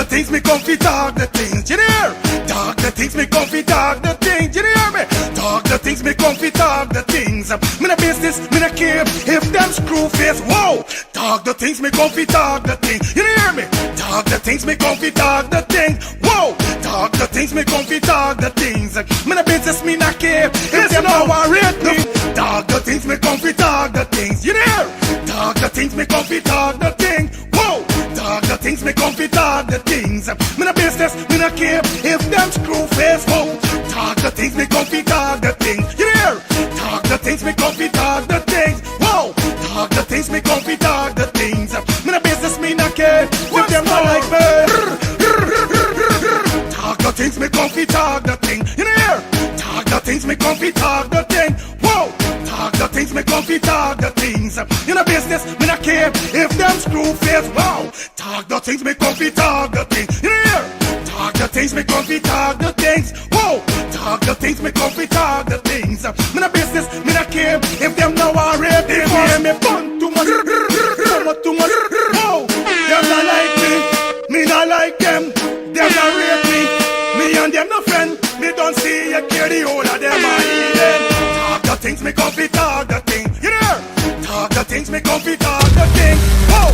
the things me come fi talk the things, you hear? Talk the things me come fi talk the things, you hear me? Talk the things me come fi talk the things. Me no business, me no care if them screw face. Whoa! Talk the things me come fi talk the things, you hear me? Talk the things me come fi talk the things. Whoa! Talk the things me come fi talk the things. Me no business, me no care if them no worried me. Talk the things me come fi talk the things, you hear? Talk the things me come fi talk the things. Whoa! Talk the things me come fi talk the things. Me no business, me no care if them screw face. Whoa! Talk the things me come fi talk the things, you hear? Talk the things me come fi talk the things. Whoa! Talk the things me come fi talk the things. Me no business, me no care if them not like me. Talk the things me come fi talk the thing, you hear? Talk the things me come fi talk the thing. Whoa! Talk the things me come fi talk the things. You know business, me no care if them screw face. Wow! Talk the things me come fi talk the thing. You hear? Talk the things me come fi talk the things. Whoa! Talk the things me come fi talk the things. Me no business, me no care if them no worry. They hear me bun too much, too much. Whoa! Them not like me not like them. Them not rate me. Me and them no friend. Me don't see you care the whole of them are healing. Talk the things me come fi talk the thing. You hear? Talk the things me come fi talk the thing. Whoa!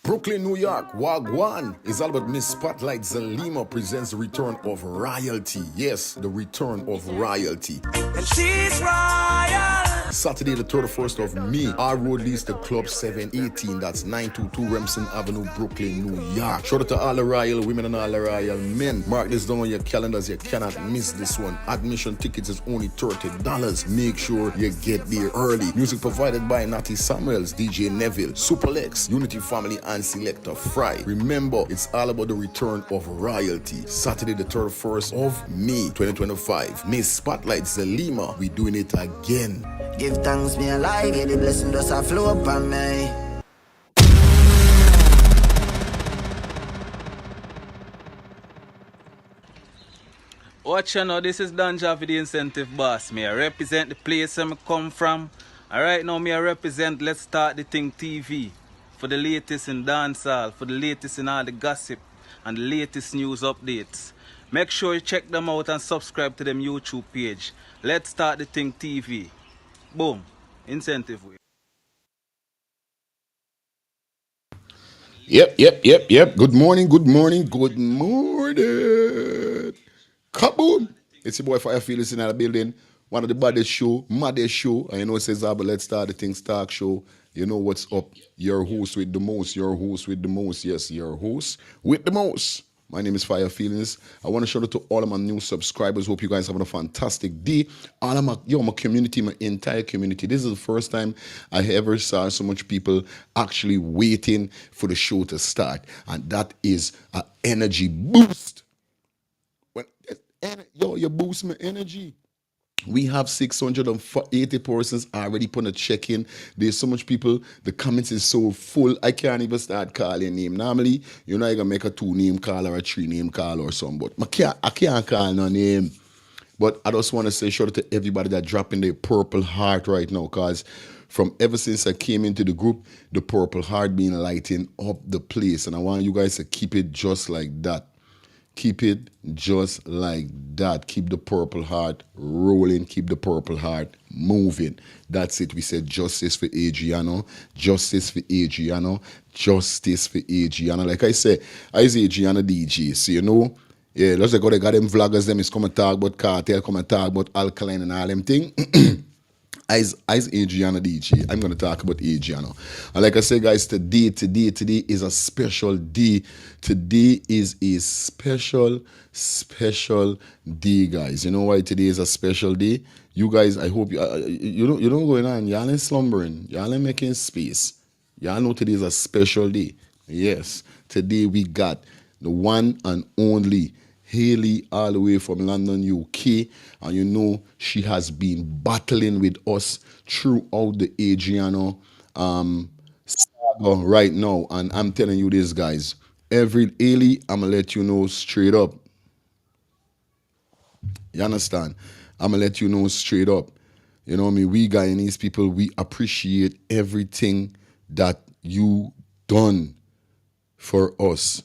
Brooklyn, New York, Wagwan is all about Miss Spotlight Zalima presents the return of royalty. Yes, the return of royalty. And she's royal. Saturday the 31st of May, our road leads to Club 718. That's 922 Remsen Avenue, Brooklyn, New York. Shout out to all the royal women and all the royal men. Mark this down on your calendars. You cannot miss this one. Admission tickets is only $30. Make sure you get there early. Music provided by Natty Samuels, DJ Neville, Superlex, Unity Family, and Selector Fry. Remember, it's all about the return of royalty. Saturday the 31st of May 2025. Miss Spotlight Zalima, we doing it again. Give thanks me alive, yeah, the blessing does a flow upon me. Watch you now, this is Danja for the incentive boss. Me I represent the place where I come from. Alright now me I represent Let's Start the Thing TV. For the latest in dancehall, for the latest in all the gossip and the latest news updates. Make sure you check them out and subscribe to them YouTube page. Let's Start the Thing TV. Boom. Incentive way. Yep. Good morning. Kaboom. It's your boy Fire Feelings in the building. One of the baddest show, maddest show. And you know it says, but Let's Start the Things Talk Show. You know what's up. Your host with the most. Yes, your host with the most. My name is Fire Feelings. I want to shout out to all of my new subscribers. Hope you guys having a fantastic day. All of my community, my entire community. This is the first time I ever saw so much people actually waiting for the show to start. And that is an energy boost. You boost my energy. We have 680 persons already put a check-in. There's so much people. The comments is so full. I can't even start calling name. Normally, you're not going to make a 2-name call or a 3-name call or something. But I can't call no name. But I just want to say shout out to everybody that dropping their purple heart right now. Because from ever since I came into the group, the purple heart been lighting up the place. And I want you guys to keep it just like that. Keep it just like that. Keep the purple heart rolling. Keep the purple heart moving. That's it. We said justice for Adrianna. Justice for Adrianna. Justice for Adrianna. Like I said, I say Adrianna DJ. So you know, yeah, let's go. They got them vloggers. Them is come and talk about cartel. Come and talk about alkaline and all them thing. As Adrianna DJ, I'm going to talk about Adrianna. And like I said, guys, today is a special day. Today is a special day, guys. You know why today is a special day? You guys, I hope you don't going on. Y'all ain't slumbering. Y'all ain't making space. Y'all know today is a special day. Yes, today we got the one and only Haley all the way from London, UK. And you know she has been battling with us throughout the Adrianna saga right now. And I'm telling you this, guys. Haley, I'm going to let you know straight up. You understand? I'm going to let you know straight up. You know what I mean? We Guyanese people, we appreciate everything that you done for us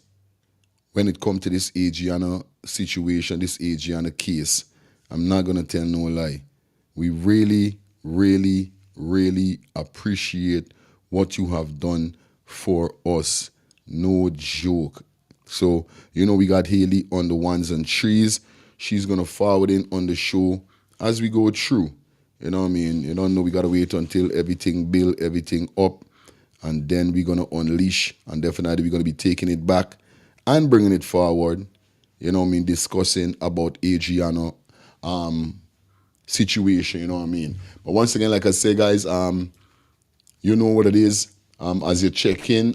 when it comes to this Adrianna situation, this Adrianna case. I'm not gonna tell no lie. We really, really, really appreciate what you have done for us. No joke. So, we got Haley on the ones and threes. She's gonna forward in on the show as we go through. You know what I mean? You don't know, we gotta wait until everything build, everything up, and then we're gonna unleash, and definitely we're gonna be taking it back and bringing it forward. You know what I mean? Discussing about Adrianna situation, you know what I mean? But once again, like I say, guys, you know what it is. As you check in,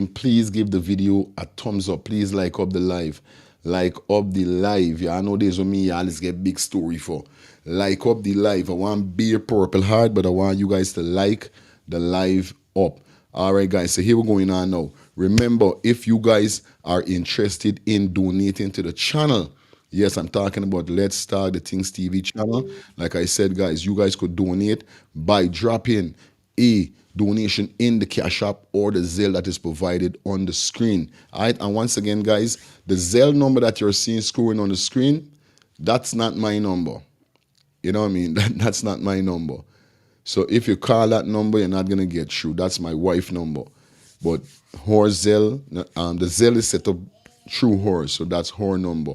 please give the video a thumbs up. Please like up the live. Like up the live. Yeah, I know this with me, y'all. Let's get big story for. Like up the live. I want beer purple heart, but I want you guys to like the live up. All right, guys. So here we're going on now. Remember, if you guys are interested in donating to the channel, yes, I'm talking about Let's Start the Things TV channel. Like I said, guys, you guys could donate by dropping a donation in the Cash App or the Zelle that is provided on the screen. All right, and once again, guys, the Zelle number that you're seeing scrolling on the screen, that's not my number. You know what I mean? That's not my number. So if you call that number, you're not gonna get through. That's my wife's number. But her Zelle, the Zelle is set up through her, so that's her number.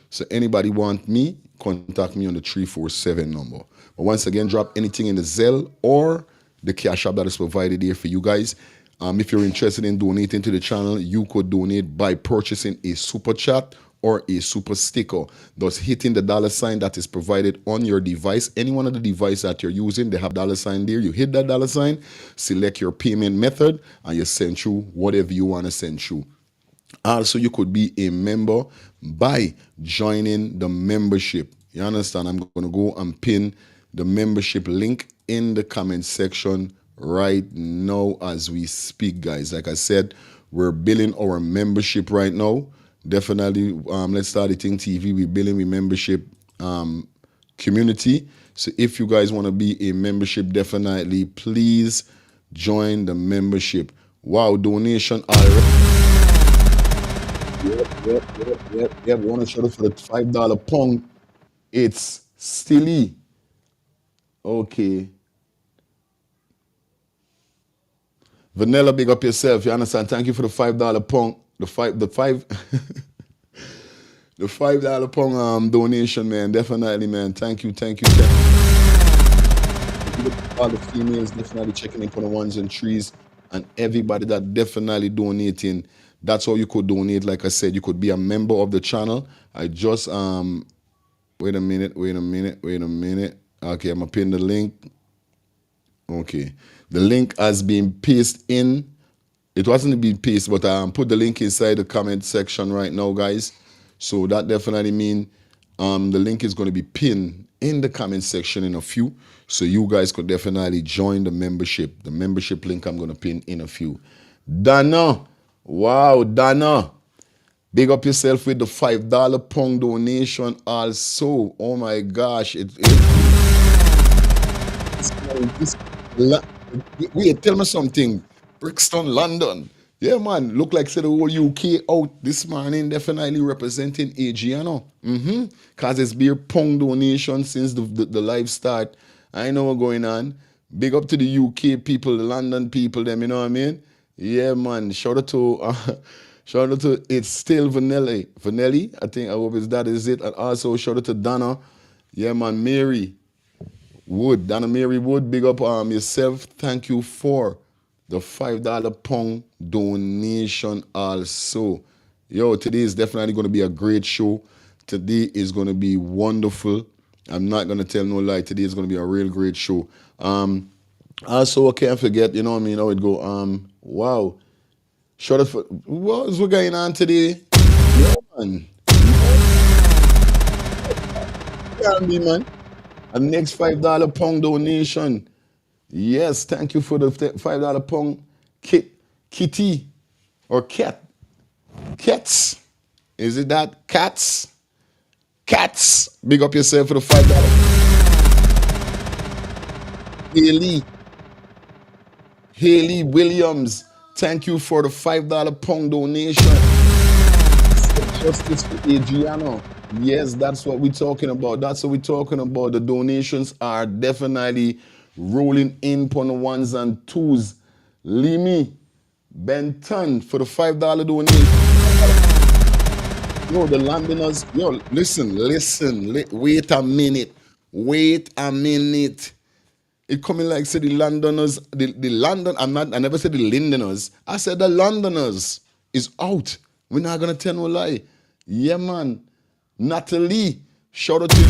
So anybody want me, contact me on the 347 number. But once again, drop anything in the Zelle or the Cash App that is provided here for you guys. If you're interested in donating to the channel, you could donate by purchasing a super chat or a super sticker, thus hitting the $ that is provided on your device. Any one of the devices that you're using, they have $ there. You hit that $, select your payment method, and you send through whatever you want to send through. Also, you could be a member by joining the membership. You understand? I'm going to go and pin the membership link in the comment section right now as we speak, guys. Like I said, we're building our membership right now. Definitely, Let's Start the Thing TV. We're building a membership community. So if you guys want to be a membership, definitely please join the membership. Wow, donation already. Yep. We want to shout out for the $5 pong. It's Stilly. Okay. Vanilla, big up yourself. You understand? Thank you for the $5 pong. The $5 pong donation, man. Definitely, man. Thank you. All the females definitely checking in for the ones and threes, and everybody that definitely donating. That's how you could donate. Like I said, you could be a member of the channel. I just wait a minute. Okay, I'm gonna pin the link. Okay, the link has been pasted in. It wasn't being pasted, but I put the link inside the comment section right now, guys. So that definitely means the link is going to be pinned in the comment section in a few. So you guys could definitely join the membership. The membership link I'm going to pin in a few. Dana. Wow, Dana. Big up yourself with the $5 pong donation also. Oh my gosh. Wait, tell me something. Brixton, London. Yeah, man. Look like said the whole UK out this morning, definitely representing Adrianna. Because it's been pong donation since the live start. I know what's going on. Big up to the UK people, the London people, them, you know what I mean? Yeah, man. Shout out to It's Still Vanelli. I think I hope that is it. And also shout out to Donna. Yeah, man. Mary Wood. Donna Mary Wood. Big up yourself. Thank you for the $5 pong donation also. Yo, today is definitely going to be a great show. Today is going to be wonderful. I'm not going to tell no lie. Today is going to be a real great show. Also, I can't forget, you know what I mean, how it go. Wow. Shout out for, what's going on today? Yeah, man. Can be, man. And next $5 pong donation. Yes, thank you for the $5 pong. Kitty or cat. Cats. Is it that? Cats. Big up yourself for the $5. Haley Williams. Thank you for the $5 pound donation. Justice for Adrianna. Yes, that's what we're talking about. That's what we're talking about. The donations are definitely rolling in on the ones and twos. Limi Benton for the $5 donation. Yo, the Londoners. Yo, listen. Wait a minute. It coming like say the Londoners, the London, I never said the Londoners. I said the Londoners is out. We're not gonna tell no lie. Yeah, man. Natalie, shout out to you.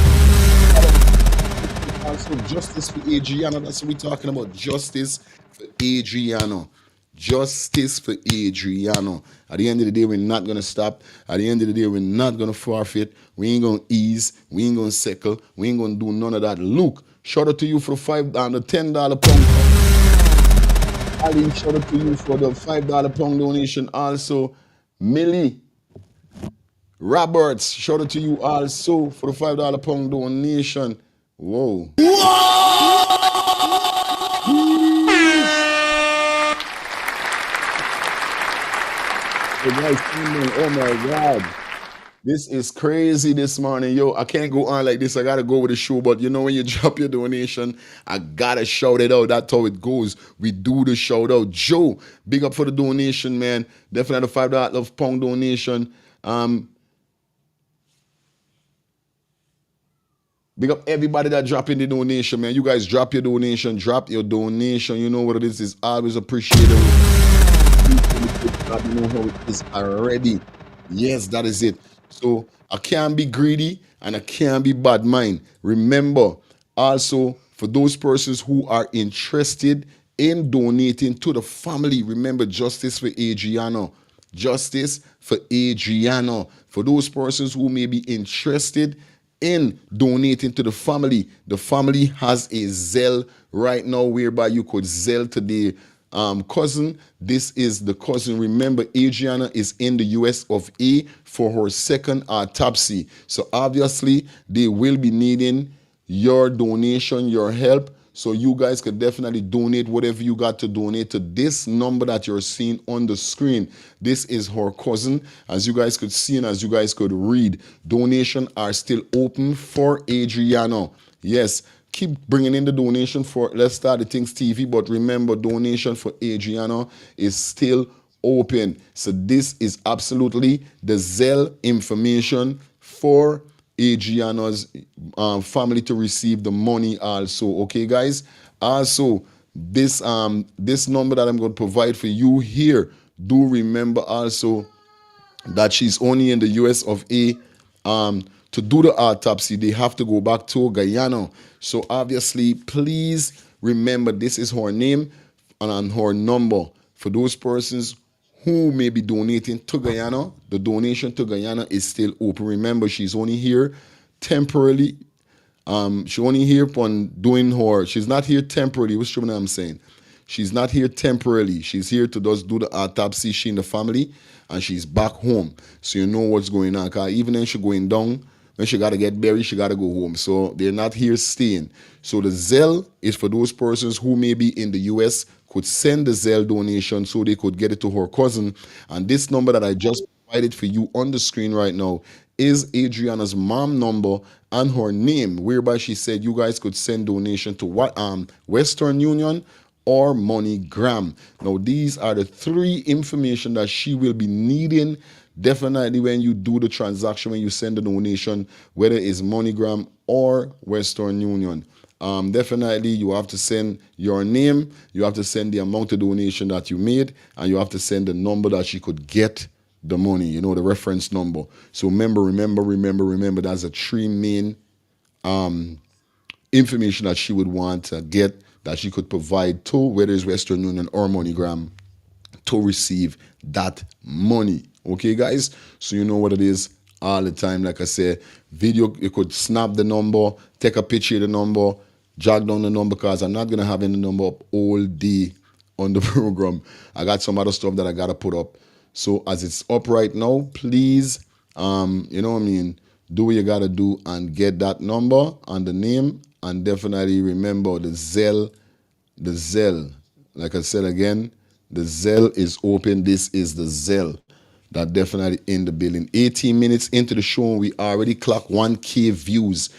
Also, justice for Adrianna. That's what we're talking about. Justice for Adrianna. Justice for Adrianna. At the end of the day, we're not gonna stop. At the end of the day, we're not gonna forfeit. We ain't gonna ease. We ain't gonna settle. We ain't gonna do none of that. Luke, shout out to you for the $10 pound. Ali, shout out to you for the $5 pound donation. Also, Millie Roberts, shout out to you also for the $5 pound donation. Whoa. Hey guys, oh my God. This is crazy this morning. Yo, I can't go on like this. I got to go with the show. But you know, when you drop your donation, I got to shout it out. That's how it goes. We do the shout out. Joe, big up for the donation, man. Definitely the $5 pound donation. Big up everybody that drop in the donation, man. You guys drop your donation. You know what it is. It's always appreciated. You know how it is already. Yes, that is it. So I can't be greedy and I can't be bad mind. Remember, also for those persons who are interested in donating to the family, remember Justice for Adrianna. Justice for Adrianna. For those persons who may be interested in donating to the family has a Zelle right now whereby you could Zelle to the cousin. This is the cousin. Remember, Adrianna is in the US of A for her second autopsy. So obviously, they will be needing your donation, your help. So you guys could definitely donate whatever you got to donate to this number that you're seeing on the screen. This is her cousin. As you guys could see and as you guys could read, donations are still open for Adrianna. Yes. Keep bringing in the donation for Let's Start the Things TV, but remember, donation for Adrianna is still open. So this is absolutely the Zelle information for Adrianna's family to receive the money also. Okay, guys? Also, this number that I'm going to provide for you here, do remember also that she's only in the US of A. To do the autopsy, they have to go back to Guyana. So obviously, please remember this is her name and her number. For those persons who may be donating to Guyana, the donation to Guyana is still open. Remember, she's only here temporarily. She's only here on doing her. She's not here temporarily. What's what I'm saying? She's not here temporarily. She's here to just do the autopsy. She and the family, and she's back home. So you know what's going on. Cause even when she's going down, when she got to get buried, she got to go home. So they're not here staying. So the Zelle is for those persons who may be in the U.S. could send the Zelle donation so they could get it to her cousin. And this number that I just provided for you on the screen right now is Adrianna's mom number and her name, whereby she said you guys could send donation to what Western Union or MoneyGram. Now, these are the three information that she will be needing definitely when you do the transaction, when you send the donation, whether it's MoneyGram or Western Union. Definitely you have to send your name, you have to send the amount of donation that you made, and you have to send the number that she could get the money, you know, the reference number. So remember, that's the three main information that she would want to get, that she could provide to, whether it's Western Union or MoneyGram, to receive that money. Okay, guys? So you know what it is all the time. Like I said, video, you could snap the number, take a picture of the number, jog down the number, because I'm not going to have any number up all day on the program. I got some other stuff that I got to put up. So as it's up right now, please, you know what I mean, do what you got to do and get that number and the name. And definitely remember the Zelle. Like I said again, The Zell is open. This is the Zell that definitely in the building. 18 minutes into the show, we already clocked 1K views.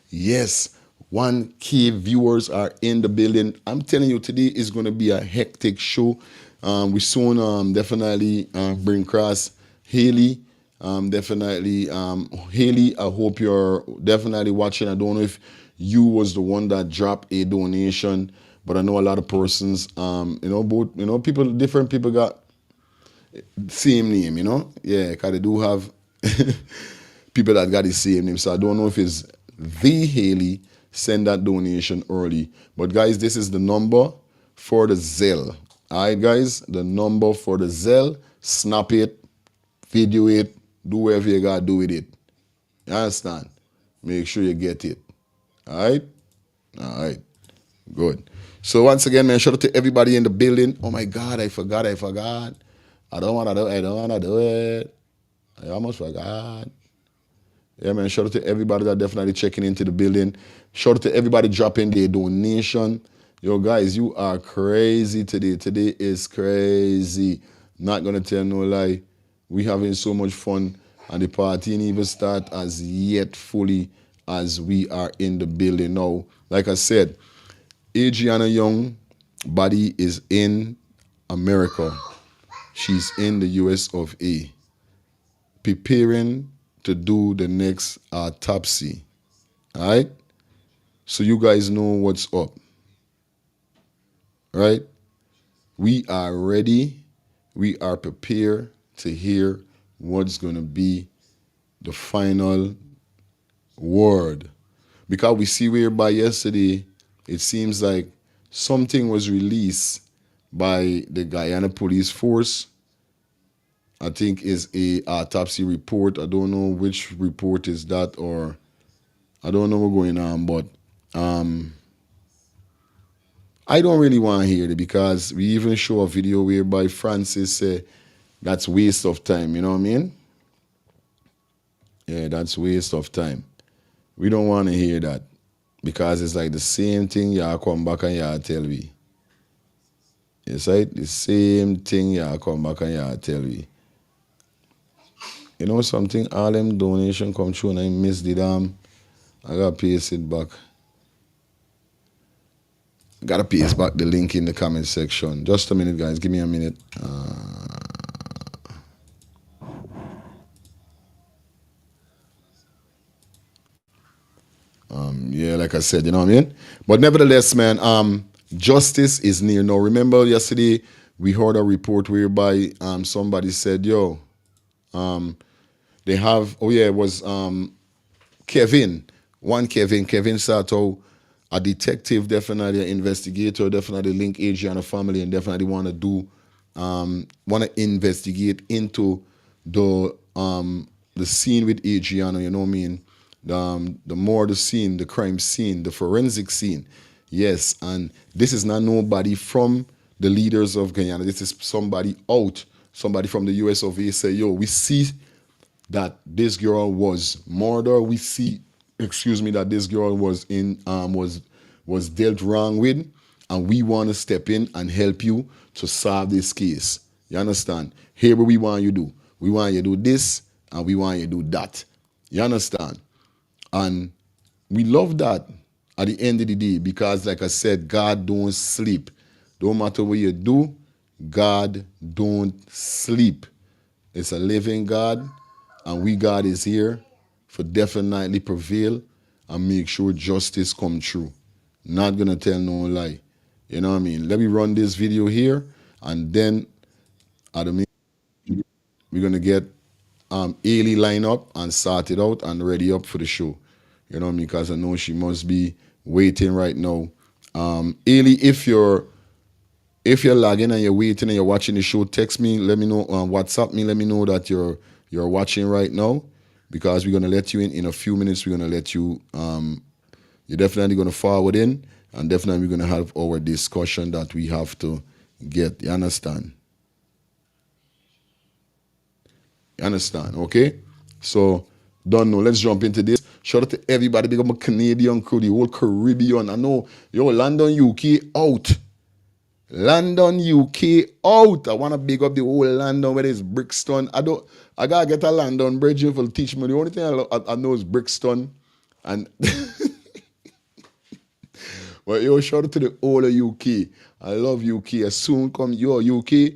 Yes, 1K viewers are in the building. I'm telling you, today is going to be a hectic show. We soon definitely bring across Haley. Definitely, Haley, I hope you're definitely watching. I don't know if you was the one that dropped a donation, but I know a lot of persons, people, different people got same name, Yeah, because they do have people that got the same name. So I don't know if it's the Haley send that donation early. But guys, this is the number for the Zelle. All right, guys, the number for the Zelle. Snap it, video it, do whatever you got to do with it. You understand? Make sure you get it. All right? All right. Good. So once again, man, shout out to everybody in the building. Oh my God, I forgot. I don't want to do it. I almost forgot. Yeah, man, shout out to everybody that definitely checking into the building. Shout out to everybody dropping their donation. Yo, guys, you are crazy today. Today is crazy. Not going to tell no lie. We having so much fun. And the party ain't even start as yet fully as we are in the building now. Like I said, Adrianna Young body is in America. She's in the US of A. Preparing to do the next autopsy. All right? So you guys know what's up. Right? We are ready. We are prepared to hear what's going to be the final word. Because we see whereby yesterday, it seems like something was released by the Guyana Police Force. I think is a autopsy report. I don't know which report is that, or I don't know what's going on, but I don't really want to hear it because we even show a video whereby Francis said that's waste of time, you know what I mean? Yeah, that's waste of time. We don't want to hear that because it's like the same thing y'all come back and y'all tell me. It's like the same thing y'all come back and y'all tell me. You know something? All them donation come through and I miss the damn. I gotta paste it back. Gotta paste back the link in the comment section. Just a minute, guys. Give me a minute. Yeah, like I said, you know what I mean? But nevertheless, man, justice is near. Now, remember yesterday we heard a report whereby somebody said, yo, they have, oh yeah, it was Kevin Sato, a detective, definitely an investigator, definitely link Adrianna family and definitely want to investigate into the scene with Adrianna, you know what I mean? The more the scene, the crime scene, the forensic scene. Yes, and this is not nobody from the leaders of Guyana. This is somebody from the US of A say, yo, we see that this girl was murdered. We see, that this girl was was dealt wrong with, and we want to step in and help you to solve this case. You understand? Here what we want you to do. We want you to do this, and we want you to do that. You understand? And we love that at the end of the day because, like I said, God don't sleep. Don't matter what you do, God don't sleep. It's a living God, and God is here for definitely prevail and make sure justice come true. Not gonna tell no lie. You know what I mean? Let me run this video here, and then we're gonna get Ailey line up and start it out and ready up for the show. You know what I mean? Because I know she must be waiting right now. Ailey, if you're lagging and you're waiting and you're watching the show, text me, let me know, WhatsApp me, let me know that you're watching right now, because we're gonna let you in a few minutes. We're gonna let you you're definitely gonna forward in, and definitely we're gonna have our discussion that we have to get. You understand? You understand? Okay? So, don't know. Let's jump into this. Shout out to everybody. Big up my Canadian crew, the whole Caribbean. I know, yo, London, UK, out. London, UK out. I want to big up the whole London where there's Brixton. I gotta get a London bridge for teach me. The only thing I know is Brixton. And but yo, shout out to the whole of UK. I love UK. As soon come yo UK.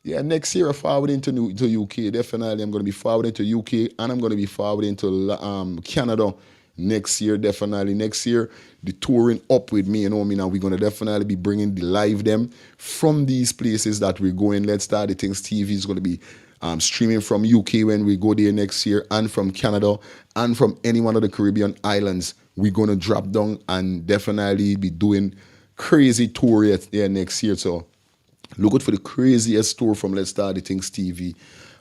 Yeah, next year I forwarding to UK. Definitely, I'm gonna be forwarding to UK and I'm gonna be forwarding to Canada next year. Definitely next year, the touring up with me. You know what I mean? And we're gonna definitely be bringing the live them from these places that we're going. Let's Start the Things TV is gonna be streaming from UK when we go there next year, and from Canada, and from any one of the Caribbean islands. We're gonna drop down and definitely be doing crazy tour there next year. So look out for the craziest tour from Let's Start the Things TV.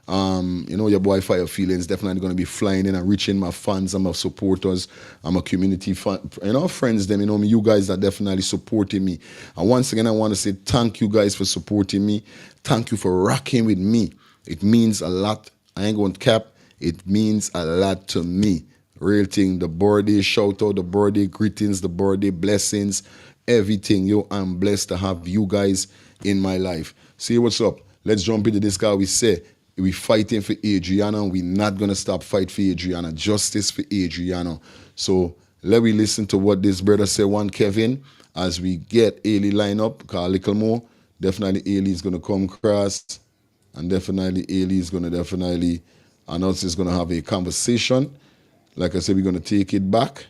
You know, your boy Fire Feelings definitely going to be flying in and reaching my fans and my supporters and my community friends them. You know, you guys are definitely supporting me. And once again, I want to say thank you guys for supporting me. Thank you for rocking with me. It means a lot. I ain't going to cap. It means a lot to me. Real thing. The birthday shout out, the birthday greetings, the birthday blessings, everything. Yo, I'm blessed to have you guys in my life. See what's up. Let's jump into this guy. We say we fighting for Adrianna, and we're not gonna stop fight for Adrianna. Justice for Adrianna. So let me listen to what this brother say. One Kevin, as we get Ailey line up, call a little more. Definitely Ailey is gonna come across, and definitely Ailey is gonna definitely announce is gonna have a conversation. Like I said, we're gonna take it back,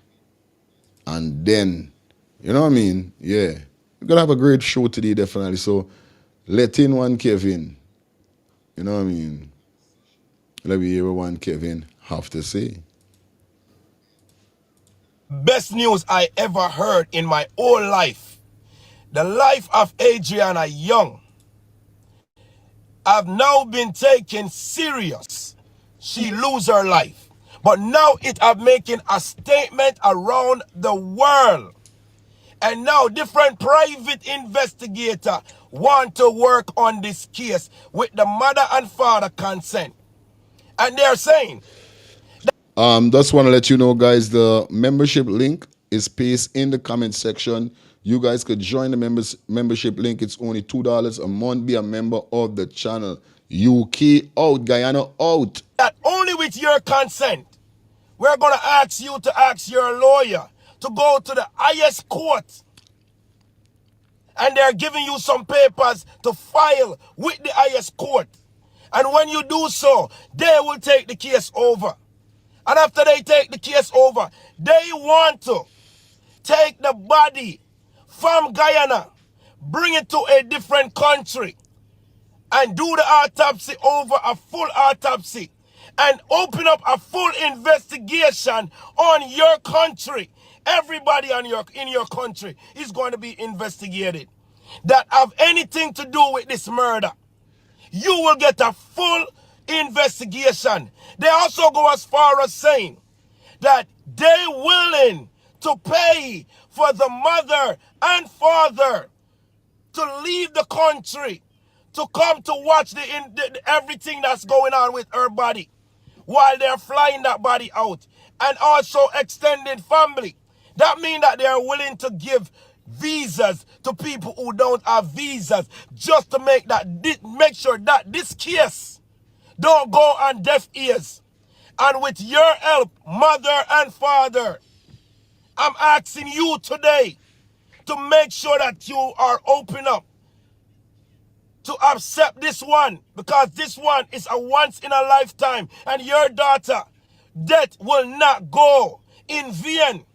and then, you know what I mean? Yeah. We're going to have a great show today, definitely. So, let in one Kevin. You know what I mean? Let me hear what one Kevin have to say. Best news I ever heard in my whole life. The life of Adrianna Young have now been taken serious. She lose her life. But now it are making a statement around the world. And now different private investigators want to work on this case with the mother and father consent. And they're saying... Just want to let you know, guys, the membership link is pasted in the comment section. You guys could join the membership link. It's only $2 a month. Be a member of the channel. UK out, Guyana out. That only with your consent, we're going to ask you to ask your lawyer to go to the highest court, and they're giving you some papers to file with the highest court. And when you do so, they will take the case over. And after they take the case over, they want to take the body from Guyana, bring it to a different country, and do the autopsy over, a full autopsy, and open up a full investigation on your country. Everybody in your country is going to be investigated that have anything to do with this murder. You will get a full investigation. They also go as far as saying that they willing to pay for the mother and father to leave the country to come to watch everything that's going on with her body while they're flying that body out, and also extended family. That means that they are willing to give visas to people who don't have visas, just to make sure that this case don't go on deaf ears. And with your help, mother and father, I'm asking you today to make sure that you are open up to accept this one, because this one is a once in a lifetime, and your daughter, death will not go in vain.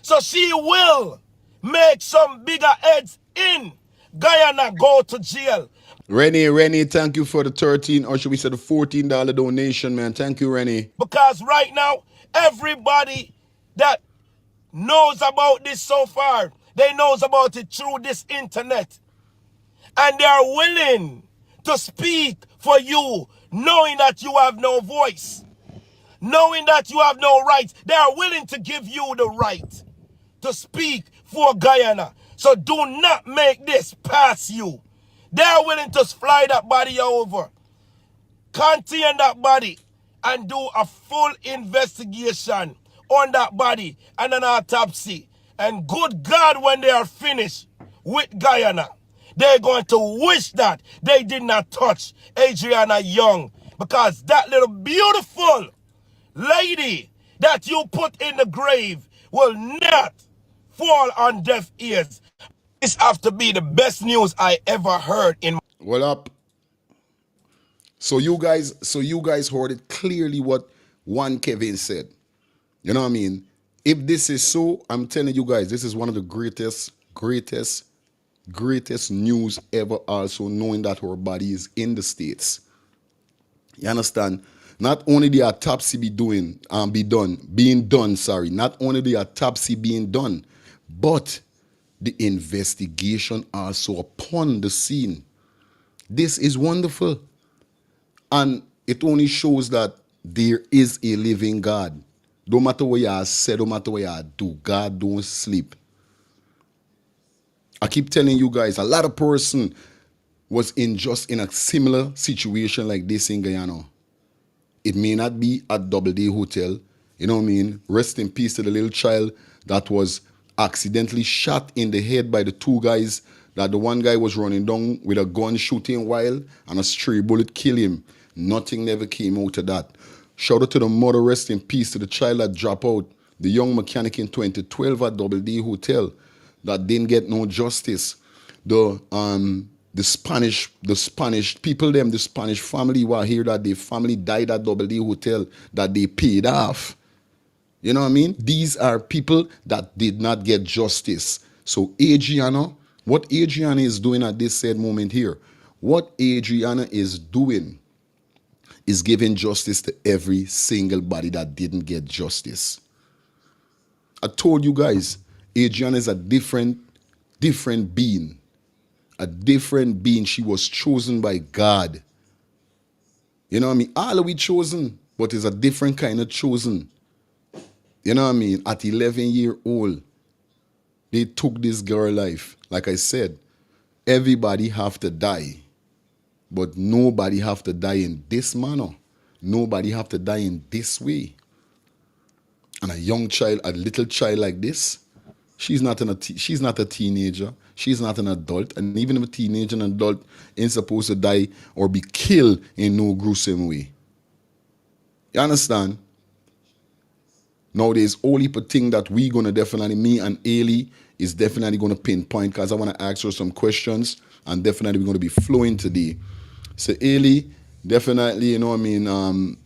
So she will make some bigger heads in Guyana go to jail. Rennie, thank you for the 13, or should we say the $14 donation, man. Thank you, Rennie. Because right now, everybody that knows about this so far, they knows about it through this internet. And they are willing to speak for you, knowing that you have no voice, knowing that you have no rights. They are willing to give you the right to speak for Guyana. So do not make this pass you. They are willing to fly that body over, contain that body, and do a full investigation on that body and an autopsy. And good God, when they are finished with Guyana, they're going to wish that they did not touch Adrianna Young, because that little beautiful lady that you put in the grave will not fall on deaf ears. This have to be the best news I ever heard in my What up? So you guys heard it clearly what one Kevin said. You know what I mean? If this is so, I'm telling you guys, this is one of the greatest news ever. Also knowing that her body is in the States. You understand? Not only the autopsy being done, sorry. Not only the autopsy being done, but the investigation also upon the scene. This is wonderful. And it only shows that there is a living God. No matter what you say, no matter what you do, God don't sleep. I keep telling you guys, a lot of person was in a similar situation like this in Guyana. It may not be at Doubleday Hotel. You know what I mean? Rest in peace to the little child that was accidentally shot in the head by the two guys, that the one guy was running down with a gun shooting while, and a stray bullet killed him. Nothing never came out of that. Shout out to the mother, rest in peace to the child that dropped out, the young mechanic in 2012 at Doubleday Hotel that didn't get no justice. The Spanish people, the Spanish family were here that their family died at Doubleday Hotel that they paid off. You know what I mean? These are people that did not get justice. So Adrianna, what Adrianna is doing at this said moment here, what Adrianna is doing is giving justice to every single body that didn't get justice. I told you guys, Adrianna is a different being. A different being. She was chosen by God. You know what I mean? All of we chosen, but it's a different kind of chosen. You know what I mean? At 11 years old, they took this girl life. Like I said, everybody have to die. But nobody have to die in this manner. Nobody have to die in this way. And a young child, a little child like this, she's not a teenager. She's not an adult. And even if a teenager and an adult ain't supposed to die or be killed in no gruesome way. You understand? Now there's only a thing that we gonna definitely, me and Ailey is definitely gonna pinpoint, because I wanna ask her some questions, and definitely we're gonna be flowing today. So Ailey, definitely, you know what I mean,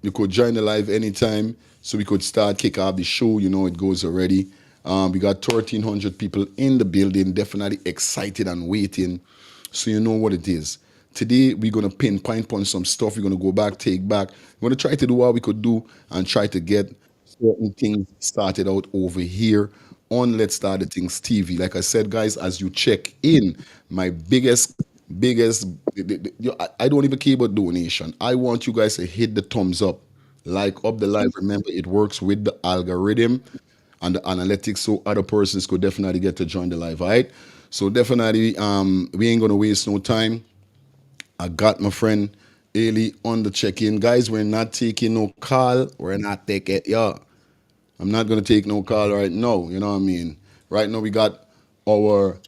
you could join the live anytime, so we could kick off the show. You know it goes already. We got 1,300 people in the building, definitely excited and waiting. So you know what it is. Today, we're going to pinpoint on some stuff. We're going to go back, take back. We're going to try to do what we could do and try to get certain things started out over here on Let's Start the Things TV. Like I said, guys, as you check in, my biggest, I don't even care about donation. I want you guys to hit the thumbs up, like up the live. Remember, it works with the algorithm and the analytics, so other persons could definitely get to join the live, all right? So definitely, we ain't going to waste no time. I got my friend Ailey on the check-in. Guys, we're not taking no call. We're not taking it. Yeah. I'm not going to take no call right now. You know what I mean? Right now, we got our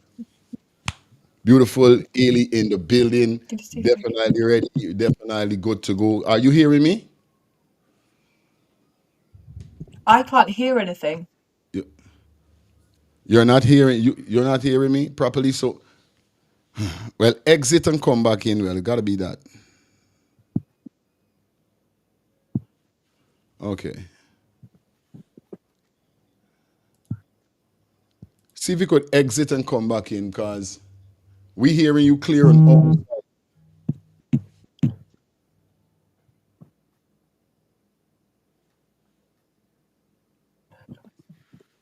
beautiful Ailey in the building. Definitely ready. Definitely good to go. Are you hearing me? I can't hear anything. You're not hearing me properly. So, well, exit and come back in. Well, it got to be that. Okay. See if you could exit and come back in, because we hearing you clear on all sides.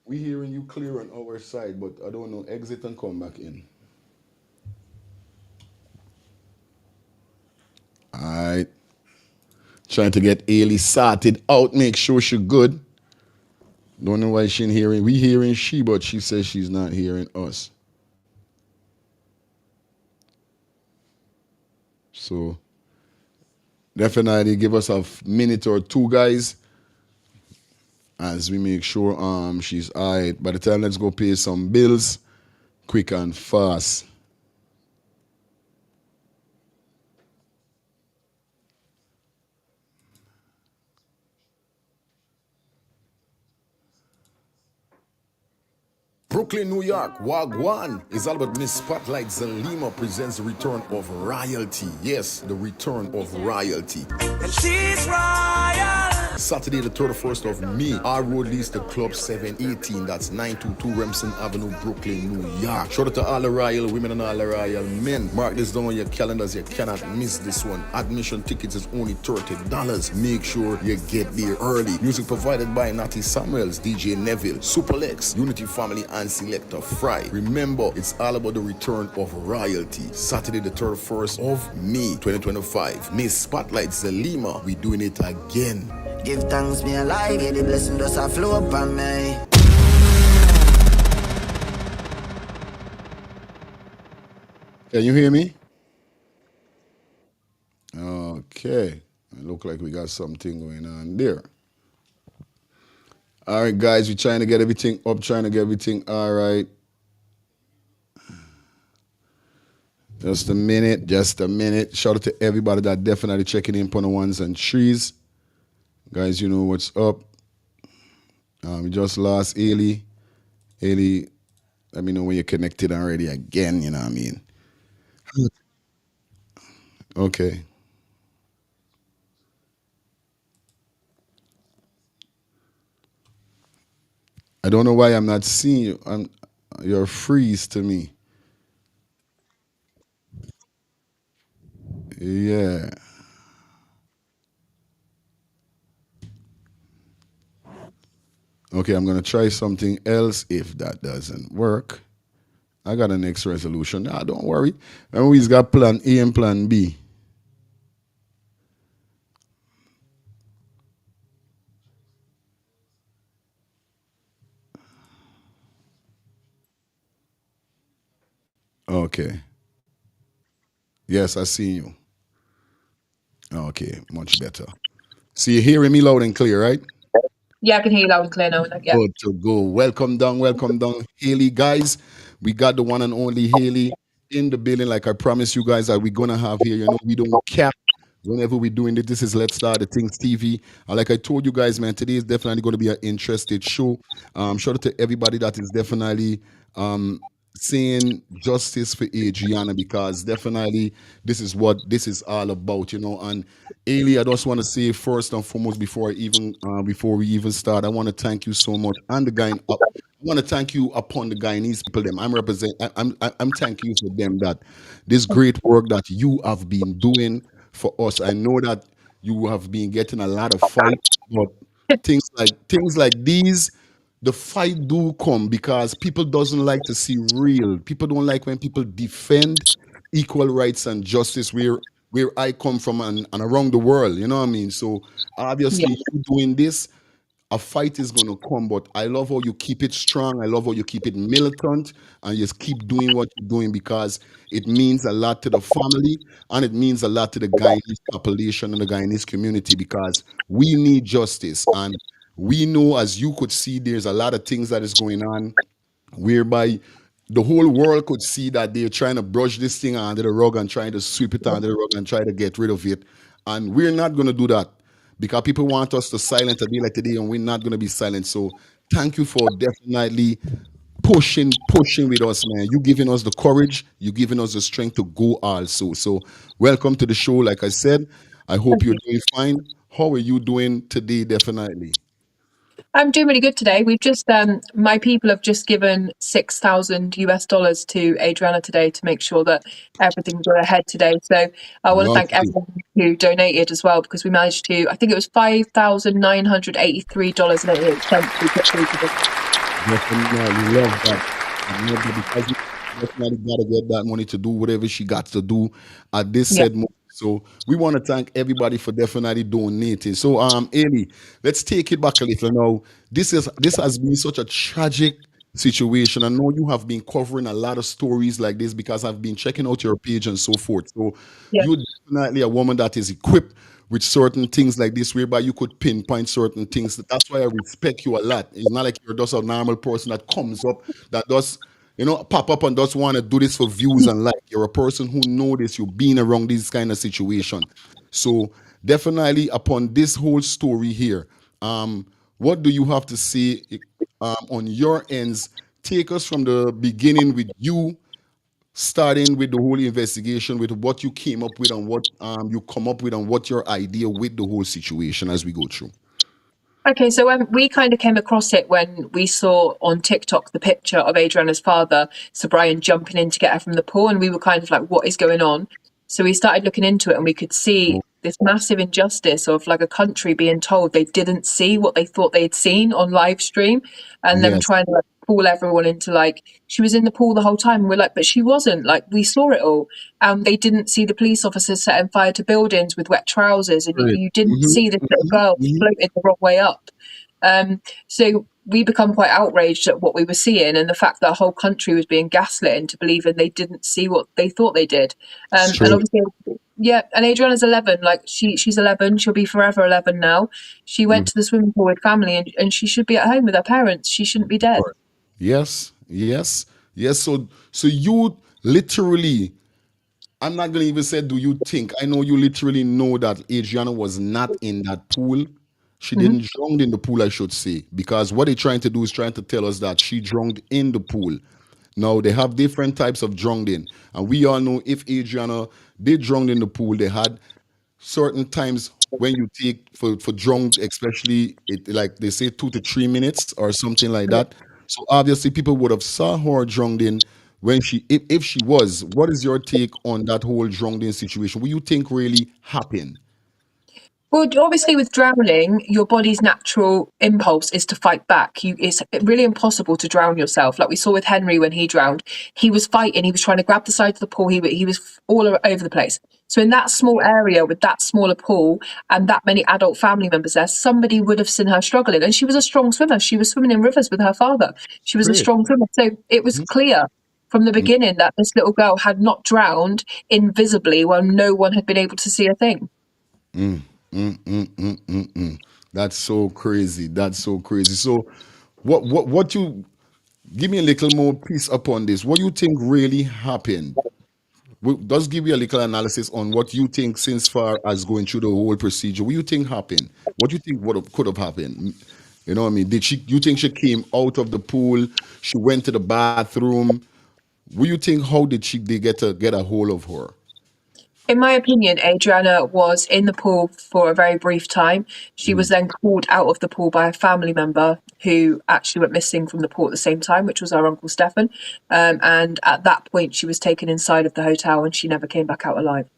We hearing you clear on our side, but I don't know. Exit and come back in. All right. Trying to get Ailey sorted out, make sure she's good. Don't know why she ain't hearing. We hearing she, but she says she's not hearing us. So definitely give us a minute or two, guys, as we make sure she's all right. By the time let's go pay some bills, quick and fast. Brooklyn, New York, Wagwan is all about Miss Spotlight Zalima presents the return of royalty. Yes, the return of royalty. And she's royal. Saturday, the 31st of May, our road leads to Club 718. That's 922 Remsen Avenue, Brooklyn, New York. Shout out to all the royal women and all the royal men. Mark this down on your calendars. You cannot miss this one. Admission tickets is only $30. Make sure you get there early. Music provided by Natty Samuels, DJ Neville, Superlex, Unity Family, and Selector Fry. Remember, it's all about the return of royalty. Saturday, the 31st of May, 2025. Miss Spotlight Zalima, we doing it again. Give thanks, me alive, yeah, the blessing does a flow upon me. Can you hear me? Okay. It look like we got something going on there. All right, guys, we're trying to get everything up, trying to get everything all right. Just a minute, just a minute. Shout out to everybody that definitely checking in on the ones and threes. Guys, you know what's up. We just lost Ailey. Ailey, let me know when you're connected already again, you know what I mean? Okay. I don't know why I'm not seeing you. You're a freeze to me. Yeah. Okay, I'm gonna try something else if that doesn't work. I got a next resolution. Ah, don't worry. And we've got plan A and plan B. Okay. Yes, I see you. Okay, much better. So you're hearing me loud and clear, right? Yeah, I can hear you loud and clear now. Yeah. Good to go. Welcome down, Haley. Guys, we got the one and only Haley in the building. Like I promised you guys that we're gonna have here. You know, we don't cap whenever we're doing it. This is Let's Start the Things TV. Like I told you guys, man, today is definitely going to be an interesting show. Shout out to everybody that is definitely saying justice for Adrianna, because definitely this is what this is all about, you know. And Ailey, I just want to say first and foremost before we even start, I want to thank you so much, and the guy. I want to thank you upon the Guyanese people. Them, I'm thanking you for them that this great work that you have been doing for us. I know that you have been getting a lot of fight, but things like these, the fight do come because people doesn't like to see real. People don't like when people defend equal rights and justice where I come from and around the world. You know what I mean? So Yeah. obviously you doing this, a fight is going to come, but I love how you keep it strong. I love how you keep it militant and just keep doing what you're doing, because it means a lot to the family and it means a lot to the Guyanese population and the Guyanese community, because we need justice. And we know, as you could see, there's a lot of things that is going on whereby the whole world could see that they're trying to brush this thing under the rug and trying to sweep it under the rug and try to get rid of it. And we're not going to do that, because people want us to silence a day like today, and we're not going to be silent. So thank you for definitely pushing with us, man. You giving us the courage, you giving us the strength to go also. So welcome to the show. Like I said, I hope Thank you're you. doing fine. How are you doing today? Definitely. I'm doing really good today. We've just my people have just given $6,000 to Adrianna today to make sure that everything's going ahead today. So I want to thank Lovely. everyone who donated as well, because we managed to, I think it was $5,983.88 we put through to this. Definitely love that. I love that, because you definitely gotta get that money to do whatever she got to do at this Yeah. said moment. So we want to thank everybody for definitely donating. So Amy, let's take it back a little now. This has been such a tragic situation. I know you have been covering a lot of stories like this because I've been checking out your page and so forth. So Yeah. you're definitely a woman that is equipped with certain things like this, whereby you could pinpoint certain things. That's why I respect you a lot. It's not like you're just a normal person that comes up, that does, pop up and just want to do this for views and like. You're a person who know this. You've been around this kind of situation. So definitely upon this whole story here, what do you have to say on your ends take us from the beginning with you starting with the whole investigation, with what you came up with and what you come up with and what your idea with the whole situation as we go through. Okay, so we kind of came across it when we saw on TikTok the picture of Adrianna's father, Sir Brian, jumping in to get her from the pool, and we were kind of like, "What is going on?" So we started looking into it, and we could see this massive injustice of like a country being told they didn't see what they thought they'd seen on live stream, and them Yes, trying to like pull everyone into like she was in the pool the whole time. And we're like, but she wasn't. Like we saw it all. They didn't see the police officers setting fire to buildings with wet trousers, and great. you didn't Hmm. see this little girl floated the wrong way up. So we become quite outraged at what we were seeing and the fact that a whole country was being gaslit into believing they didn't see what they thought they did. And Straight. obviously, yeah, and Adriana's 11, like she's 11, she'll be forever 11 now. She went to the swimming pool with family and she should be at home with her parents. She shouldn't be dead. Yes, yes, yes. So you literally, I'm not gonna even say, do you think? I know you literally know that Adriana was not in that pool. She Mhm. didn't drown in the pool, I should say, because what they're trying to do is trying to tell us that she drowned in the pool. Now they have different types of drowning, and we all know if Adriana did drown in the pool, they had certain times when you take for drunk, especially it like they say 2 to 3 minutes or something like that. So obviously people would have saw her drunk in when she if she was. What is your take on that whole drunk in situation? What you think really happened? Well, obviously, with drowning, your body's natural impulse is to fight back. It's really impossible to drown yourself. Like we saw with Henry when he drowned, he was fighting. He was trying to grab the side of the pool. He was all over the place. So in that small area with that smaller pool and that many adult family members there, somebody would have seen her struggling. And she was a strong swimmer. She was swimming in rivers with her father. She was a Great. strong swimmer. So it was clear from the beginning that this little girl had not drowned invisibly while no one had been able to see a thing. That's so crazy. That's so crazy. So what you give me a little more piece upon this. What you think really happened? Just give you a little analysis on what you think since far as going through the whole procedure. What you think happened? What you think could have happened? You know what I mean? Did she? You think she came out of the pool? She went to the bathroom. What you think? How did they get a hold of her? In my opinion, Adriana was in the pool for a very brief time. She was then called out of the pool by a family member who actually went missing from the pool at the same time, which was our Uncle Stefan. And at that point, she was taken inside of the hotel and she never came back out alive.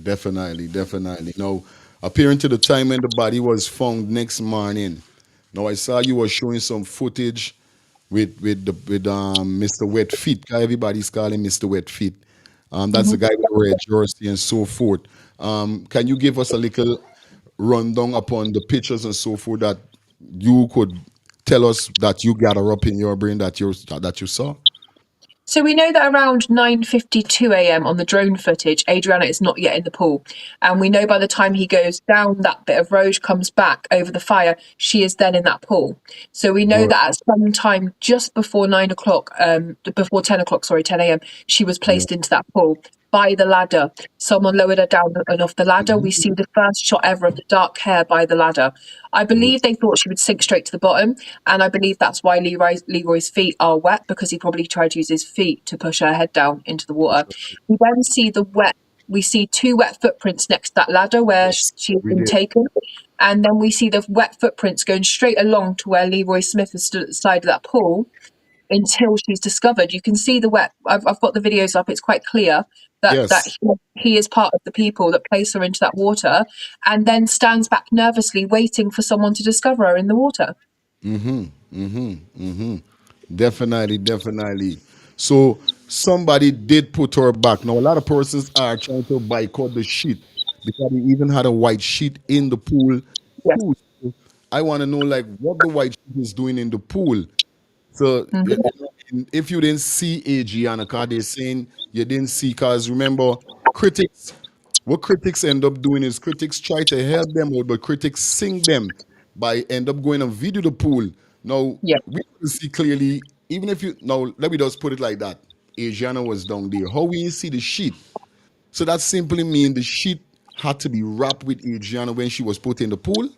Definitely, definitely. Now, appearing to the time when the body was found next morning. Now, I saw you were showing some footage with Mr. Wet Feet. Everybody's calling Mr. Wet Feet. That's the Mhm. guy with the red jersey and so forth. Can you give us a little rundown upon the pictures and so forth that you could tell us that you gather up in your brain that you saw? So we know that around 9:52 a.m. on the drone footage, Adriana is not yet in the pool. And we know by the time he goes down that bit of road, comes back over the fire, she is then in that pool. So we know Right. that at some time just before 9 o'clock, before 10 o'clock, sorry, 10 a.m., she was Yeah. placed into that pool by the ladder. Someone lowered her down and off the ladder. We see the first shot ever of the dark hair by the ladder. I believe they thought she would sink straight to the bottom. And I believe that's why Leroy's feet are wet, because he probably tried to use his feet to push her head down into the water. We then see we see two wet footprints next to that ladder where Yes, she's we been did. taken. And then we see the wet footprints going straight along to where Leroy Smith has stood at the side of that pool until she's discovered. You can see the wet. I've got the videos up. It's quite clear that Yes. he is part of the people that place her into that water, and then stands back nervously, waiting for someone to discover her in the water. Definitely, definitely. So somebody did put her back. Now a lot of persons are trying to boycott the sheet because they even had a white sheet in the pool Yes. too. So I want to know like what the white sheet is doing in the pool. So Mhm. if you didn't see Adriana, because they're saying you didn't see, because remember, critics, what critics end up doing is critics try to help them out, but critics sing them by end up going and video the pool. Now Yeah. we can see clearly, even if you now let me just put it like that. Adriana was down there. How we see the sheet? So that simply means the sheet had to be wrapped with Adriana when she was put in the pool.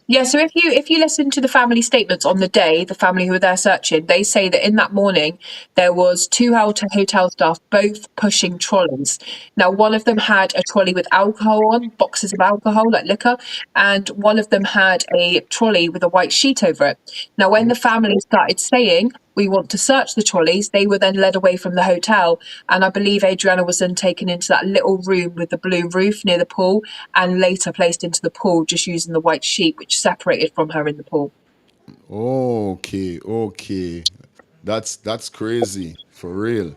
Yeah, so if you listen to the family statements on the day, the family who were there searching, they say that in that morning there was two hotel staff both pushing trolleys. Now, one of them had a trolley with alcohol on, boxes of alcohol like liquor, and one of them had a trolley with a white sheet over it. Now, when the family started saying we want to search the trolleys, they were then led away from the hotel, and I believe Adrianna was then taken into that little room with the blue roof near the pool, and later placed into the pool just using the white sheet, which separated from her in the pool. Okay, okay. That's crazy. For real.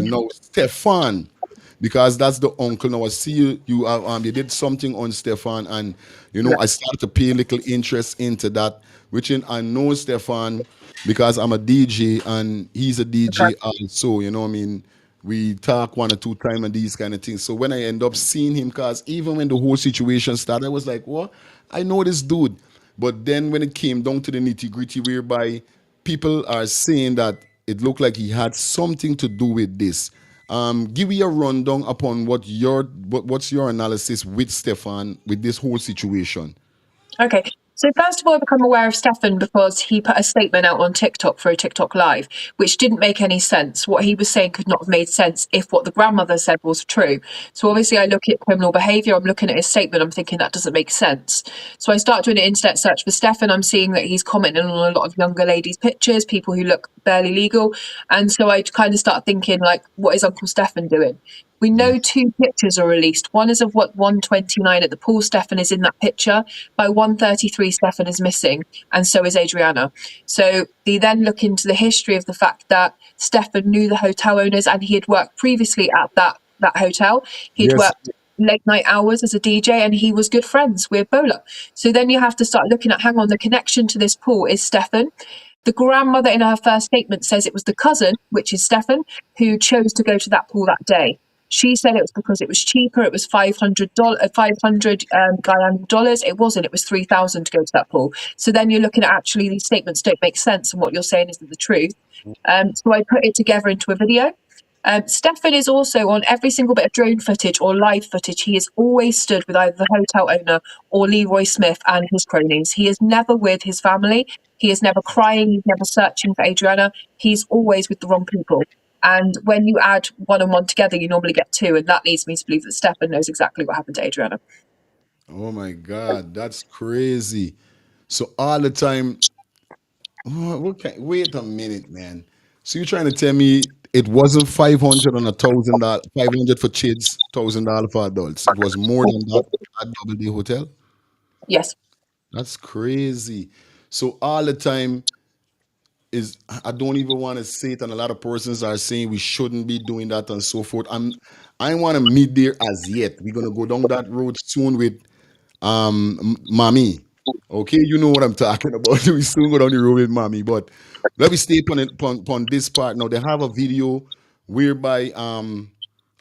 No, Stefan, because that's the uncle. Now I see you did something on Stefan, and I started to pay a little interest into that, which I know Stefan because I'm a DJ and he's a DJ also, you know what I mean? We talk one or two times and these kind of things. So when I end up seeing him, cause even when the whole situation started, I was like, what? I know this dude. But then when it came down to the nitty gritty, whereby people are saying that it looked like he had something to do with this. Give me a rundown upon what's your analysis with Stefan with this whole situation. Okay. So first of all, I become aware of Stefan because he put a statement out on TikTok for a TikTok live, which didn't make any sense. What he was saying could not have made sense if what the grandmother said was true. So obviously I look at criminal behaviour, I'm looking at his statement, I'm thinking that doesn't make sense. So I start doing an internet search for Stefan. I'm seeing that he's commenting on a lot of younger ladies' pictures, people who look barely legal. And so I kind of start thinking, like, what is Uncle Stefan doing? We know two pictures are released. One is of what 1:29 at the pool. Stefan is in that picture. By 1:33, Stefan is missing, and so is Adrianna. So they then look into the history of the fact that Stefan knew the hotel owners and he had worked previously at that hotel. He'd Yes. worked late night hours as a DJ and he was good friends with Bola. So then you have to start looking at, hang on, the connection to this pool is Stefan. The grandmother in her first statement says it was the cousin, which is Stefan, who chose to go to that pool that day. She said it was because it was cheaper. It was $500 Guyana dollars. It wasn't. It was 3,000 to go to that pool. So then you're looking at actually these statements don't make sense, and what you're saying isn't the truth. So I put it together into a video. Stefan is also on every single bit of drone footage or live footage. He has always stood with either the hotel owner or Leroy Smith and his cronies. He is never with his family. He is never crying. He's never searching for Adrianna. He's always with the wrong people. And when you add one and one together, you normally get two. And that leads me to believe that Stefan knows exactly what happened to Adrianna. Oh my God, that's crazy. So all the time, okay, wait a minute, man. So you're trying to tell me it wasn't 500 on $1,000, 500 for kids, $1,000 for adults. It was more than that at Double D Hotel. Yes. That's crazy. So all the time is I don't even want to say it, and a lot of persons are saying we shouldn't be doing that and so forth. I want to meet there as yet. We're gonna go down that road soon with mommy. Okay, you know what I'm talking about. We soon go down the road with mommy, but let me stay upon this part now. They have a video whereby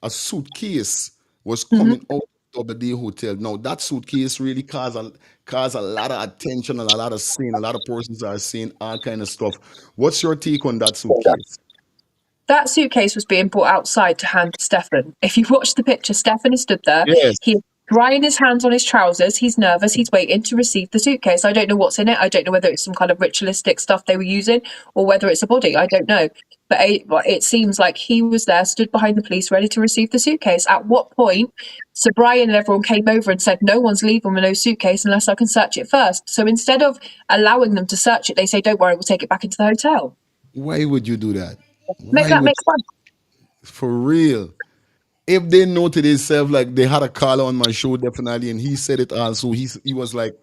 a suitcase was coming out of the day hotel. Now that suitcase really caused a lot of attention and a lot of saying. A lot of persons are saying all kind of stuff. What's your take on that suitcase? That suitcase was being brought outside to hand to Stefan. If you watch the picture, Stefan is stood there. Yes. He's drying his hands on his trousers. He's nervous. He's waiting to receive the suitcase. I don't know what's in it. I don't know whether it's some kind of ritualistic stuff they were using or whether it's a body. I don't know. But it seems like he was there, stood behind the police, ready to receive the suitcase. At what point, Sir Brian and everyone came over and said, no one's leaving with no suitcase unless I can search it first. So instead of allowing them to search it, they say, don't worry, we'll take it back into the hotel. Why would you do that? Make that make sense. For real? If they know to themselves, like they had a caller on my show definitely, and he said it also. He was like,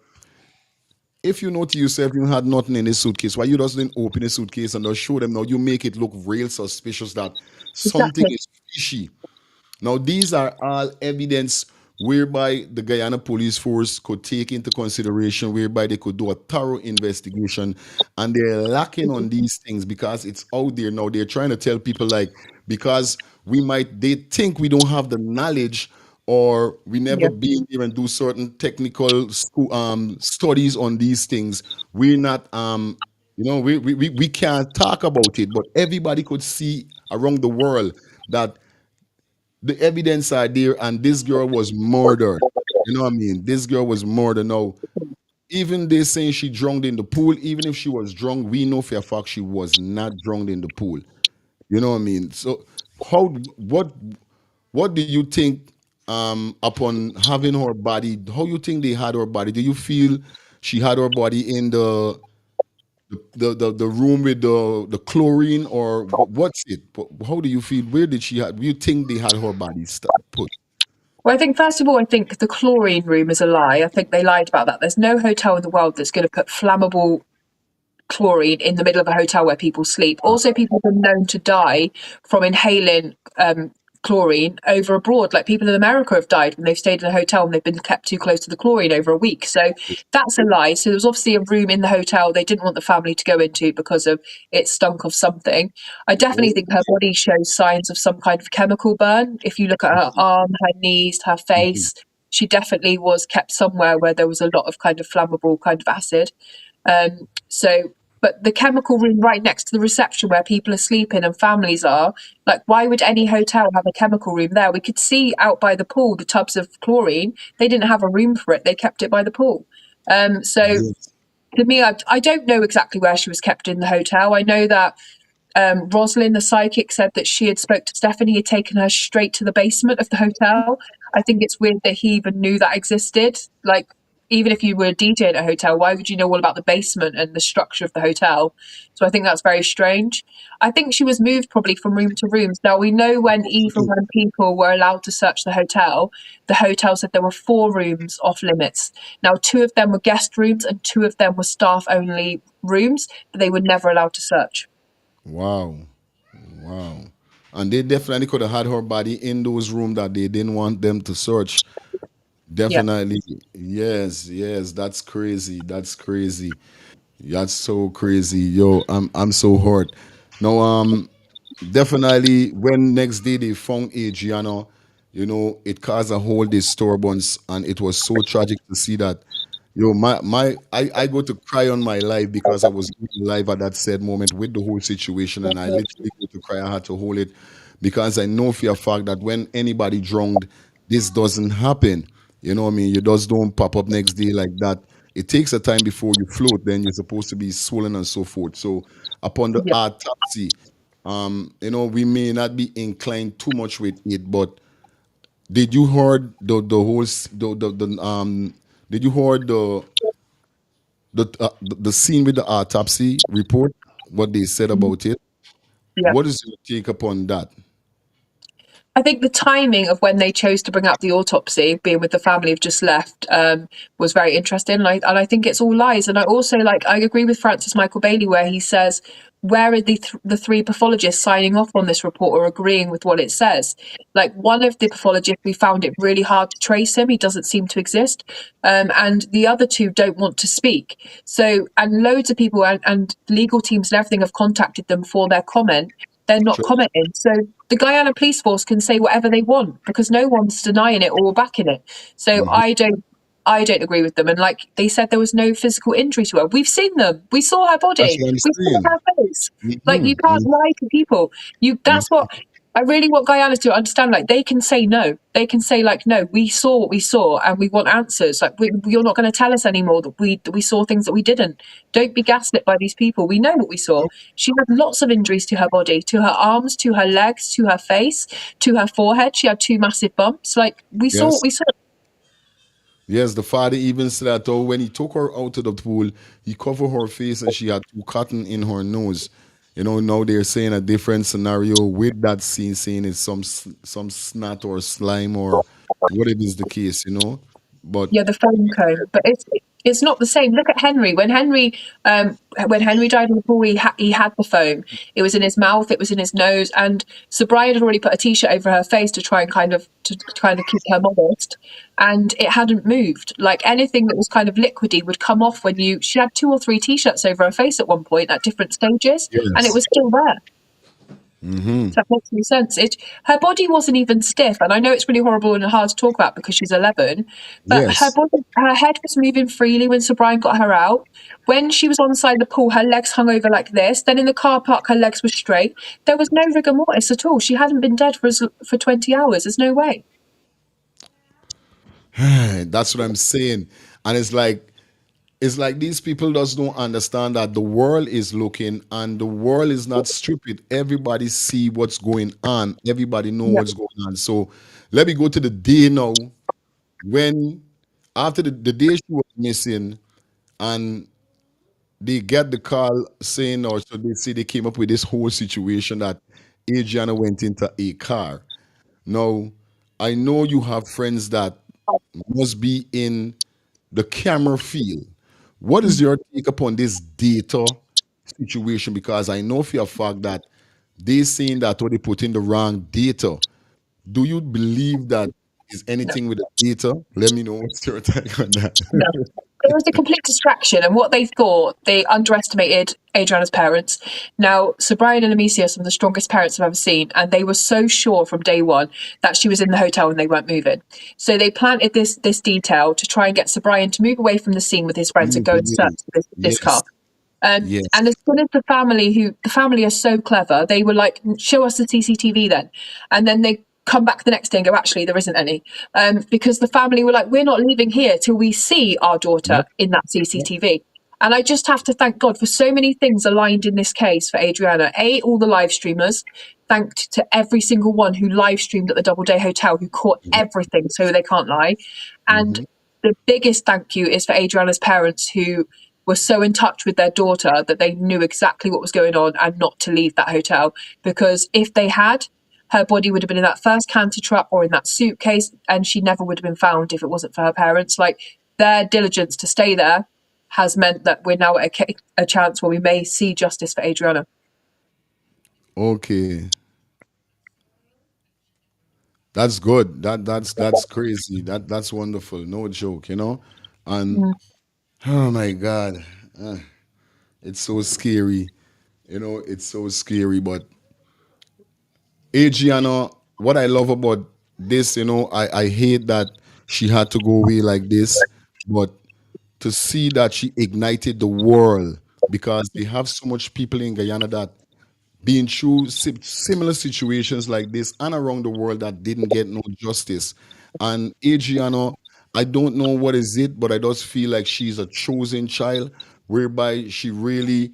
if you know to yourself you had nothing in this suitcase, why you just didn't open the suitcase and just show them? Now you make it look real suspicious that something Exactly. is fishy. Now, these are all evidence whereby the Guyana Police Force could take into consideration, whereby they could do a thorough investigation, and they're lacking on these things because it's out there now. They're trying to tell people like because they think we don't have the knowledge or we never Yeah. been here and do certain technical studies on these things. We're not we can't talk about it, but everybody could see around the world that the evidence are there and this girl was murdered. You know what I mean? This girl was murdered. Now, even they saying she drowned in the pool. Even if she was drunk, we know for a fact she was not drowned in the pool. You know what I mean? So how what do you think upon having her body? How you think they had her body? Do you feel she had her body in the room with the chlorine, or what's it? How do you feel? Where did she have? Do you think they had her body put? Well, I think first of all, I think the chlorine room is a lie. I think they lied about that. There's no hotel in the world that's going to put flammable chlorine in the middle of a hotel where people sleep. Also, people have been known to die from inhaling chlorine over abroad. Like people in America have died when they've stayed in a hotel and they've been kept too close to the chlorine over a week. So that's a lie. So there was obviously a room in the hotel they didn't want the family to go into because of it stunk of something. I definitely think her body shows signs of some kind of chemical burn. If you look at her arm, her knees, her face, she definitely was kept somewhere where there was a lot of kind of flammable kind of acid. But the chemical room right next to the reception where people are sleeping and families are, like, why would any hotel have a chemical room there? We could see out by the pool the tubs of chlorine. They didn't have a room for it. They kept it by the pool. So to me, I don't know exactly where she was kept in the hotel. I know that Rosalind, the psychic, said that she had spoke to Stephanie, had taken her straight to the basement of the hotel. I think it's weird that he even knew that existed. Like, even if you were a DJ at a hotel, why would you know all about the basement and the structure of the hotel? So I think that's very strange. I think she was moved probably from room to room. Now, we know when people were allowed to search the hotel said there were 4 rooms off limits. Now, 2 of them were guest rooms and 2 of them were staff-only rooms, but they were never allowed to search. Wow. Wow. And they definitely could have had her body in those rooms that they didn't want them to search. Definitely. Yes, yes. That's crazy. That's crazy. That's so crazy. Yo, I'm so hurt. No, definitely when next day they found Adrianna, it caused a whole disturbance, and it was so tragic to see that. Yo, I go to cry on my life because I was live at that said moment with the whole situation, and I literally go to cry. I had to hold it because I know for a fact that when anybody drowned, this doesn't happen. You know what I mean? You just don't pop up next day like that. It takes a time before you float. Then you're supposed to be swollen and so forth. So upon the Yeah. autopsy, we may not be inclined too much with it, but did you heard the whole did you heard the scene with the autopsy report? What they said about it? Yeah. What is your take upon that? I think the timing of when they chose to bring up the autopsy, being with the family who've just left, was very interesting. And I think it's all lies. And I also I agree with Francis Michael Bailey where he says, where are the 3 pathologists signing off on this report or agreeing with what it says? Like, one of the pathologists, we found it really hard to trace him. He doesn't seem to exist. And the other 2 don't want to speak. So, and loads of people and legal teams and everything have contacted them for their comment. They're not commenting. So the Guyana police force can say whatever they want because no one's denying it or backing it. So I don't agree with them. And like they said, there was no physical injury to her. We've seen them. We saw her That's body. what I'm We saw saying. her face. Like, you can't lie to people. That's what I really want Guyana to understand. Like, they can say no. They can say like, no, we saw what we saw and we want answers. Like, you're not going to tell us anymore that we saw things that we didn't. Don't be gaslit by these people. We know what we saw. She had lots of injuries to her body, to her arms, to her legs, to her face, to her forehead. She had 2 massive bumps. Like, we saw Yes. what we saw. Yes, the father even said that when he took her out of the pool, he covered her face and she had 2 cotton in her nose. Now they're saying a different scenario with that scene, saying it's some snot or slime or whatever is the case. But Yeah, the foam cone, but it's not the same. Look at Henry. When Henry died in the pool, he had the foam. It was in his mouth. It was in his nose. And Sir Brian had already put a t-shirt over her face to try and kind of keep her modest, and it hadn't moved. Like, anything that was kind of liquidy would come off when she had 2 or 3 t-shirts over her face at one point at different stages, and it was still there. So that makes no sense. Her body wasn't even stiff, and I know it's really horrible and hard to talk about because she's 11. But yes, her head was moving freely when Sir Brian got her out. When she was on the side of the pool, her legs hung over like this. Then in the car park, her legs were straight. There was no rigor mortis at all. She hadn't been dead for 20 hours. There's no way. that's what I'm saying. And it's like it's like these people just don't understand that the world is looking and the world is not stupid. Everybody see what's going on. Everybody know Yeah. what's going on. So let me go to the day now when after the day she was missing and they get the call saying, or so they say they came up with this whole situation that Adriana went into a car. Now, I know you have friends that must be in the camera field. What is your take upon this data situation? Because I know for a fact that they saying that or they put in the wrong data. Do you believe that is No. anything with the data? Let me know what's your take on that. No. There was a complete distraction, and what they thought, they underestimated Adriana's parents. Now, Sir Brian and Amicia are some of the strongest parents I've ever seen, and they were so sure from day one that she was in the hotel and they weren't moving. So they planted this detail to try and get Sir Brian to move away from the scene with his friends and go and search for this Yes, car. And yes, as soon as the family are so clever, they were like, show us the CCTV then. And then they come back the next day and go, actually, there isn't any. Because the family were like, we're not leaving here till we see our daughter yep, in that CCTV. And I just have to thank God for so many things aligned in this case for Adriana. All the live streamers, thanked to every single one who live streamed at the Doubleday Hotel, who caught everything so they can't lie. And the biggest thank you is for Adriana's parents, who were so in touch with their daughter that they knew exactly what was going on and not to leave that hotel. Because if they had, her body would have been in that first canter truck or in that suitcase, and she never would have been found if it wasn't for her parents. Like, their diligence to stay there has meant that we're now at a chance where we may see justice for Adriana. okay. That's good. That's crazy. That's wonderful. No joke, you know? And Mm. oh my God. uh, it's so scary. You know, it's so scary. But Adriana, what I love about this, you know, I hate that she had to go away like this, but to see that she ignited the world because they have so much people in Guyana that being through similar situations like this and around the world that didn't get no justice. And Adriana, I don't know what is it, but I just feel like she's a chosen child whereby she really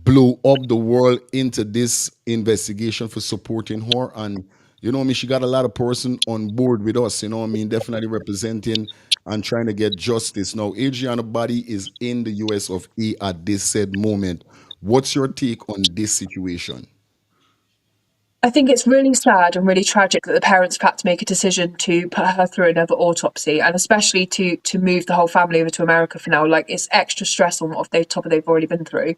blew up the world into this investigation for supporting her. And you know what I mean, she got a lot of person on board with us, you know what I mean, definitely representing and trying to get justice. Now Adriana body is in the US of A at this said moment. What's your take on this situation? I think it's really sad and really tragic that the parents have had to make a decision to put her through another autopsy, and especially to move the whole family over to America for now. Like, it's extra stress on what they've already been through.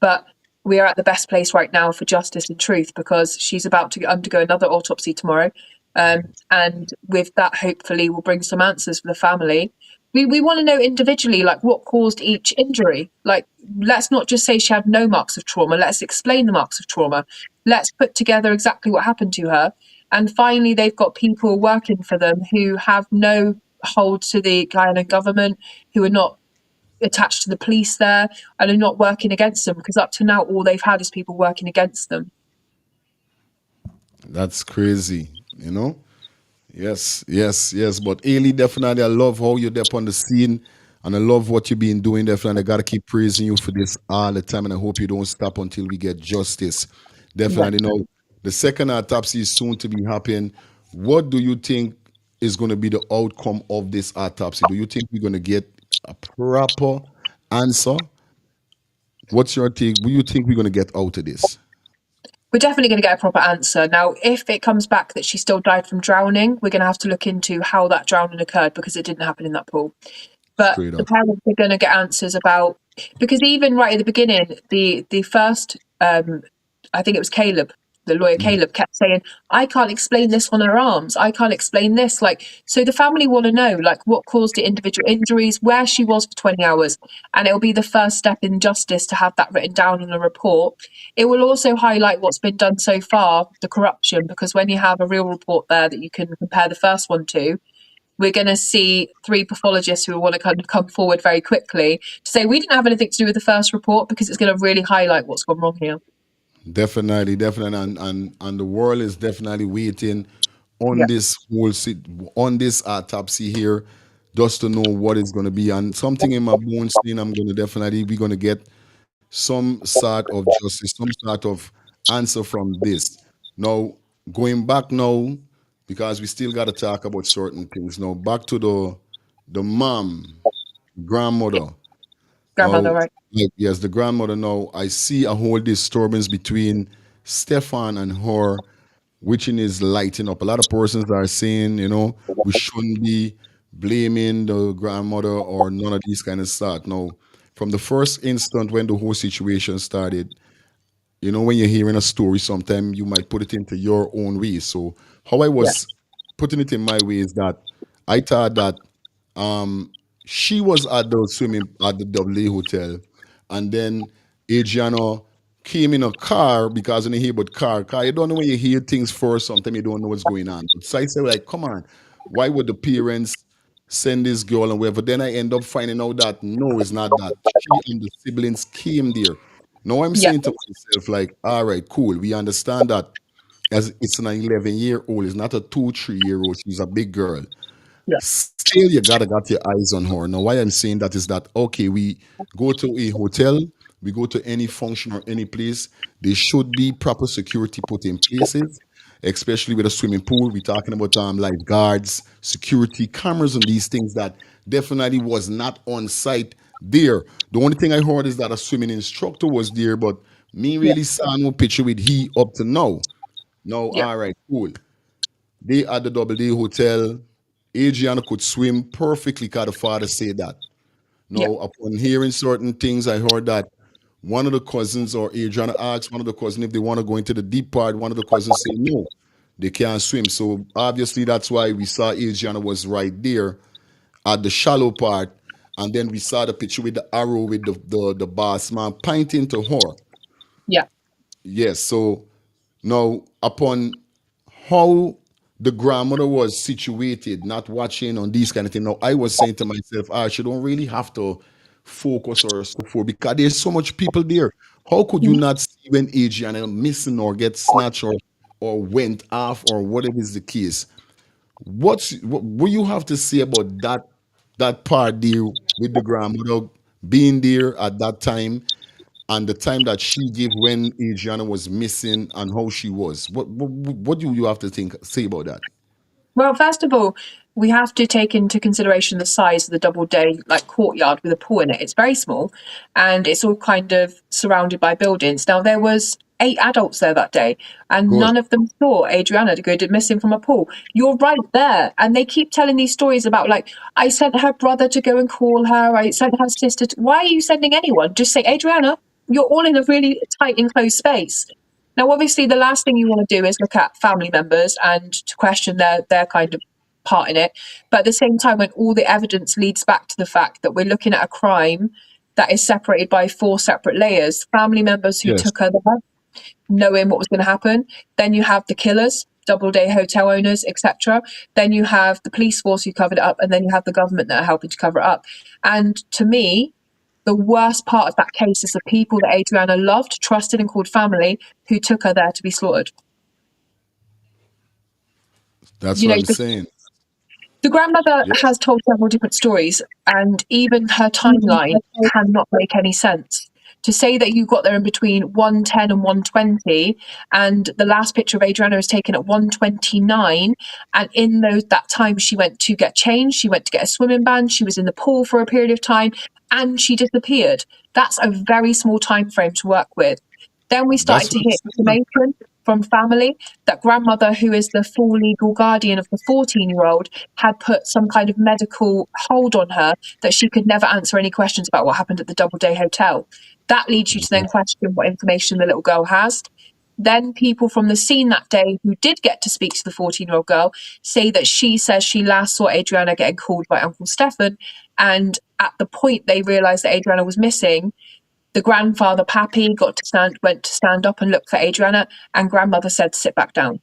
But we are at the best place right now for justice and truth, because she's about to undergo another autopsy tomorrow. And with that, hopefully, we'll bring some answers for the family. We want to know individually, like, what caused each injury. Like, let's not just say she had no marks of trauma. Let's explain the marks of trauma. Let's put together exactly what happened to her. And finally, they've got people working for them who have no hold to the Guyana government, who are not attached to the police there, and are not working against them, because up to now, all they've had is people working against them. That's crazy, you know. Yes, yes, yes. But Ailey, definitely, I love how you're there on the scene, and I love what you've been doing. Definitely, I gotta keep praising you for this all the time, and I hope you don't stop until we get justice. Yeah. Definitely, know the second autopsy is soon to be happening. What do you think is going to be the outcome of this autopsy? Do you think we're going to get a proper answer? What's your take? What do you think we're going to get out of this? We're definitely going to get a proper answer. Now, if it comes back that she still died from drowning, we're going to have to look into how that drowning occurred, because it didn't happen in that pool. But Straight the up. parents are going to get answers about, because even right at the beginning, the first, I think it was Caleb, the lawyer Mhm. Caleb, kept saying, I can't explain this on her arms. I can't explain this. Like, so the family want to know, like, what caused the individual injuries, where she was for 20 hours. And it'll be the first step in justice to have that written down in a report. It will also highlight what's been done so far, the corruption, because when you have a real report there that you can compare the first one to, we're going to see 3 pathologists who want to kind of come forward very quickly to say we didn't have anything to do with the first report, because it's going to really highlight what's gone wrong here. Definitely, definitely, and the world is definitely waiting on Yeah. this on this autopsy here just to know what it's going to be. And something in my bones saying we're going to get some sort of justice, some sort of answer from this. Now, going back now, because we still got to talk about certain things. Now, back to the mom, grandmother. Grandmother, Now, right? yes, the grandmother. Now, I see a whole disturbance between Stefan and her, which is lighting up. A lot of persons are saying, we shouldn't be blaming the grandmother or none of these kind of stuff. Now, from the first instant when the whole situation started, when you're hearing a story, sometimes you might put it into your own way. So, how I Yeah, was putting it in my way is that I thought that she was at the swimming at the AA hotel, and then Adriana came in a car because when you hear about car, you don't know when you hear things first. Sometimes you don't know what's going on. So I said, like, come on, why would the parents send this girl and whatever? Then I end up finding out that no, it's not that. She and the siblings came there. Now I'm yeah, saying to myself, like, all right, cool. We understand that as it's an 11-year-old, it's not a 2, 3-year-old. She's a big girl. yeah, Still, you gotta got your eyes on her. Now, why I'm saying that is that okay, we go to a hotel, we go to any function or any place, there should be proper security put in places, especially with a swimming pool. We're talking about lifeguards, security cameras, and these things that definitely was not on site there. The only thing I heard is that a swimming instructor was there, but me yeah, really saw no picture with he up to now. No, yeah, all right, cool. They at the Double D Hotel. Adriana could swim perfectly, because the father said that. yeah, Now, upon hearing certain things, I heard that one of the cousins, or Adriana asked one of the cousins if they want to go into the deep part. One of the cousins said no, they can't swim. So obviously that's why we saw Adriana was right there at the shallow part. And then we saw the picture with the arrow with the boss man pointing to her. yeah. Yes, so now upon how the grandmother was situated, not watching on these kind of things. Now, I was saying to myself, she don't really have to focus or so forth because there's so much people there. How could you Mhm. not see when Adriana missing or get snatched or went off or whatever is the case? What you have to say about that part there with the grandmother being there at that time and the time that she gave when Adriana was missing and how she was? What do you have to say about that? Well, first of all, we have to take into consideration the size of the double day courtyard with a pool in it. It's very small, and it's all kind of surrounded by buildings. Now there was 8 adults there that day, and Good. none of them saw Adriana to go missing from a pool. You're right there, and they keep telling these stories about I sent her brother to go and call her. I sent her sister. Why are you sending anyone? Just say Adriana. You're all in a really tight enclosed space. Now, obviously, the last thing you want to do is look at family members and to question their kind of part in it. But at the same time, when all the evidence leads back to the fact that we're looking at a crime that is separated by 4 separate layers, family members who Yes. took her there, knowing what was going to happen. Then you have the killers, double day hotel owners, etc. Then you have the police force who covered it up, and then you have the government that are helping to cover it up. And to me, the worst part of that case is the people that Adriana loved, trusted, and called family who took her there to be slaughtered. That's You what know, I'm saying. the grandmother Yes. has told several different stories, and even her timeline cannot make any sense. To say that you got there in between 1:10 and 1:20, and the last picture of Adriana is taken at 1:29, and in that time she went to get changed, she went to get a swimming band, she was in the pool for a period of time, and she disappeared. That's a very small time frame to work with. Then we started That's to what I'm hear saying. information from family that grandmother, who is the full legal guardian of the 14-year-old, had put some kind of medical hold on her, that she could never answer any questions about what happened at the Doubleday Hotel. That leads you to then question what information the little girl has. Then people from the scene that day who did get to speak to the 14-year-old girl say that she says she last saw Adriana getting called by Uncle Stefan, and at the point they realised that Adriana was missing, the grandfather, Pappy, went to stand up and look for Adriana, and grandmother said, "Sit back down."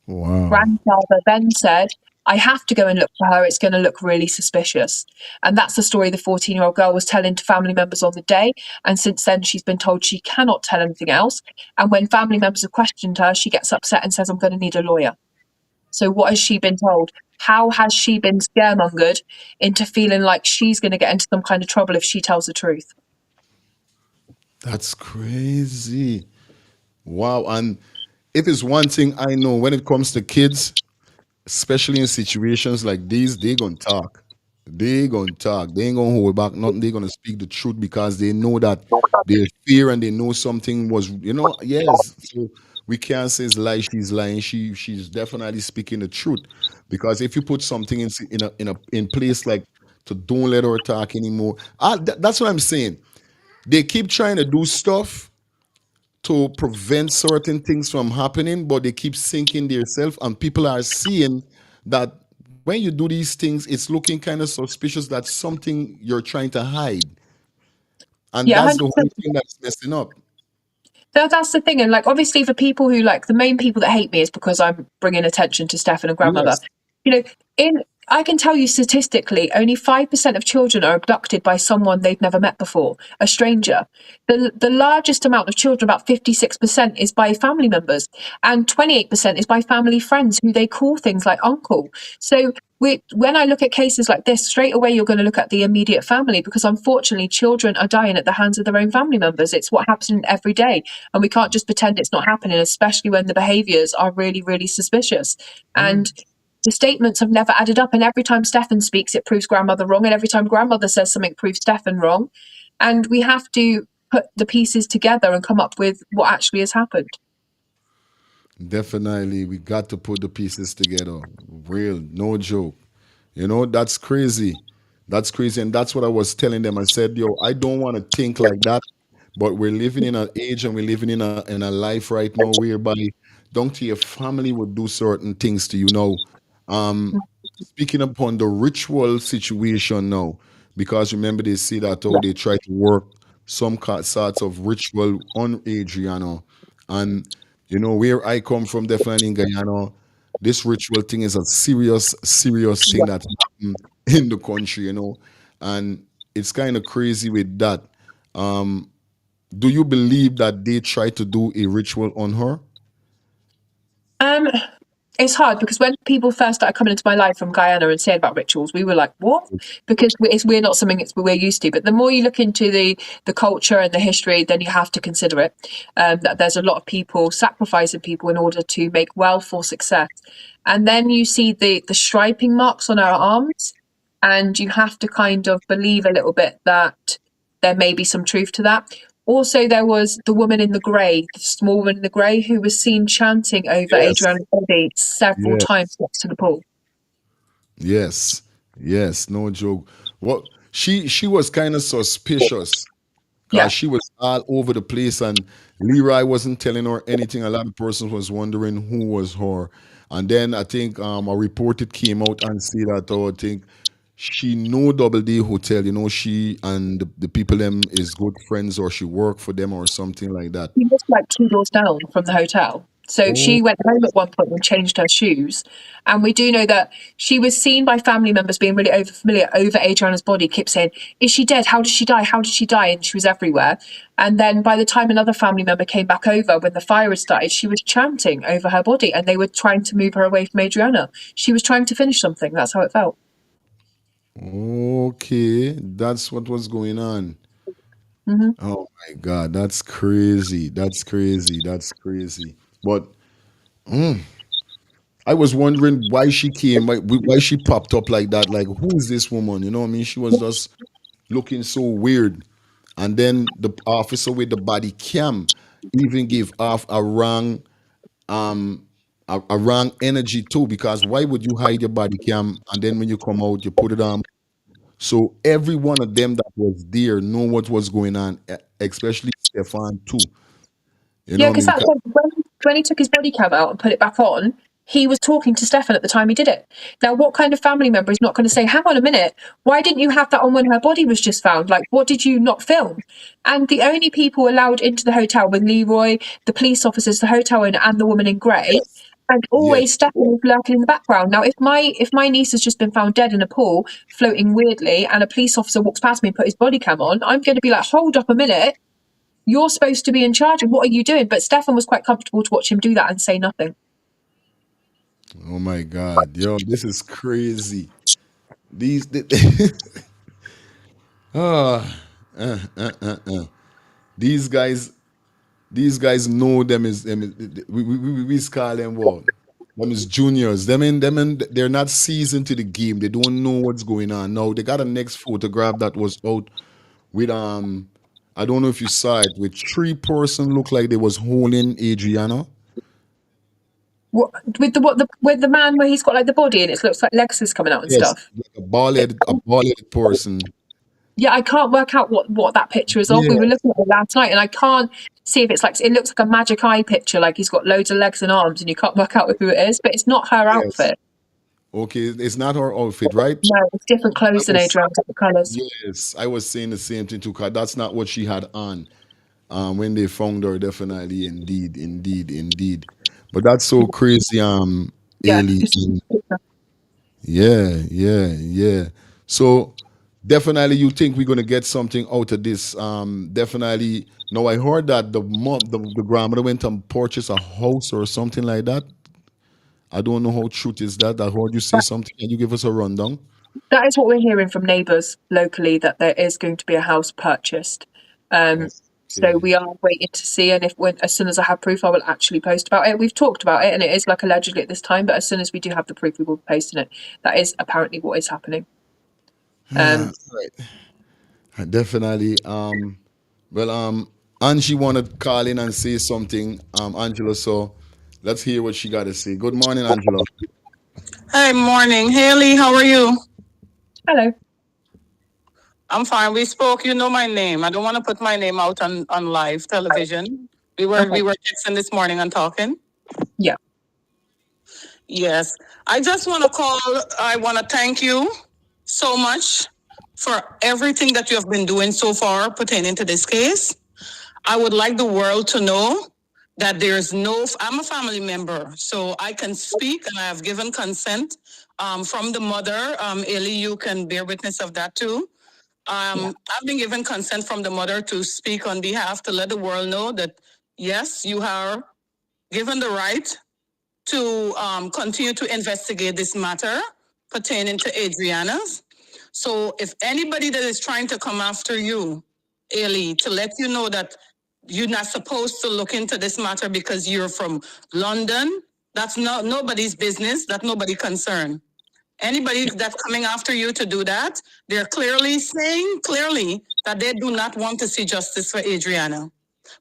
Wow. Grandfather then said, "I have to go and look for her. It's going to look really suspicious." And that's the story the 14-year-old girl was telling to family members on the day. And since then, she's been told she cannot tell anything else. And when family members have questioned her, she gets upset and says, "I'm going to need a lawyer." So what has she been told? How has she been scaremongered into feeling like she's going to get into some kind of trouble if she tells the truth? That's crazy. Wow. And if it's one thing I know when it comes to kids, especially in situations like these, they gonna talk. They gonna talk. They ain't gonna hold back nothing. They gonna speak the truth because they know that they fear and they know something was, yes. So we can't say it's lie. She's lying. She's definitely speaking the truth. Because if you put something in place like to don't let her talk anymore, that's what I'm saying. They keep trying to do stuff to prevent certain things from happening, but they keep sinking themselves, and people are seeing that when you do these things, it's looking kind of suspicious that something you're trying to hide, and Yeah, that's the whole 100%. thing that's messing up. That's the thing. And like, obviously, for people who like the main people that hate me is because I'm bringing attention to Stefan and grandmother. Yes, You know, I can tell you statistically, only 5% of children are abducted by someone they've never met before, a stranger. The largest amount of children, about 56%, is by family members, and 28% is by family friends who they call things like uncle. So when I look at cases like this, straight away you're going to look at the immediate family, because unfortunately children are dying at the hands of their own family members. It's what happens every day, and we can't just pretend it's not happening, especially when the behaviours are really, really suspicious. And the statements have never added up, and every time Stefan speaks, it proves grandmother wrong, and every time grandmother says something, it proves Stefan wrong. And we have to put the pieces together and come up with what actually has happened. definitely. We got to put the pieces together. Real, no joke. That's crazy. That's crazy. And that's what I was telling them. I said, yo, I don't want to think like that, but we're living in an age and we're living in a life right now whereby don't your family would do certain things to you now. Um, Speaking upon the ritual situation now, because remember they see that Yeah. they try to work some sorts of ritual on Adriana. And where I come from, definitely in Guyana, this ritual thing is a serious, serious thing that happened in the country, and it's kind of crazy with that. Um, do you believe that they try to do a ritual on her? Um, it's hard because when people first started coming into my life from Guyana and saying about rituals, we were like, "What?" Because we're not something we're used to. But the more you look into the culture and the history, then you have to consider it. That there's a lot of people sacrificing people in order to make wealth or success, and then you see the striping marks on our arms, and you have to kind of believe a little bit that there may be some truth to that. Also, there was the woman in the grey, the small woman in the grey, who was seen chanting over Yes. Adrianna's body several Yeah. times next to the pool. Yes. Yes. No joke. What she was kind of suspicious Yeah. because she was all over the place, and Leroy wasn't telling her anything. A lot of persons was wondering who was her. And then I think a report it came out and said that I think she know Double D Hotel. She and the people them is good friends, or she worked for them or something like that. She was like 2 doors down from the hotel. So Oh, she went home at one point and changed her shoes. And we do know that she was seen by family members being really over familiar over Adriana's body, kept saying, "Is she dead? How did she die? How did she die?" And she was everywhere. And then by the time another family member came back over, when the fire had started, she was chanting over her body, and they were trying to move her away from Adriana. She was trying to finish something. That's how it felt. okay. That's what was going on. Hmm. Oh my God, that's crazy. That's crazy. That's crazy. But I was wondering why she came, why she popped up like that. Like, who is this woman? You know what I mean? She was just looking so weird. And then the officer with the body cam even gave off um a wrong energy too. Because why would you hide your body cam and then when you come out you put it on? So every one of them that was there know what was going on, especially Stefan too. You know Yeah, what I because mean? that's when he took his body cam out and put it back on, he was talking to Stefan at the time he did it. Now, what kind of family member is not going to say, "Hang on a minute, why didn't you have that on when her body was just found? Like, what did you not film?" And the only people allowed into the hotel were Leroy, the police officers, the hotel owner, and the woman in grey. Yes. And Yes. always Stefan was lurking in the background. Now, if my niece has just been found dead in a pool, floating weirdly, and a police officer walks past me and put his body cam on, I'm going to be like, "Hold up a minute. You're supposed to be in charge. What are you doing?" But Stefan was quite comfortable to watch him do that and say nothing. Oh my God, yo, this is crazy. These, ah, these guys, these guys know we call them what? Them is juniors. Them in, they're not seasoned to the game. They don't know what's going on. Now they got a next photograph that was out with I don't know if you saw it with three-person look like they was holding Adrianna. What with the man where he's got like the body and it looks like legs is coming out and Yes, stuff. like a bald-headed person. Yeah, I can't work out what that picture is of. Yeah, We were looking at it last night, and I can't see if it's like it looks like a magic eye picture, like he's got loads of legs and arms, and you can't work out who it is. But it's not her yes. outfit. Okay, it's not her outfit, right? No, it's different I clothes than was Adrian, different colours. yes, I was saying the same thing too, cause that's not what she had on. When they found her, definitely, indeed, indeed, indeed. But that's so crazy, Yeah, Ailey. just Yeah, yeah, yeah. So definitely, you think we're gonna get something out of this? Definitely. No, I heard that the grandmother went and purchased a house or something like that. I don't know how truth is that. I heard you say something. Can you give us a rundown? that is what we're hearing from neighbours locally, that there is going to be a house purchased. So Okay. we are waiting to see, and as soon as I have proof, I will actually post about it. We've talked about it, and it is like allegedly at this time, but as soon as we do have the proof, we will be posting it. That is apparently what is happening. Um, Definitely. Well, Angie wanted to call in and say something, Angela. So let's hear what she got to say. Good morning, Angela. Hey, morning. Haley, how are you? Hello. I'm fine. We spoke, you know my name. I don't want to put my name out on live television. We were Okay. we were texting this morning and talking. Yeah. Yes. I just want to call. I want to thank you so much for everything that you have been doing so far pertaining to this case. I would like the world to know that there's no, I'm a family member, so I can speak and I have given consent from the mother. Ellie, you can bear witness of that too. I've been given consent from the mother to speak on behalf to let the world know that, yes, you are given the right to continue to investigate this matter pertaining to Adriana's. So if anybody that is trying to come after you, Ailey, to let you know that you're not supposed to look into this matter because you're from London, that's not nobody's business, that's nobody concerned. Anybody that's coming after you to do that, they're clearly saying that they do not want to see justice for Adriana.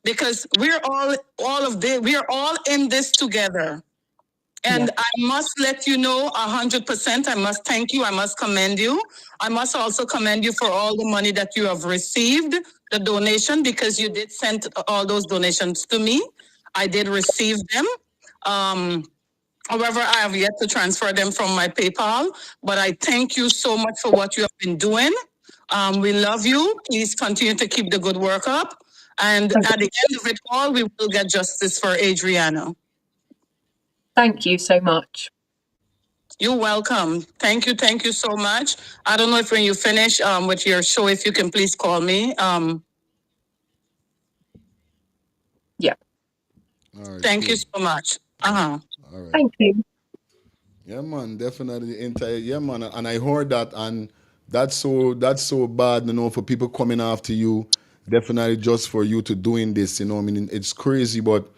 Because we're all in this together. And I must let you know 100%. I must thank you. I must commend you. I must also commend you for all the money that you have received, the donation, because you did send all those donations to me. I did receive them. However, I have yet to transfer them from my PayPal. But I thank you so much for what you have been doing. We love you. Please continue to keep the good work up. And at the end of it all, we will get justice for Adriana. Thank you so much. You're welcome. Thank you so much. I don't know if when you finish with your show, if you can please call me. Yeah. All right, Thank you cool. so much. Uh-huh. All right. Thank you. Yeah, man, definitely entire. Yeah, man, and I heard that, and that's so bad, for people coming after you. Definitely, just for you to doing this, I mean, it's crazy, but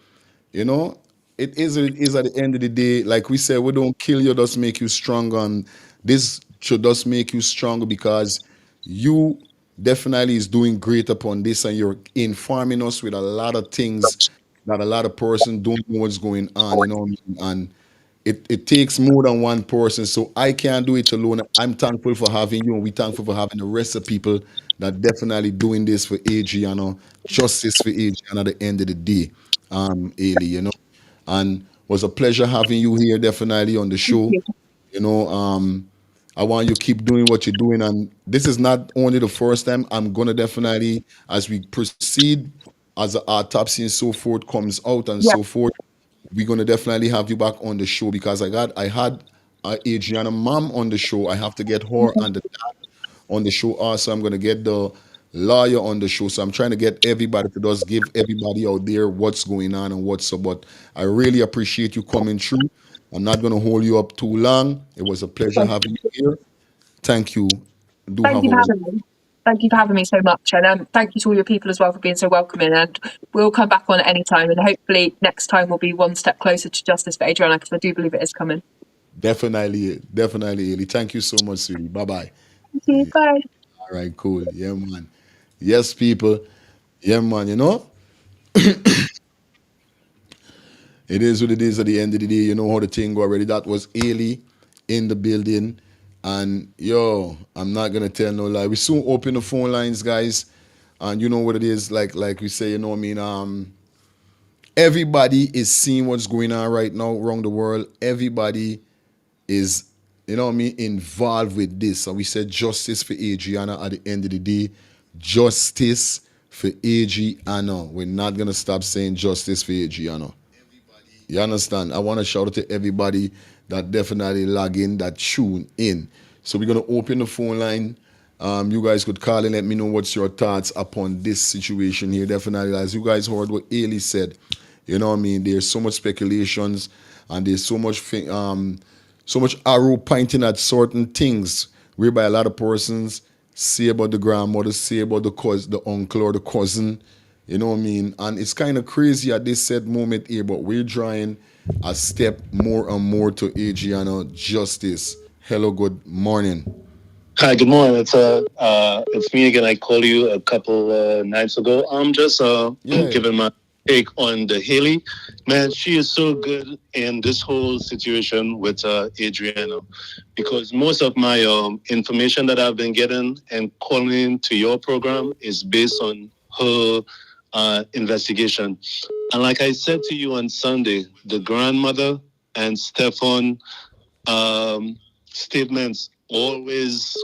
you know, it is at the end of the day. Like we said, we don't kill you, just make you stronger, and this should just make you stronger because you definitely is doing great upon this, and you're informing us with a lot of things that a lot of person don't know what's going on, what I mean? And it takes more than one person. So I can't do it alone. I'm thankful for having you, and we're thankful for having the rest of people that definitely doing this for Adriana, justice for Adriana at the end of the day, Ailey, And was a pleasure having you here definitely on the Thank show. you. You know, I want you to keep doing what you're doing. And this is not only the first time. I'm gonna definitely, as we proceed, as the autopsy and so forth comes out and Yeah. so forth, we're gonna definitely have you back on the show because I had Adriana mom on the show. I have to get her and the dad on the show also. I'm gonna get the lawyer on the show. So I'm trying to get everybody to just give everybody out there what's going on and what's up. But I really appreciate you coming through. I'm not going to hold you up too long. It was a pleasure having you here. Thank you. Do Thank have you a for wonderful. having me. Thank you for having me so much. And thank you to all your people as well for being so welcoming. And we'll come back on at any time. And hopefully next time we'll be one step closer to justice for Adrianna, because I do believe it is coming. Definitely, Eli. Thank you so much, sweetie. Bye bye. Thank you. Bye. All right, cool. Yeah, man. Yes, people. Yeah, man. It is what it is at the end of the day. You know how the thing go already. That was Ailey in the building. And yo, I'm not gonna tell no lie. We soon open the phone lines, guys. And you know what it is, like we say, you know what I mean? Everybody is seeing what's going on right now around the world. Everybody is, you know what I mean, involved with this. So we said justice for Adrianna at the end of the day. Justice for Adrianna. We're not gonna stop saying justice for Adrianna. You understand? I want to shout out to everybody that definitely log in, that tune in. So we're gonna open the phone line. You guys could call and let me know what's your thoughts upon this situation here. Definitely, as you guys heard what Ailey said, you know what I mean. There's so much speculations and there's so much arrow pointing at certain things, whereby a lot of persons say about the grandmother, say about the cousin, the uncle or the cousin. You know what I mean? And it's kind of crazy at this said moment here, but we're trying a step more and more to Adrianna justice. Hello, good morning. Hi, good morning. It's me again. I called you a couple nights ago. I'm just giving my take on the Haley. Man, she is so good in this whole situation with Adrianna, because most of my information that I've been getting and calling to your program is based on her investigation. And like I said to you on Sunday, the grandmother and Stefan statements always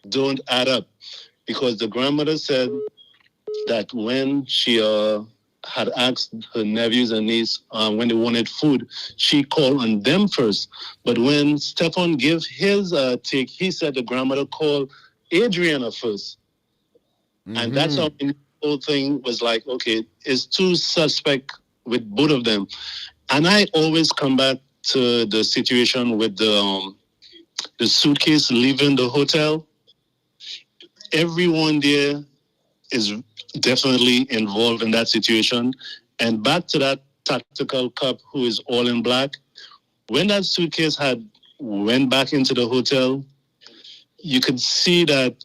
don't add up, because the grandmother said that when she had asked her nephews and niece when they wanted food, she called on them first. But when Stefan gave his take, he said the grandmother called Adrianna first. And that's how the whole thing was like, okay, it's too suspect with both of them. And I always come back to the situation with the suitcase leaving the hotel. Everyone there is definitely involved in that situation. And back to that tactical cop who is all in black, when that suitcase had went back into the hotel, you could see that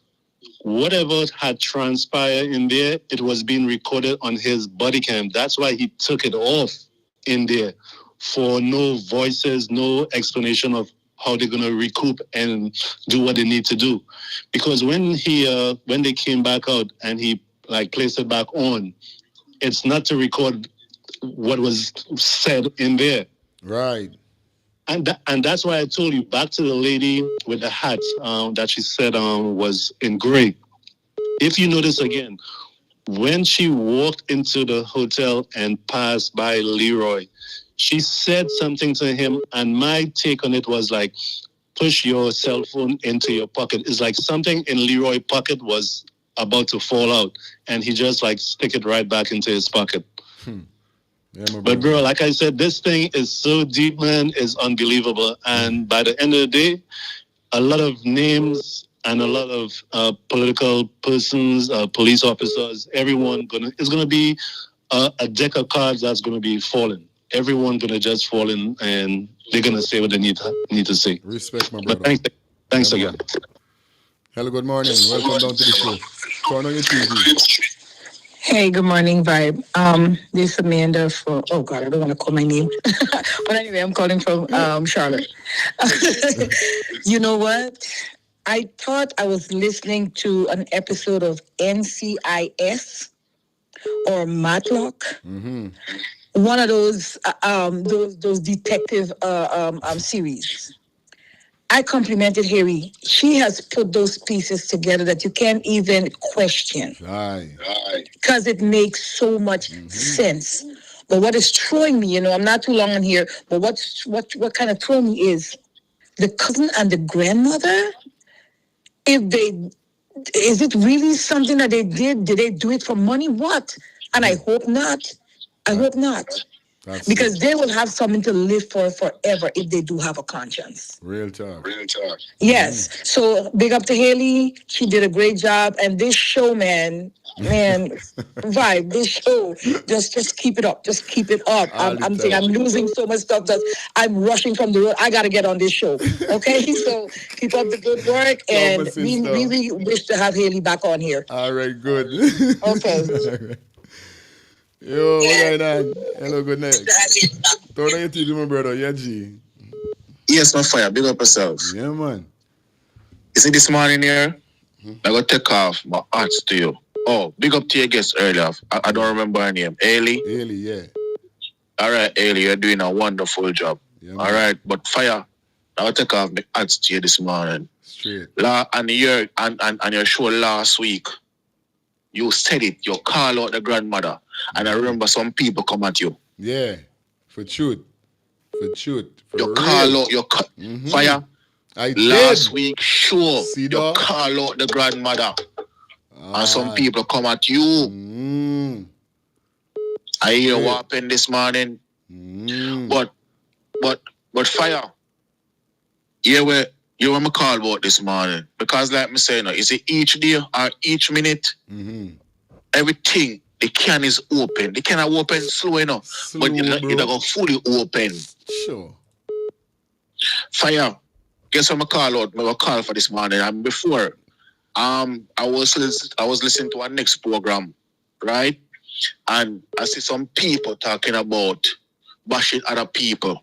whatever had transpired in there, it was being recorded on his body cam. That's why he took it off in there, for no voices, no explanation of how they're gonna recoup and do what they need to do. Because when they came back out and he like placed it back on, it's not to record what was said in there. Right. And that's why I told you, back to the lady with the hat that she said was in gray. If you notice again, when she walked into the hotel and passed by Leroy, she said something to him, and my take on it was like, push your cell phone into your pocket. It's like something in Leroy's pocket was about to fall out, and he just like stick it right back into his pocket. Yeah, but bro, like I said, this thing is so deep, man. It's unbelievable. And by the end of the day, a lot of names and a lot of political persons, police officers, everyone is gonna be a deck of cards that's gonna be falling. Everyone gonna just fall in, and they're gonna say what they need to say. Respect, my brother. But thanks again. Hello, good morning. Welcome down to the show. Turn on your TV. Hey, good morning, Vibe. This is Amanda from, oh God, I don't want to call my name. But anyway, I'm calling from Charlotte. You know what? I thought I was listening to an episode of NCIS or Matlock. Mm-hmm. One of those detective series. I complimented Harry. She has put those pieces together that you can't even question. Right. Because it makes so much sense. But what is throwing me, I'm not too long on here, but what kind of throwing me is the cousin and the grandmother. Is it really something that they did? Did they do it for money? What? And I hope not. I hope not. because they will have something to live for forever if they do have a conscience. Real talk. Yes. So big up to Haley. She did a great job. And this show, man, vibe. This show, just keep it up. Just keep it up. I'm saying I'm losing so much stuff that I'm rushing from the road. I gotta get on this show. Okay, so keep up the good work, and we really wish to have Haley back on here. All right, good. Okay. All right. Yo, what going on? Hello, good night. Turn on your TV, my brother. Yeah, G. Yes, my fire. Big up yourself. Yeah, man. You see this morning here? I'm going to take off my hearts to you. Oh, big up to your guest earlier. I don't remember her name. Ailey? Ailey, yeah. All right, Ailey, you're doing a wonderful job. Yeah, all right, but fire. I'll take off my hearts to you this morning. Straight. And your show last week, you said it. You call out the grandmother. And I remember some people come at you. Yeah, for truth. For truth. For you real. Call out your fire. Last week, sure. See you that? Call out the grandmother. And some people come at you. I hear what happened this morning. But fire. You were me call about this morning. Because like me say, is it each day or each minute? Everything, the can is open. The can are open slow enough. But it go fully open. Sure. Fire. Guess what I call out? I call for this morning. And before, I was listening to our next program, right? And I see some people talking about bashing other people.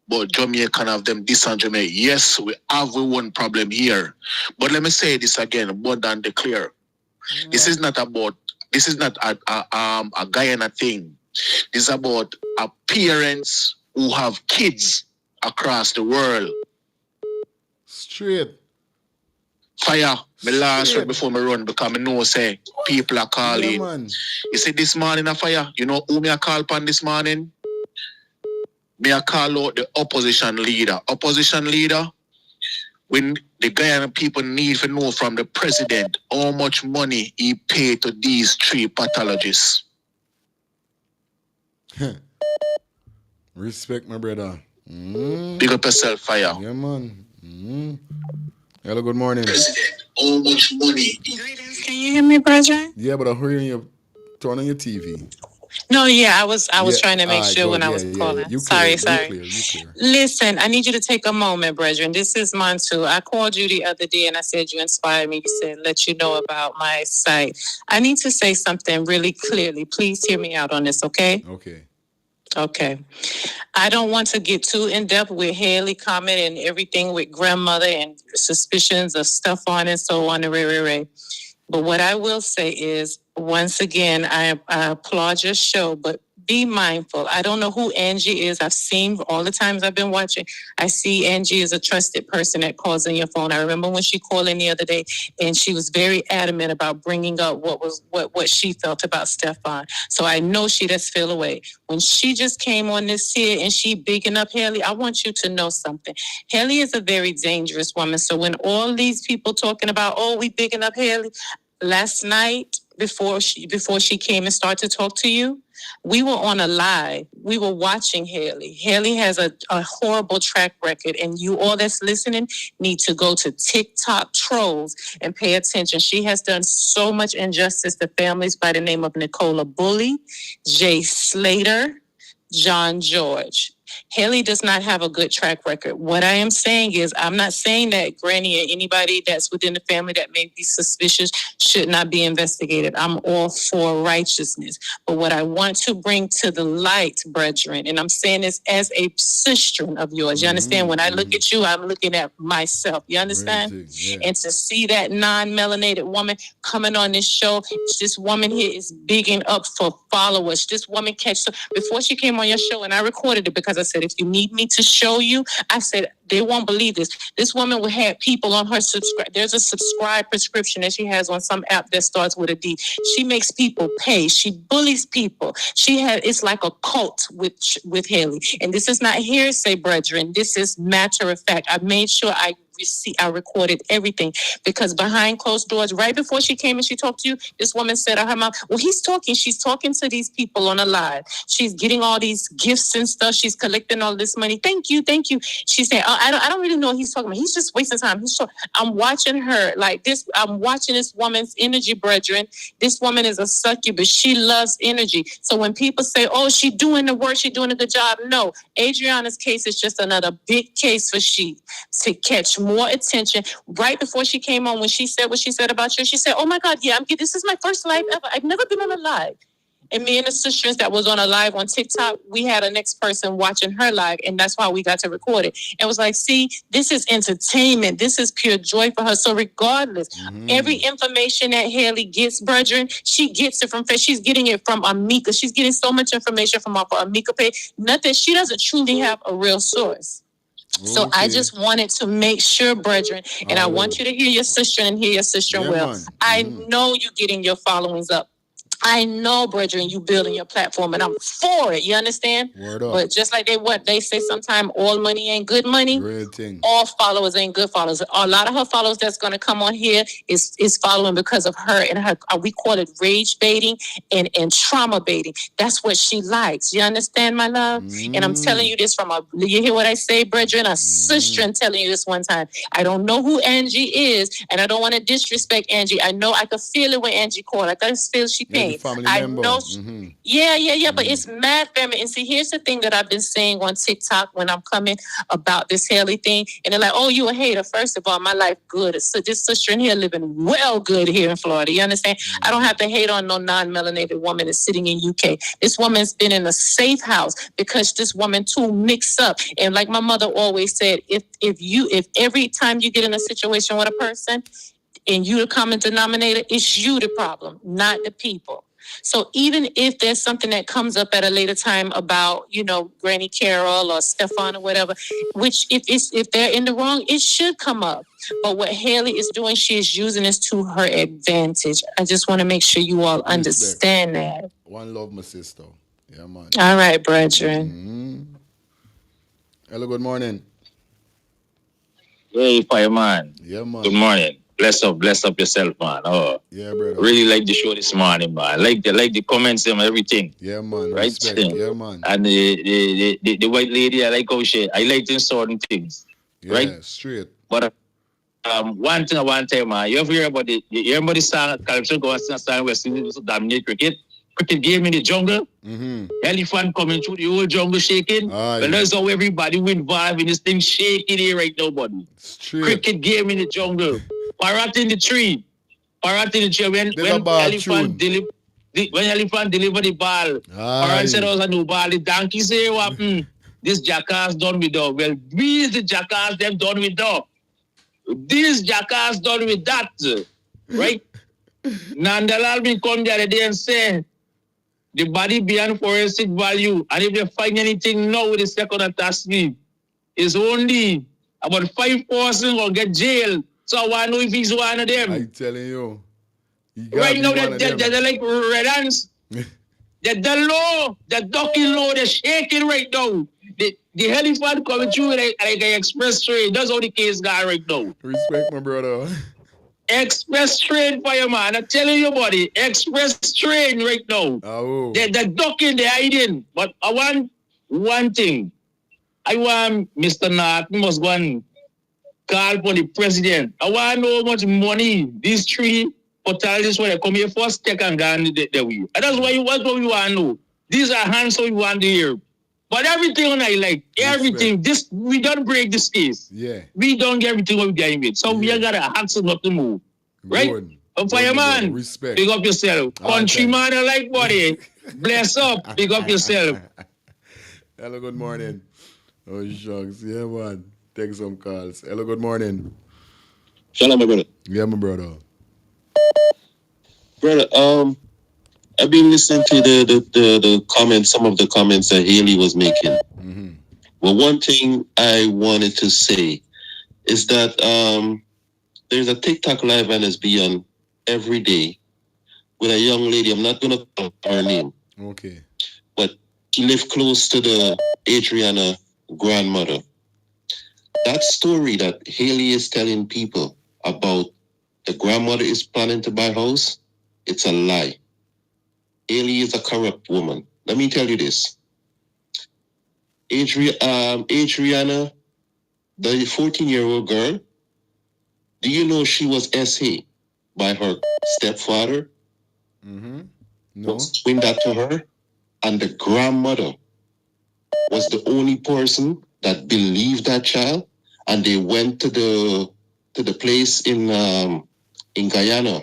But Jamaican have them this and Jamaica. Yes, we have one problem here. But let me say this again, more than the clear. This is not a Guyana thing. This is about parents who have kids across the world. Straight. Fire. My last word before me run because I know say people are calling. Yeah, man. You see this morning a fire. You know who me I call upon this morning? Me I call out the opposition leader. Opposition leader, when the Guyana people need to know from the president how much money he paid to these 3 pathologists. Respect, my brother. Big up yourself, fire. Yeah, man. Hello, good morning. President, how much money? Can you hear me, brother? Yeah, but I'm hearing you turn on your TV. No, yeah, I was trying to make sure when I was calling. You Sorry. clear. Listen, I need you to take a moment, brethren. This is Montu. I called you the other day and I said you inspired me. You said, let you know about my site. I need to say something really clearly. Please hear me out on this, okay? Okay. I don't want to get too in-depth with Haley comment and everything with grandmother and suspicions of stuff on and so on. But what I will say is, once again, I applaud your show, but be mindful. I don't know who Angie is. I've seen all the times I've been watching. I see Angie is a trusted person that calls in your phone. I remember when she called in the other day and she was very adamant about bringing up what she felt about Stefan. So I know she does feel away. When she just came on this here and she bigging up Haley, I want you to know something. Haley is a very dangerous woman. So when all these people talking about, we bigging up Haley, last night before she came and started to talk to you, we were on a live. We were watching Haley. Haley has a horrible track record, and you all that's listening need to go to TikTok trolls and pay attention. She has done so much injustice to families by the name of Nicola Bully, Jay Slater, John George. Haley does not have a good track record. What I am saying is, I'm not saying that Granny or anybody that's within the family that may be suspicious should not be investigated. I'm all for righteousness. But what I want to bring to the light, brethren, and I'm saying this as a sister of yours. You understand? When I look at you, I'm looking at myself. You understand? Yeah. And to see that non-melanated woman coming on this show, this woman here is bigging up for followers. This woman before she came on your show, and I recorded it because I said, if you need me to show you, I said, they won't believe this. This woman will have people on her subscribe. There's a subscribe prescription that she has on some app that starts with a D. She makes people pay. She bullies people. It's like a cult with Haley. And this is not hearsay, brethren. This is matter of fact. I made sure I I recorded everything, because behind closed doors, right before she came and she talked to you, this woman said to her mom, well, she's talking to these people on a live. She's getting all these gifts and stuff. She's collecting all this money. Thank you. She said, I don't really know what he's talking about. He's just wasting time. I'm watching her like this. I'm watching this woman's energy, brethren. This woman is a succubus. She loves energy. So when people say, oh, she's doing the work, she's doing a good job. No, Adrianna's case is just another big case for she to catch more attention. Right before she came on, when she said what she said about you, she said, oh my God, yeah, this is my first live ever. I've never been on a live. And me and the sisters that was on a live on TikTok, we had a next person watching her live, and that's why we got to record it. It was like, see, this is entertainment. This is pure joy for her. So regardless, every information that Haley gets, brethren, she gets it from, she's getting it from Amika. She's getting so much information from our Amika page. Nothing, she doesn't truly have a real source. So I just wanted to make sure, brethren, and I want you to hear your sister and hear your sister well. I know you're getting your followings up. I know, brethren, you building your platform, and I'm for it. You understand? But just like they say sometimes, all money ain't good money. All followers ain't good followers. A lot of her followers that's going to come on here is following because of her and her. We call it rage baiting and trauma baiting. That's what she likes. You understand, my love? And I'm telling you this you hear what I say, brethren? A sister telling you this one time. I don't know who Angie is, and I don't want to disrespect Angie. I know I could feel it when Angie called. I could feel she paid. I know. But it's mad family. And see, here's the thing that I've been saying on TikTok when I'm coming about this Haley thing. And they're like, oh, you a hater. First of all, my life good. So this sister in here living well good here in Florida. You understand? I don't have to hate on no non-melanated woman that's sitting in UK. This woman's been in a safe house because this woman too mixed up. And like my mother always said, if every time you get in a situation with a person, and you the common denominator, it's you the problem, not the people. So even if there's something that comes up at a later time about, Granny Carol or Stefan or whatever, which if they're in the wrong, it should come up. But what Haley is doing, she is using this to her advantage. I just want to make sure you all understand that. One love, my sister. Yeah, man. All right, brethren. Hello, good morning. Hey, fireman. Yeah, man. Good morning. Bless up yourself, man. Oh, yeah, brother. Really like the show this morning, man. Like the comments and everything. Yeah, man. Right? Respect. Yeah, man. And the white lady, I like how I like in certain things. Yeah, right? Straight. But one thing I want to tell you, man, you ever hear about the song, Culture Go song where singing to dominate cricket? Cricket game in the jungle. Elephant coming through the whole jungle shaking. But that's how everybody will involved in this thing shaking here right now, buddy. Cricket game in the jungle. Parrot in the tree. When elephant delivered the ball, Parrot said, "Oh, a new ball." The donkey say, "What? This jackass done with that." Well, we is the jackass them done with that. This jackass done with that, right? Nandalal me come the other day and say the body beyond forensic value, and if they find anything now with the second attack, it's only about 5 persons will get jailed. So I want to know if he's one of them. I'm telling you. Right now, they're like red ants. They're low. They're ducking low. They're shaking right now. The elephant coming through like an express train. That's how the case got right now. Respect, my brother. Express train, fireman. I'm telling you, buddy. Express train right now. Oh. They're ducking. They're hiding. But I want one thing. I want Mr. North must go and call for the president. I want to know how much money these three potentials when they come here first take and go and the way. And that's what we want to know. These are hands we want to hear. But everything I like, everything, we don't break this case. Yeah. We don't get everything what we getting with. So we got to hands not to move. Right? Fireman, respect. Big up yourself. Countryman, I like body. Bless up. Big up yourself. Hello, good morning. Oh, shucks. Yeah, man. Take some calls. Hello, good morning. Shalom, my brother. Yeah, my brother. Brother, I've been listening to the comments, some of the comments that Haley was making. Well, one thing I wanted to say is that there's a TikTok live and it's beyond every day with a young lady. I'm not going to call her name. Okay. But she lived close to the Adrianna grandmother. That story that Haley is telling people about the grandmother is planning to buy a house, it's a lie. Haley is a corrupt woman. Let me tell you this. Adrianna, the 14-year-old girl, do you know she was SA by her stepfather? Mm-hmm. No. Was doing that to her, and the grandmother was the only person that believed that child, and they went to the place in Guyana,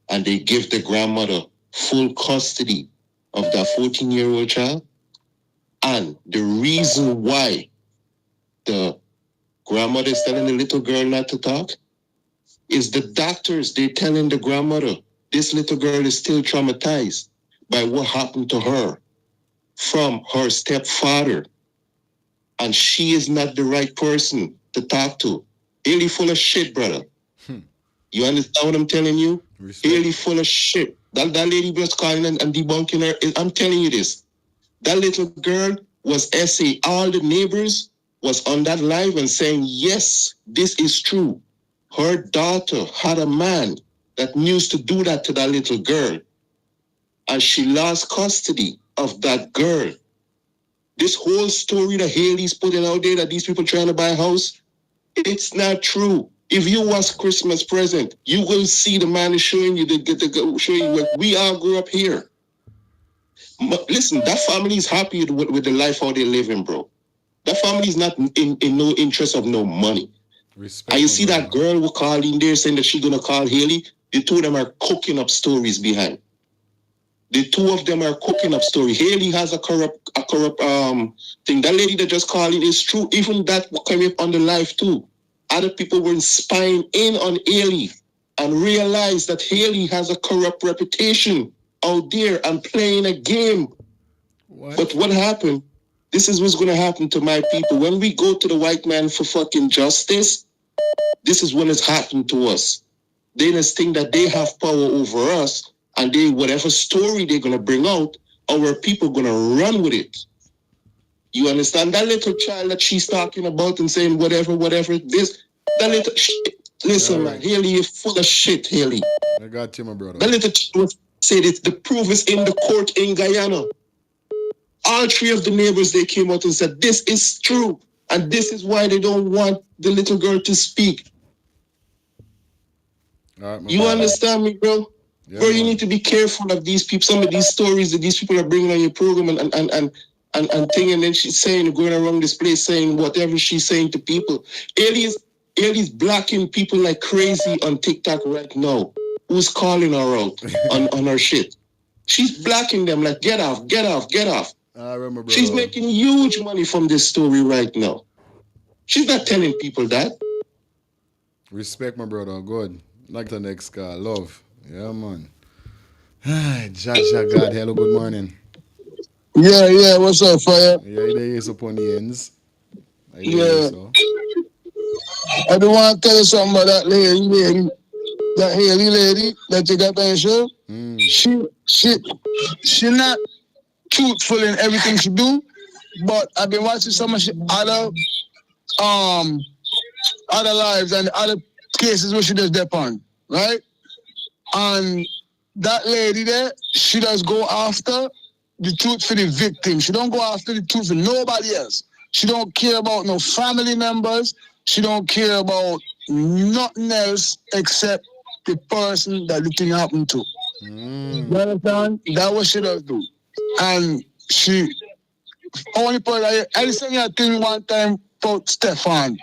and they give the grandmother full custody of that 14-year-old child. And the reason why the grandmother is telling the little girl not to talk is the doctors, they telling the grandmother, this little girl is still traumatized by what happened to her from her stepfather. And she is not the right person to talk to. Haley full of shit, brother. You understand what I'm telling you? Haley full of shit. That lady was calling and debunking her. I'm telling you this. That little girl was SA. All the neighbors was on that live and saying, yes, this is true. Her daughter had a man that used to do that to that little girl. And she lost custody of that girl. This whole story that Haley's putting out there that these people trying to buy a house, it's not true. If you watch Christmas Present, you will see the man is showing you showing you what we all grew up here. Listen, that family is happy with the life how they're living, bro. That family is not in no interest of no money. Respect, and you see that girl who called in there saying that she's gonna call Haley. The two of them are cooking up stories behind. The two of them are cooking up story. Haley has a corrupt thing. That lady that just called in is true. Even that came up on the live too. Other people were spying in on Haley and realized that Haley has a corrupt reputation out there and playing a game. What? But what happened? This is what's going to happen to my people. When we go to the white man for fucking justice, this is what has happened to us. They just think that they have power over us, and they, whatever story they're going to bring out, our people going to run with it. You understand? That little child that she's talking about and saying whatever, this, that little shit. Listen, man, Haley, you're full of shit, Haley. I got you, my brother. That little child said it. The proof is in the court in Guyana. All three of the neighbors, they came out and said, this is true. And this is why they don't want the little girl to speak. Right, you understand me, bro? Yeah, bro, you need to be careful of these people. Some of these stories that these people are bringing on your program and thing, and then she's saying, going around this place saying whatever she's saying to people. Haley's blocking people like crazy on TikTok right now. Who's calling her out on her shit? She's blocking them like, get off. I remember, bro. She's making huge money from this story right now. She's not telling people that. Respect, my brother. Good. Like the next guy. Love. Yeah, man. Jaja God. Hello, good morning. Yeah. What's up, Fire? Yeah, there is upon the ends. Yeah. I do want to tell you something about that lady, that Haley lady that you got on your show. She not truthful in everything she do, but I've been watching so much other lives and other cases where she does dep on, right? And that lady there, she does go after the truth for the victim. She don't go after the truth for nobody else. She don't care about no family members. She don't care about nothing else except the person that the thing happened to. You understand? That's what she does do. And she only put I listened to a thing one time about Stefan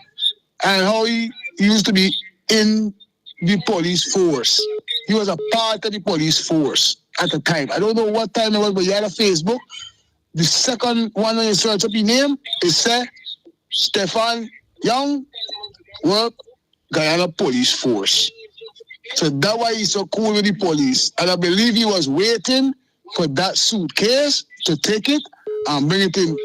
and how he used to be in the police force. He was a part of the police force at the time. I don't know what time it was, but you had a Facebook. The second one when you search up your name, it said Stefan Young work Guyana Police Force. So that's why he's so cool with the police. And I believe he was waiting for that suitcase to take it and bring it in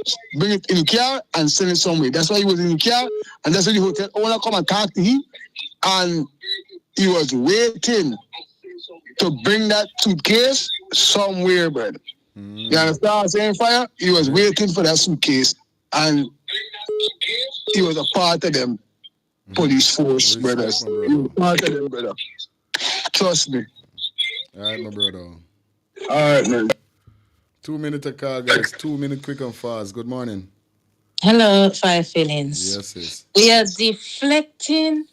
the car and send it somewhere. That's why he was in the car, and that's why the hotel owner come and talk to him, and he was waiting to bring that suitcase somewhere, brother. You understand what I'm saying, Fire? He was waiting for that suitcase, and He was a part of them police force, Respect, brothers. my He brother. was a part of them, brother. Trust me. All right, my brother. All right, man. 2 minutes to call, guys. 2 minutes quick and fast. Good morning. Hello, Fire Feelings. Yes, yes. We are deflecting.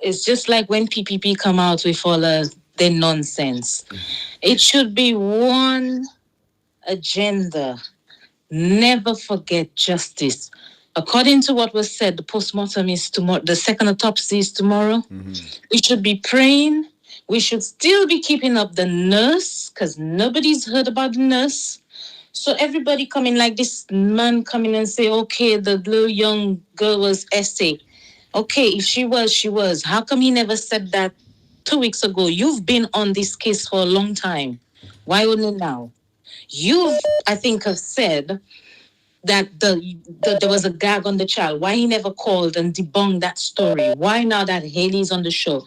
It's just like when PPP come out with all their nonsense. It should be one agenda. Never forget justice. According to what was said, the postmortem is tomorrow, the second autopsy is tomorrow. We should be praying. We should still be keeping up the nurse, because nobody's heard about the nurse. So everybody coming like this man coming and say, okay, the little young girl was essay. Okay, if she was, she was. How come he never said that 2 weeks ago? You've been on this case for a long time. Why only now? You, I think, have said that there was a gag on the child. Why he never called and debunked that story? Why now that Haley's on the show?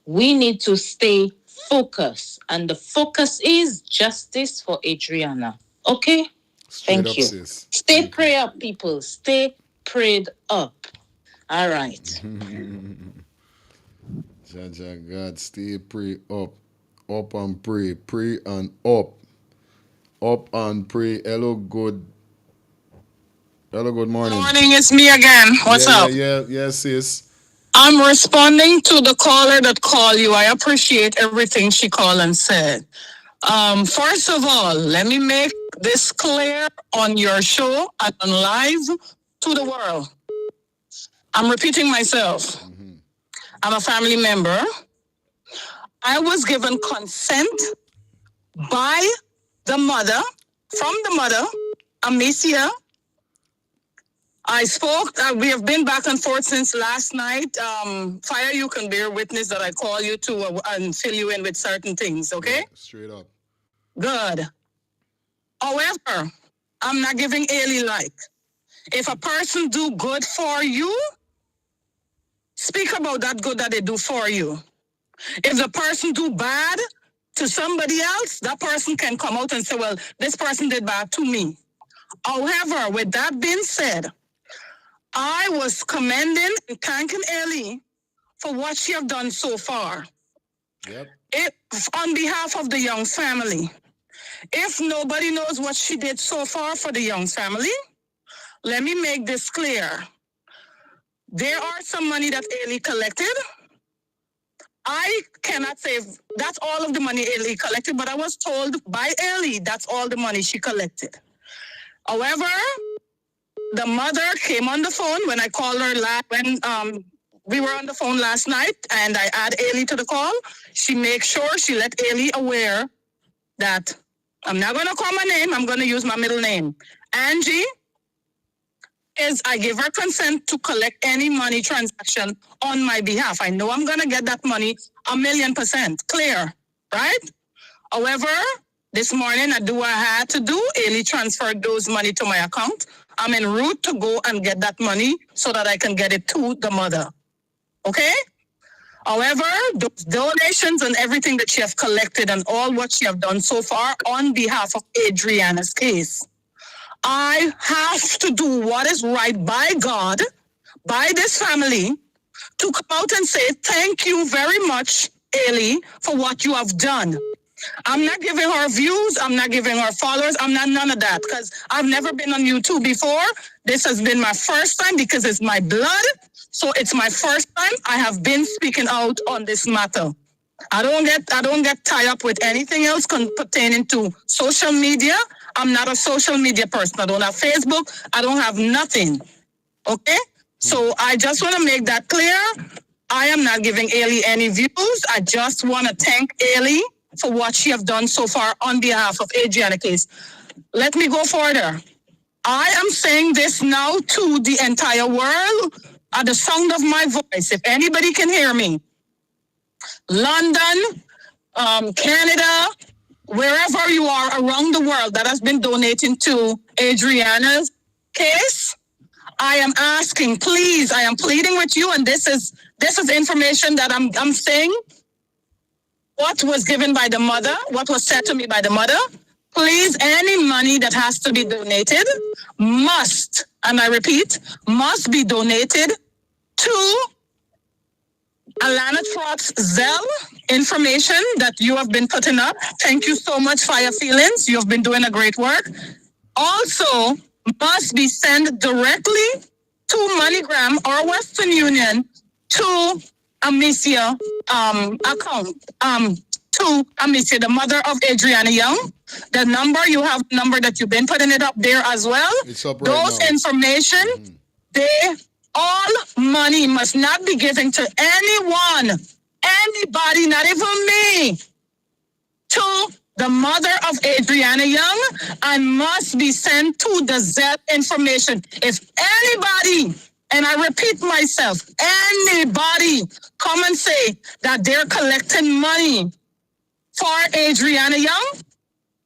We need to stay focused. And the focus is justice for Adrianna. Okay? Thank you. Sis. Stay prayed up, people. Stay prayed up. All right. Jaja God, stay pray up. Up and pray. Pray and up. Up and pray. Hello, good morning. Good morning, it's me again. What's up? Yeah, sis. I'm responding to the caller that called you. I appreciate everything she called and said. First of all, let me make this clear on your show and on live to the world. I'm repeating myself. I'm a family member. I was given consent by the mother, from the mother, Amicia. I spoke, we have been back and forth since last night. Fire, you can bear witness that I call you to and fill you in with certain things, okay? Yeah, straight up. Good. However, I'm not giving Ailey like. If a person do good for you, speak about that good that they do for you. If the person do bad to somebody else, that person can come out and say, well, this person did bad to me. However, with that being said, I was commending and thanking Ellie for what she have done so far. Yep. On behalf of the Young family. If nobody knows what she did so far for the Young family, let me make this clear. There are some money that Ellie collected. I cannot say that's all of the money Ellie collected, but I was told by Ellie that's all the money she collected. However, the mother came on the phone when I called her when we were on the phone last night, and I add Ailey to the call. She made sure she let Ailey aware that I'm not going to call my name. I'm going to use my middle name. Angie I give her consent to collect any money transaction on my behalf. I know I'm going to get that money 1,000,000% clear, right? However, this morning I do what I had to do. Ailey transferred those money to my account. I'm en route to go and get that money so that I can get it to the mother. Okay? However, those donations and everything that she have collected and all what she have done so far on behalf of Adrianna's case, I have to do what is right by God, by this family, to come out and say, thank you very much, Ailey, for what you have done. I'm not giving her views. I'm not giving her followers. I'm not none of that because I've never been on YouTube before. This has been my first time because it's my blood. So it's my first time I have been speaking out on this matter. I don't get tied up with anything else pertaining to social media. I'm not a social media person. I don't have Facebook. I don't have nothing. Okay? So I just want to make that clear. I am not giving Ailey any views. I just want to thank Ailey for what she have done so far on behalf of Adrianna case. Let me go further. I am saying this now to the entire world at the sound of my voice. If anybody can hear me, London, Canada, wherever you are around the world that has been donating to Adrianna's case, I am asking, please, I am pleading with you, and this is information that I'm saying. What was given by the mother, what was said to me by the mother, Please, any money that has to be donated must, and I repeat, must be donated to Alana Trott's Zelle information that you have been putting up. Thank you so much, Fire Feelings. You have been doing a great work. Also, must be sent directly to MoneyGram or Western Union to Amicia account. To Amicia, the mother of Adrianna Young. The number, you have the number that you've been putting it up there as well. It's up right Those now. information, all money must not be given to anyone, anybody, not even me, to the mother of Adrianna Young, and must be sent to the Zelle information. If anybody, and I repeat myself, anybody come and say that they're collecting money for Adrianna Young,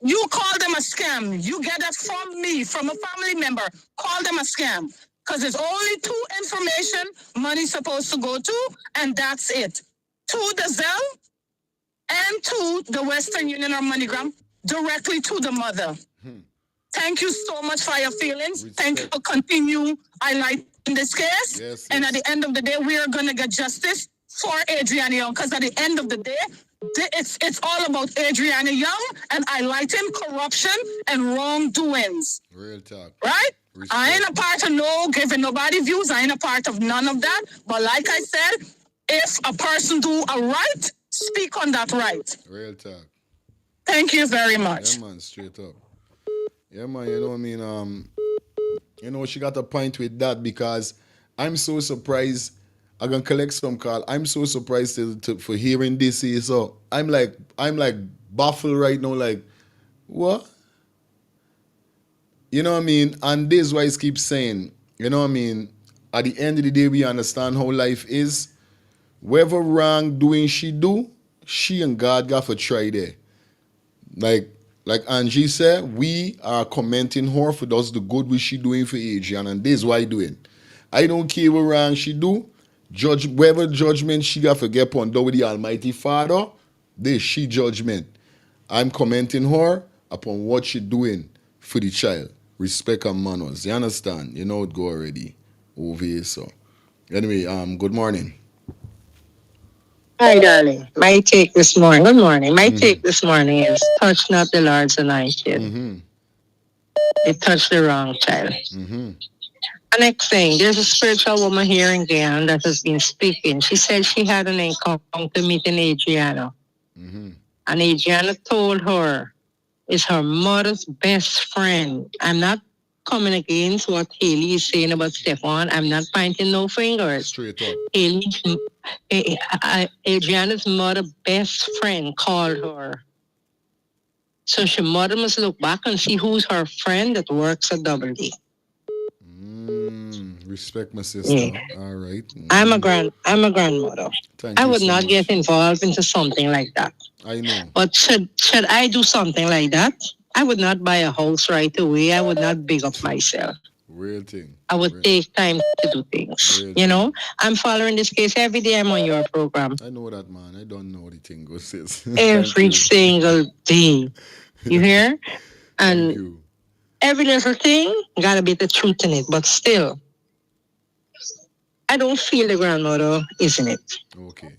you call them a scam. You get that from me, from a family member. Call them a scam. Because there's only two information money's supposed to go to, and that's it. To the Zelle and to the Western Union or MoneyGram, directly to the mother. Thank you so much for your feelings. Thank you for continue highlighting this case. Yes, and at the end of the day, we are going to get justice for Adrianna Young. Because at the end of the day, it's all about Adrianna Young and highlighting corruption and wrongdoings. Real talk. Right? Respect. I ain't a part of giving nobody views. I ain't a part of none of that. But like I said, if a person do a right, speak on that right. Real talk. Thank you very much. Yeah, man, straight up. Yeah, man, you know what I mean? She got a point with that because I'm so surprised. I'm gonna collect some call. I'm so surprised for hearing this here. So I'm like baffled right now, like, what? You know what I mean? And this is why I keep saying, you know what I mean? At the end of the day, we understand how life is. Whatever wrongdoing she do, she and God got to try there. Like Angie said, we are commenting her for those the good which she doing for Adrian, and this is why I doing. I don't care what wrong she do. Judge whatever judgment she got to get upon with the Almighty Father, this she judgment. I'm commenting her upon what she doing for the child. Respect and manners. You understand? You know it go already over here. So anyway, good morning. Hi, darling. My take this morning. Good morning. My take this morning is touch not the Lord's anointed. They touch the wrong child. The next thing, there's a spiritual woman here in Guyana that has been speaking. She said she had an encounter meeting Adrianna. And Adrianna told her it's her mother's best friend. I'm not coming against what Haley is saying about Stefan. I'm not pointing no fingers. Straight up. Adriana's mother best friend called her. So she mother must look back and see who's her friend that works at Double D. Respect my sister. Yeah. All right. I'm a grandmother. I would not get involved into something like that. I know. But should I do something like that, I would not buy a house right away. I would not big up myself. Real thing. I would take time to do things. You know, I'm following this case every day. I'm on your program. I know that, man. I don't know the thing goes, sis. Every single day. You hear? And every little thing got a bit of truth in it, but still, I don't feel the grandmother is in it. Okay.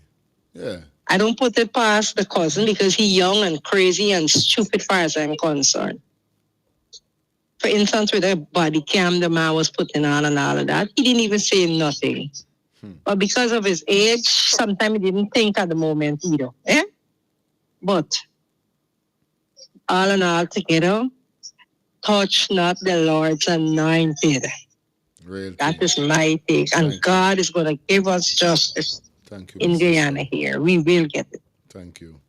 Yeah. I don't put it past the cousin because he's young and crazy and stupid far as I'm concerned. For instance, with the body cam the man was putting on and all of that, he didn't even say nothing. But because of his age, sometimes he didn't think at the moment either. Eh? But all in all together, touch not the Lord's anointed. That is my take. And God is going to give us justice in Guyana here. We will get it. Thank you.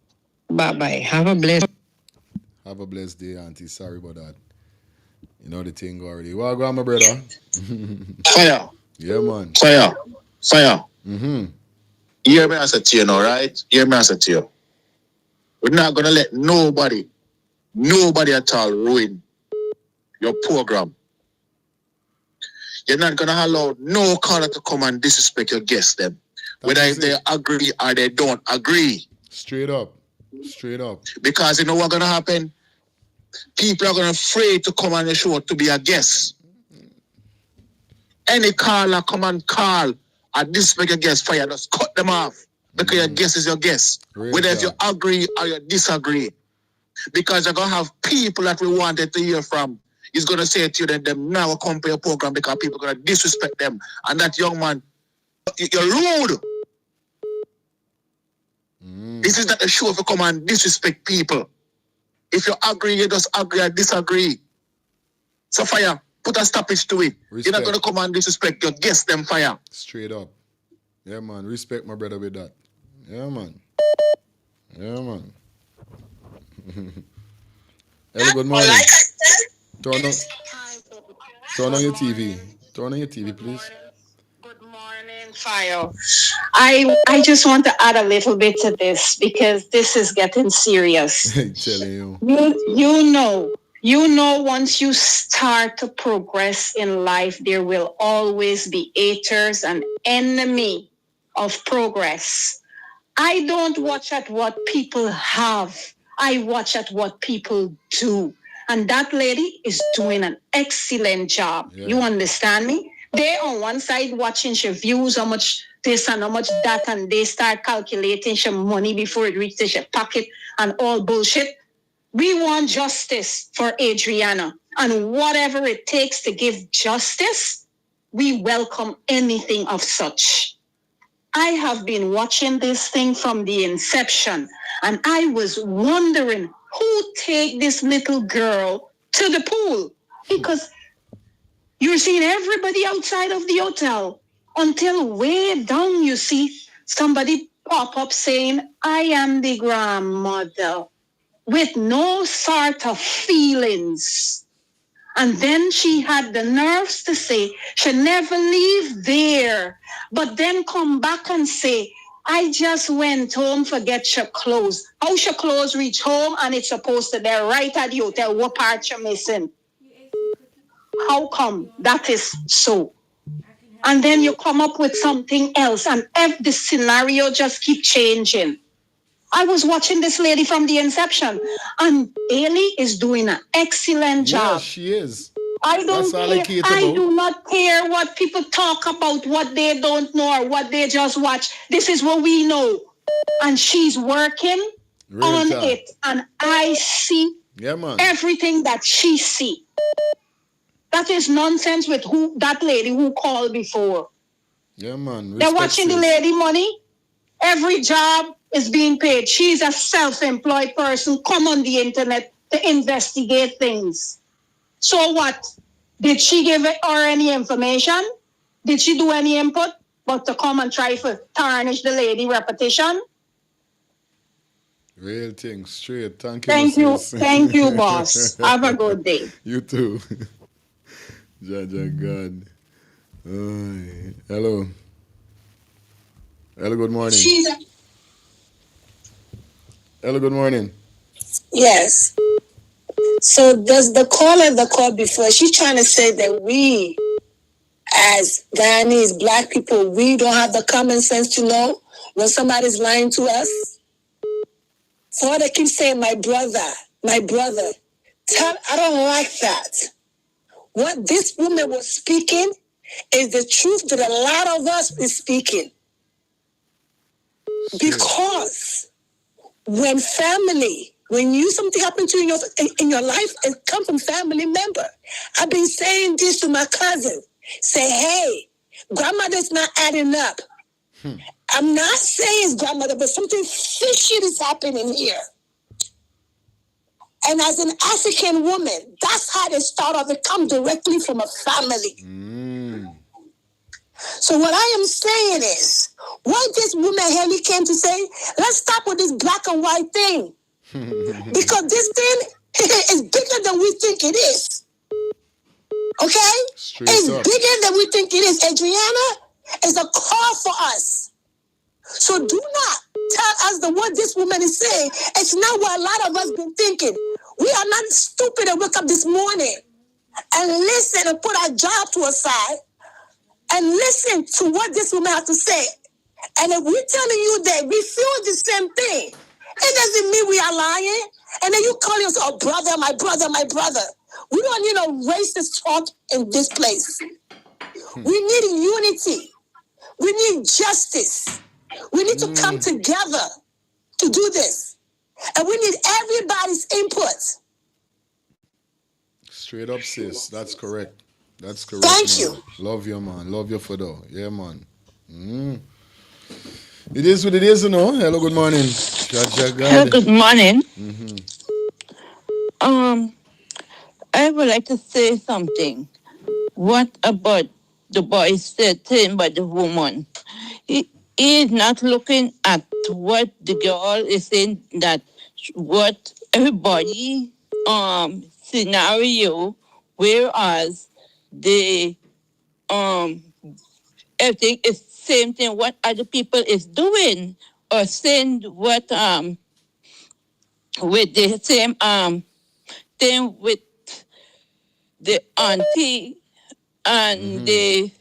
Bye-bye. Have a blessed day, Auntie. Sorry about that. You know the thing already. Well, go on, my brother. Fire. Yeah, man. Fire. Mm-hmm. Hear me as a to you now, right? Hear me as a to you. We're not going to let nobody at all ruin your program. You're not going to allow no caller to come and disrespect your guests, them. Whether if they agree or they don't agree. Straight up. Because you know what's going to happen? people are going to afraid to come on the show to be a guest. Any caller come and call and disrespect your guest, fire, just cut them off. Because your guest is your guest. Whether you agree or you disagree. Because you're going to have people that we wanted to hear from. He's going to say to you that them now come to your program because people are going to disrespect them. And that young man, you're rude. This is not a show for come and disrespect people. If you agree, you just agree or disagree. So fire, put a stoppage to it. Respect. You're not going to come and disrespect your guests, them fire. Straight up. Yeah, man. Respect my brother with that. Yeah, man. Yeah, man. Hello, good morning. Turn on your TV. Turn on your TV, please. Good morning, Fire. I just want to add a little bit to this because this is getting serious. Telling you. You know, once you start to progress in life, there will always be haters and enemy of progress. I don't watch at what people have. I watch at what people do. And that lady is doing an excellent job. Yeah. You understand me? They on one side watching she views, how much this and how much that, and they start calculating she money before it reaches she pocket and all bullshit. We want justice for Adrianna. And whatever it takes to give justice, we welcome anything of such. I have been watching this thing from the inception, and I was wondering who take this little girl to the pool, because you're seeing everybody outside of the hotel until way down you see somebody pop up saying, I am the grandmother, with no sort of feelings. And then she had the nerves to say she never leave there, but then come back and say, I just went home for get your clothes. How your clothes reach home and it's supposed to be right at the hotel? What part you're missing? How come that is so? And then you come up with something else, and the scenario just keep changing. I was watching this lady from the inception, and Ailey is doing an excellent job. Yeah, she is. I do not care what people talk about, what they don't know or what they just watch. This is what we know. And she's working on it. And I see everything that she see. That is nonsense with that lady who called before. Yeah, man. They're watching the lady money. Every job is being paid. She's a self-employed person. Come on the internet to investigate things. So what? Did she give her any information? Did she do any input? But to come and try to tarnish the lady reputation? Real thing, straight. Thank you. Thank you, boss. Have a good day. You too. God. Hello. Hello, good morning. Hello, good morning. Yes. So does the caller the call before, she's trying to say that we, as Guyanese black people, we don't have the common sense to know when somebody's lying to us? So they keep saying, my brother. I don't like that. What this woman was speaking is the truth that a lot of us is speaking. Because when something happened to you in your life, it comes from family member. I've been saying this to my cousin. Say, hey, grandmother's not adding up. I'm not saying it's grandmother, but something fishy is happening here. And as an African woman, that's how they start off. It comes directly from a family. So what I am saying is, what this woman Haley came to say, let's stop with this black and white thing. Because this thing is bigger than we think it is. Okay? It's bigger than we think it is. Adrianna is a call for us. So do not tell us what this woman is saying. It's not what a lot of us been thinking. We are not stupid and wake up this morning and listen and put our job to a side and listen to what this woman has to say. And if we're telling you that we feel the same thing, it doesn't mean we are lying. And then you call yourself brother, my brother, my brother. We don't need no racist talk in this place. We need unity. We need justice. We need to come together to do this. And we need everybody's input. Straight up, sis. That's correct. That's correct. Thank man. you. Love you, man. Love you for though. Yeah, man. It is what it is, you know. Hello, good morning. Hello, good morning. I would like to say something. What about the boy said thing by the woman? He is not looking at what the girl is saying, that what everybody scenario, whereas the everything is same thing what other people is doing, or saying what with the same thing with the auntie and the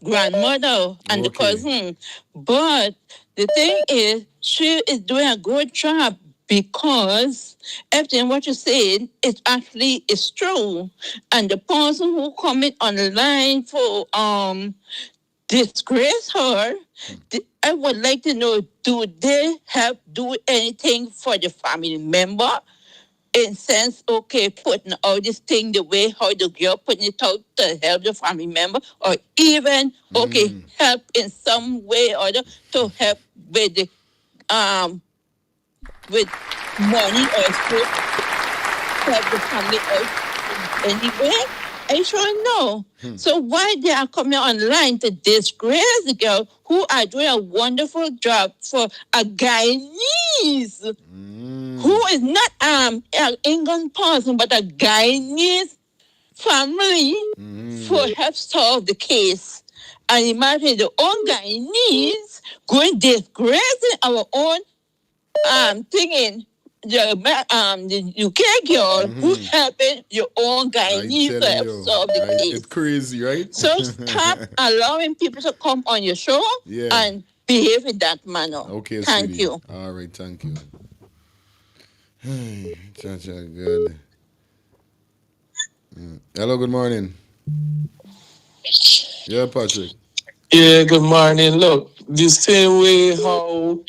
grandmother and the cousin. But the thing is, she is doing a good job, because everything what you're saying is actually is true. And the person who comment online for disgrace her, I would like to know, do they have do anything for the family member? In sense, okay, putting all this thing the way how the girl putting it out to help the family member, or even okay, help in some way or other to help with the with money or support, help the family out in any way. I sure know. So why they are coming online to disgrace the girl who are doing a wonderful job for a Guyanese who is not an England person, but a Guyanese family for help solve the case. And imagine the own Guyanese going disgracing our own thinking. The UK girl who's helping your own Guyanese to help solve the case. It's crazy, right? So stop allowing people to come on your show and behave in that manner. Okay, thank sweetie. you. All right, thank you. Good. Hello, good morning. Yeah, Patrick. Yeah, good morning. Look, the same way how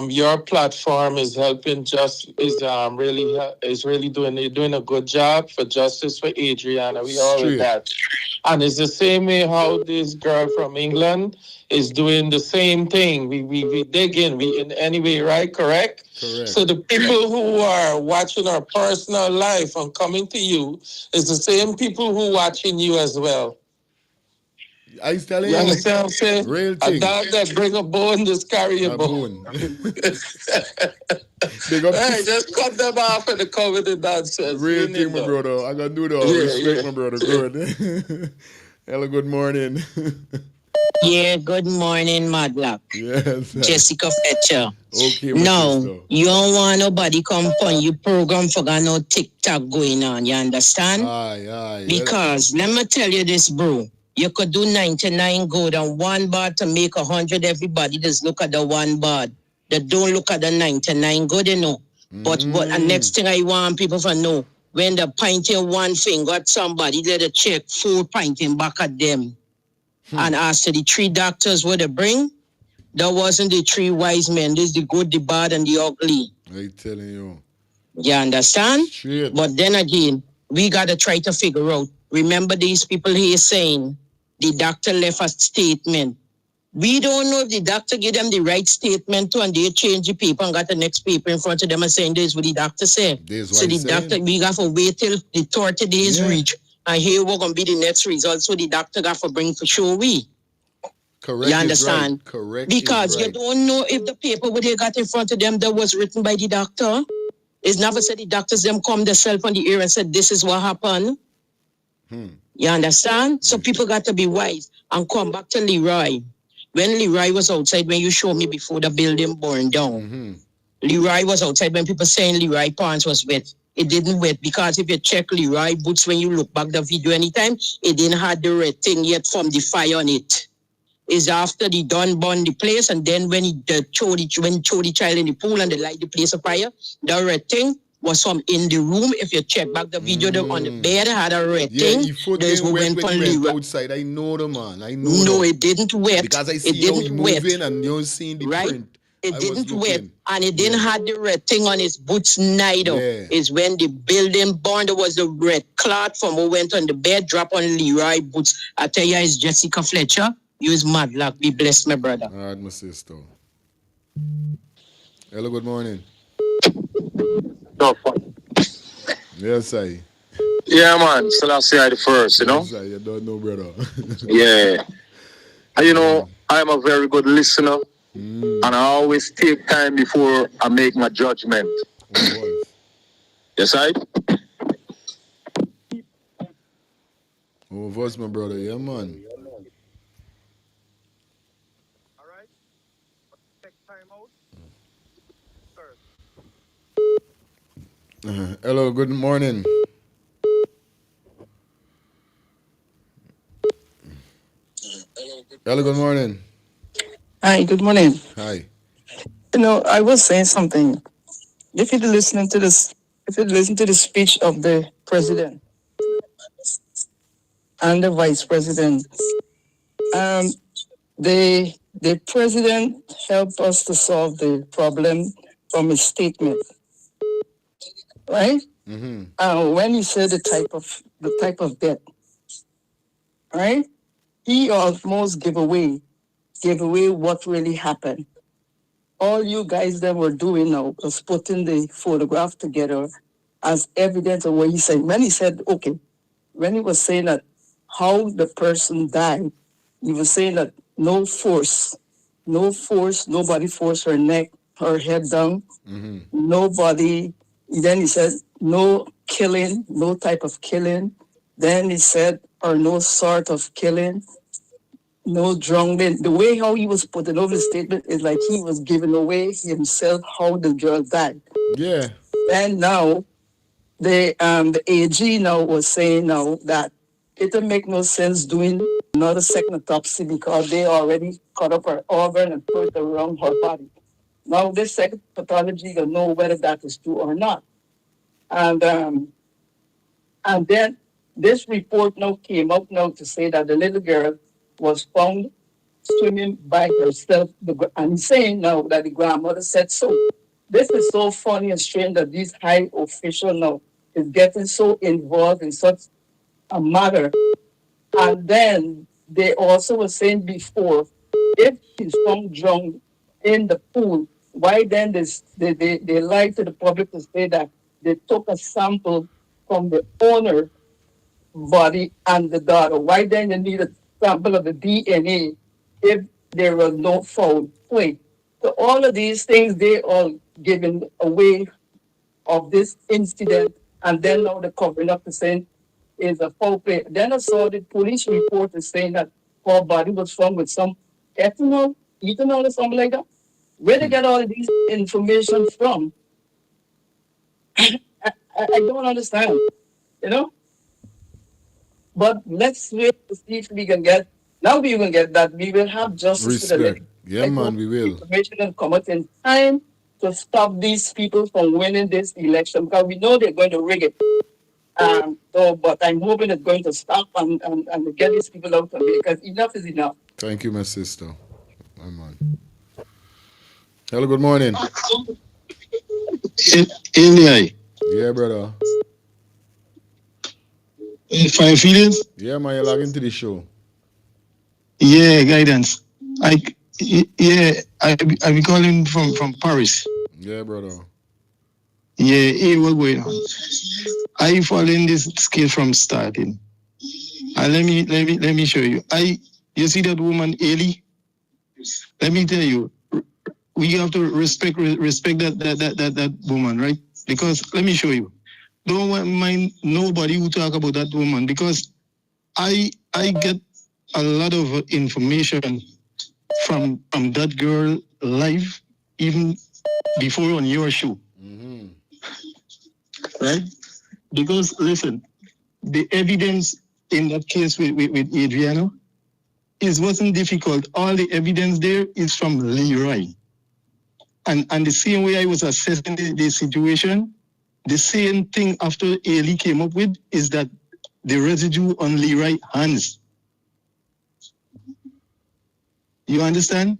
your platform is helping is really doing a good job for justice for Adrianna. We all with that. And it's the same way how this girl from England is doing the same thing. We dig in any way, right? Correct? Correct. So the people who are watching our personal life and coming to you is the same people who watching you as well. I telling you understand what I'm saying? Real A thing. dog that bring a bone just carry a bone. Hey, just cut them off and come with the nonsense. Real thing, my brother. I gotta do that. Respect, my brother. Good. Hello, good morning. Yeah, good morning, Madlock. Yes. Jessica Fletcher. Okay, no, you don't want nobody come on your program for got no TikTok going on. You understand? Aye. Because let me tell you this, bro. You could do 99 good and 1 bad to make 100. Everybody just look at the 1 bad. They don't look at the 99 good, you know. But and next thing I want people to know, when they pointing one finger at somebody, let it check 4 pointing back at them. And as to the 3 doctors what they bring, that wasn't the 3 wise men. This is the good, the bad, and the ugly. I telling you. You understand? Shit. But then again, we got to try to figure out. Remember these people here saying the doctor left a statement. We don't know if the doctor gave them the right statement to, and they change the paper and got the next paper in front of them and saying this is what the doctor said. So the doctor, we got to wait till the 30 days reach. And here we're going to be the next result. So the doctor got to bring for sure we. Correct. You understand? Right. Correct. Because right. you don't know if the paper what they got in front of them that was written by the doctor. It's never said the doctors them come themselves on the air and said this is what happened. You understand? So people got to be wise and come back to Leroy. When Leroy was outside, when you showed me before the building burned down, Leroy was outside when people saying Leroy pants was wet. It didn't wet because if you check Leroy boots when you look back the video anytime, it didn't have the red thing yet from the fire on it. is after the done burn the place, and then when he throw the child in the pool and they light the place afire, the red thing was from in the room. If you check back the video, on the bed had a red thing. He foot There's getting what wet went when on he went the outside. I know the man. I know. No, it didn't wet. Because I It see how he didn't wet. moving and you seeing the Right? print. It I was didn't wet, looking. and it didn't have the red thing on his boots neither. Yeah. It's when the building burned, there was the red clot from who went on the bed, drop on Leroy boots. I tell you, it's Jessica Fletcher. Use mad luck. Be blessed, my brother. All right, my sister. Hello, good morning. Yes, I. Yeah, man. Selassie I the first, you know? Yes, I. You don't know, brother. Yeah. And you know, I'm a very good listener. And I always take time before I make my judgment. Yes, I? Oh, voice, my brother. Yeah, man. Hello, good morning. Hello, good morning. Hi, good morning. Hi. You know, I was saying something. If you listen to the speech of the president and the vice president, the president helped us to solve the problem from his statement, right? When he said the type of debt, right? He almost gave away what really happened. All you guys that were doing now was putting the photograph together as evidence of what he said. When he said, okay, when he was saying that how the person died, he was saying that no force, nobody forced her neck, her head down, nobody. Then he said, no killing, no type of killing. Then he said, or no sort of killing. No drowning. The way how he was putting over the statement is like he was giving away himself how the girl died. Yeah. And now the AG now was saying now that it will make no sense doing another second autopsy because they already cut up her organ and put it around her body. Now this second pathology will know whether that is true or not. And then this report now came up now to say that the little girl was found swimming by herself. And saying now that the grandmother said so. This is so funny and strange that this high official now is getting so involved in such a matter. And then they also were saying before, if she's found drowned in the pool, why then they lied to the public to say that they took a sample from the owner body and the daughter? Why then you need a sample of the DNA if there was no foul play? So all of these things, they all given away of this incident, and then now the covering up is saying is a foul play. Then I saw the police report is saying that her body was found with some ethanol or something like that. Where they get all of these information from? I don't understand, you know? But let's wait to see if we can get, now we will get that. We will have justice to the Respect. Yeah, man, we will. information will come out in time to stop these people from winning this election because we know they're going to rig it. But I'm hoping it's going to stop and get these people out of it because enough is enough. Thank you, my sister. I'm on. Hello, good morning. Eli. Yeah, brother. Fine feelings? Yeah, man, you log into the show. Yeah, guidance. I be calling from Paris. Yeah, brother. Yeah, hey, what's going on? I following this scale from starting. Let me show you. You see that woman Ellie? Let me tell you, we have to respect that woman, right? Because let me show you. Don't mind nobody who talk about that woman because I get a lot of information from that girl live even before on your show. Right? Because listen, the evidence in that case with Adrianna it wasn't difficult. All the evidence there is from Leroy. And the same way I was assessing the situation, the same thing after Ailey came up with is that the residue on Leroy's hands. You understand?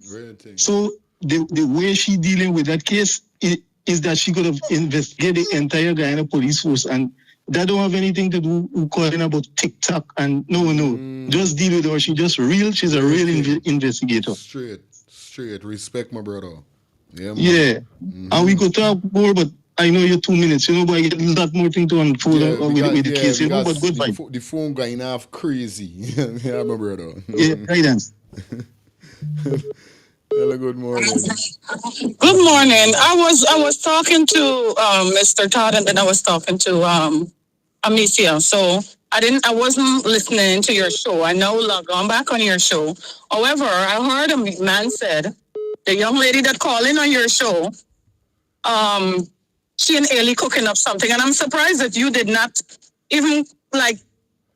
So the way she dealing with that case is that she could have investigated the entire Guyana police force, and that don't have anything to do with calling about TikTok and no. Just deal with her. She's a real investigator. Straight. Respect my brother. Yeah, man. Yeah. And we could talk more, but I know you're 2 minutes, but I get a lot more thing to unfold with the case, but good vibe. The phone going off crazy. Yeah, my brother. Yeah, guidance. Hello, good morning. Good morning. I was talking to Mr. Todd, and then I was talking to Amicia. So I wasn't listening to your show. I know log on back on your show. However, I heard a man said the young lady that called in on your show, she and Ailey cooking up something, and I'm surprised that you did not even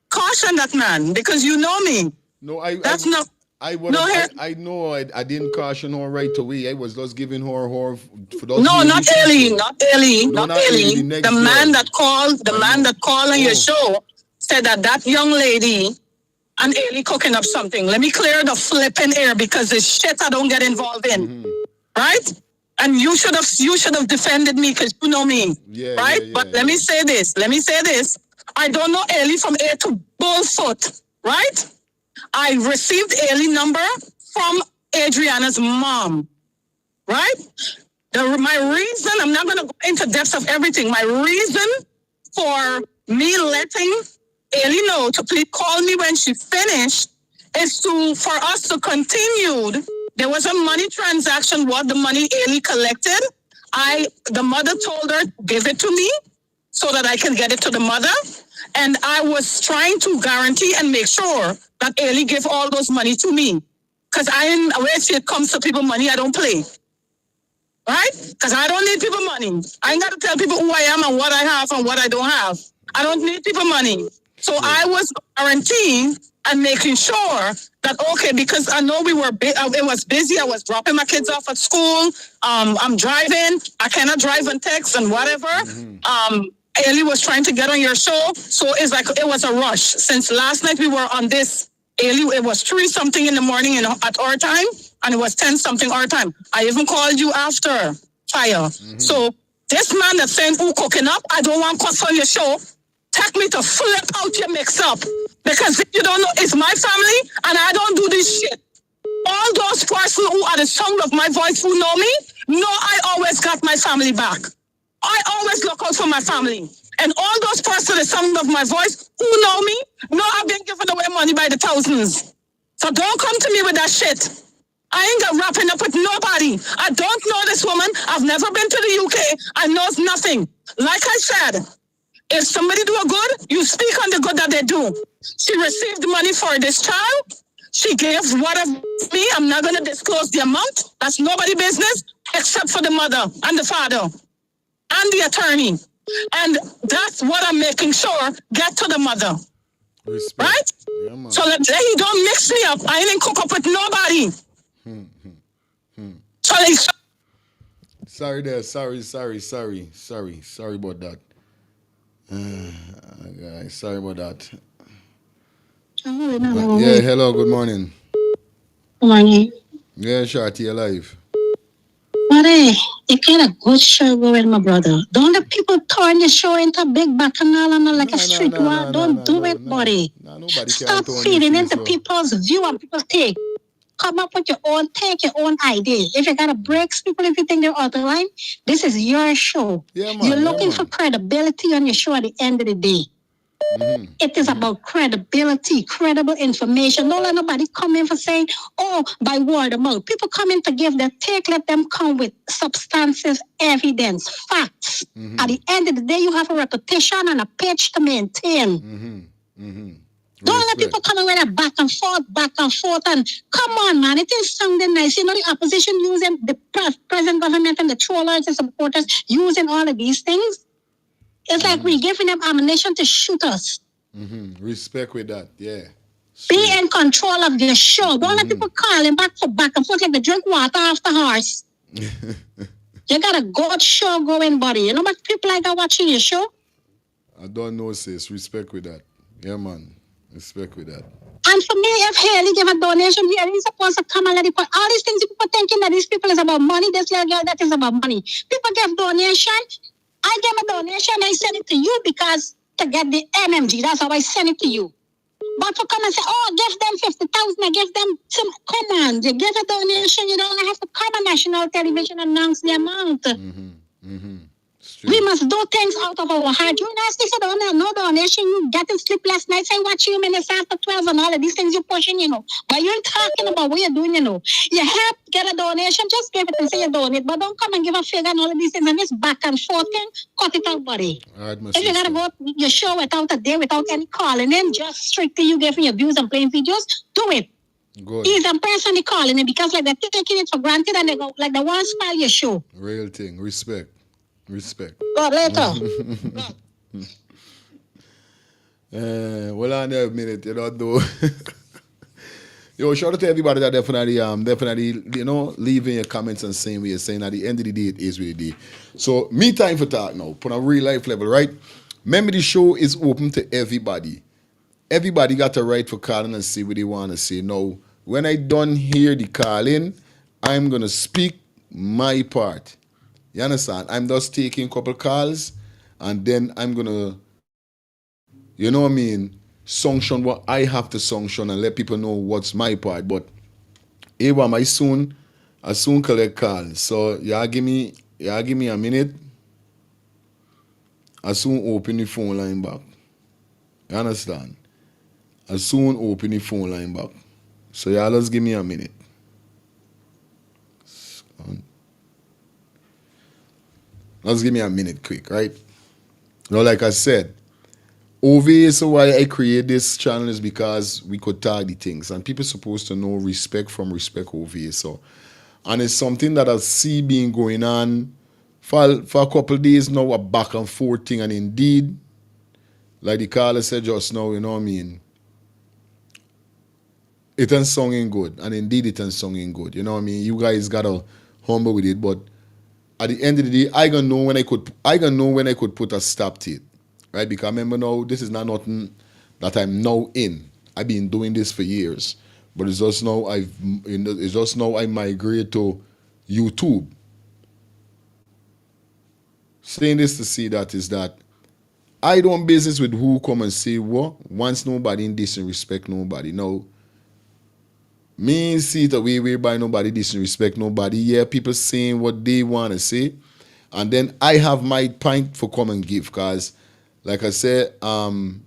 caution that man, because you know me. No, I know I didn't caution her right away. I was just giving her for those. No, not Ailey. The man that called on your show said that young lady and Ailey cooking up something. Let me clear the flipping air, because it's shit I don't get involved in. Right? And you should have defended me, because you know me. Right? But let me say this. I don't know Ailey from A to Bullfoot. Right? I received Ailey number from Adrianna's mom. Right? My reason, I'm not going to go into depths of everything. My reason for me letting Ailey know to please call me when she finished is for us to continue. There was a money transaction, what the money Ailey collected. The mother told her, give it to me so that I can get it to the mother. And I was trying to guarantee and make sure that Ailey give all those money to me. Because when it comes to people money, I don't play. Right? Because I don't need people money. I ain't got to tell people who I am and what I have and what I don't have. I don't need people money. So I was guaranteeing and making sure that, okay, because I know it was busy. I was dropping my kids off at school. I'm driving. I cannot drive and text and whatever. Ailey was trying to get on your show. So it's like it was a rush. Since last night we were on this, Ailey, it was 3-something in the morning at our time, and it was 10-something our time. I even called you after fire. So this man that's saying, who cooking up, I don't want cuss on your show. Take me to flip out your mix-up. Because if you don't know, it's my family, and I don't do this shit. All those persons who are the sound of my voice who know me, know I always got my family back. I always look out for my family. And all those persons, the sound of my voice, who know me, know I've been giving away money by the thousands. So don't come to me with that shit. I ain't got wrapping up with nobody. I don't know this woman. I've never been to the UK. I know nothing. Like I said, if somebody do a good, you speak on the good that they do. She received money for this child. She gave whatever me. I'm not going to disclose the amount. That's nobody's business except for the mother and the father and the attorney. And that's what I'm making sure get to the mother. Respect. Right? Yeah, so that they don't mix me up. I ain't cook up with nobody. Sorry about that. Guys, sorry about that. Yeah, hello, good morning. Good morning. Yeah, Shorty, you're live. Buddy, you get a good show going, my brother. Don't let people turn the show into a big bacchanal and like a street war. Don't do it, buddy. Stop feeding into people's view and people's take. Come up with your own take, your own ideas. If you gotta break people, if you think they're out of line, this is your show. Yeah, man, you're looking for credibility on your show at the end of the day. It is about credibility, credible information. Don't let nobody come in for saying, oh, by word of mouth. People come in to give their take, let them come with substantive evidence, facts. At the end of the day, you have a reputation and a pitch to maintain. Don't let people come in with a back and forth. And come on, man, it is sounding nice. You know, the opposition using the present government and the trollers and supporters using all of these things. It's like we're giving them ammunition to shoot us. Respect with that, yeah. Be in control of your show. Don't let people calling back for back and forth like they drink water off the horse. You got a good show going, buddy. You know what people like are watching your show? I don't know, sis. Respect with that. Yeah, man. Respect with that. And for me, if Haley give a donation here, he's supposed to come and let it put all these things. People thinking that these people is about money. This little girl, that is about money. People give donation. I give a donation. I send it to you because to get the MMG. That's how I send it to you. But to come and say, oh, give them 50,000, I give them some, come on, you give a donation, you don't have to come on national television and announce the amount. We must do things out of our heart. You nasty, so don't have no donation. You get to sleep last night, say, watch you minutes after 12 and all of these things you're pushing, you know. But you're talking about what you're doing, you know. You have to get a donation, just give it and say you donate. But don't come and give a figure and all of these things and this back and forth thing. Cut it out, buddy. If you gotta go your show without a day, without any calling in, just strictly you giving your views and playing videos, do it. Good. He's a personally calling it because like they're taking it for granted and they go like they want to spoil your show. Real thing. Respect. God later. Well, on there a minute, you know, though. Yo, shout out to everybody that definitely, you know, leaving your comments and saying what you're saying. At the end of the day, it is what it is. So, me time for talk now, put on a real life level, right? Remember, the show is open to everybody. Everybody got a right for calling and say what they want to say. Now, when I done hear the calling, I'm going to speak my part. You understand? I'm just taking a couple calls and then I'm going to, you know what I mean, sanction what I have to sanction and let people know what's my part. But, Ava, I soon collect calls. So, y'all give me a minute. I soon open the phone line back. You understand? I soon open the phone line back. So, y'all just give me a minute. Just give me a minute quick, right? Now, like I said, OVA, so why I create this channel is because we could tag the things. And people supposed to know respect from respect OVA. So, and it's something that I see being going on for a couple of days now, a back and forth thing. And indeed, like the caller said just now, you know what I mean? It ain't sounding good. And indeed, it ain't sounding good. You know what I mean? You guys got to humble with it. But at the end of the day, I gonna know when I could put a stop to it, right? Because remember now, this is not nothing that I'm now in. I've been doing this for years, but it's just now I migrate to YouTube. Saying this to see that is that I don't business with who come and say what. Once nobody disrespect nobody. Now, me see it away whereby nobody disrespect nobody. Yeah, people saying what they want to say. And then I have my point for come and give. Because, like I said, the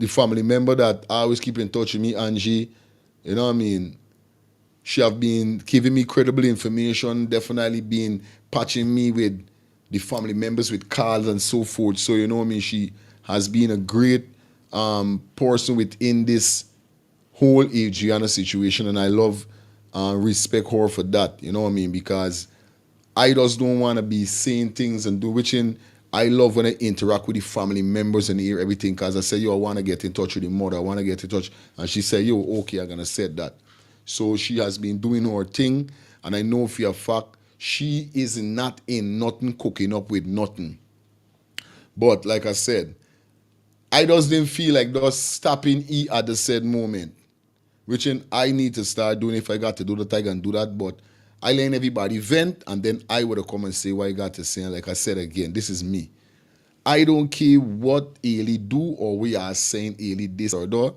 family member that I always keep in touch with me, Angie, you know what I mean? She have been giving me credible information, definitely been patching me with the family members with calls and so forth. So, you know what I mean? She has been a great person within this whole Adrianna situation, and I love respect her for that, you know what I mean, because I just don't want to be saying things and do which I love when I interact with the family members and hear everything, because I say, yo, I want to get in touch with the mother, I want to get in touch, and she said, yo, okay, I'm going to say that. So she has been doing her thing, and I know for a fact, she is not in nothing, cooking up with nothing. But like I said, I just didn't feel like just stopping E at the said moment, which I need to start doing. If I got to do that, I can do that. But I let everybody vent, and then I would have come and say what I got to say. And like I said again, this is me. I don't care what Ailey do or we are saying Ailey this or that.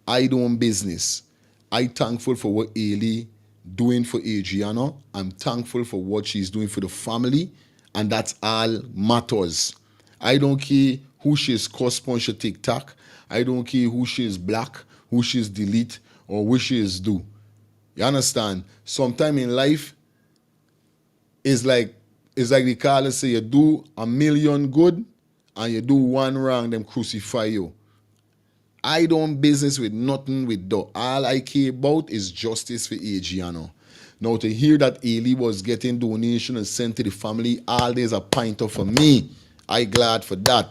I don't business. I thankful for what Ailey doing for Adrianna. I'm thankful for what she's doing for the family, and that's all matters. I don't care who she is co-sponsor TikTok. I don't care who she is black, who she is delete, or who she is do. You understand? Sometime in life, it's like the caller say, you do 1,000,000 good and you do 1 wrong, them crucify you. I don't business with nothing with that. All I care about is justice for Adrianna. Now, to hear that Ailey was getting donation and sent to the family, all there's a pointer for me. I glad for that.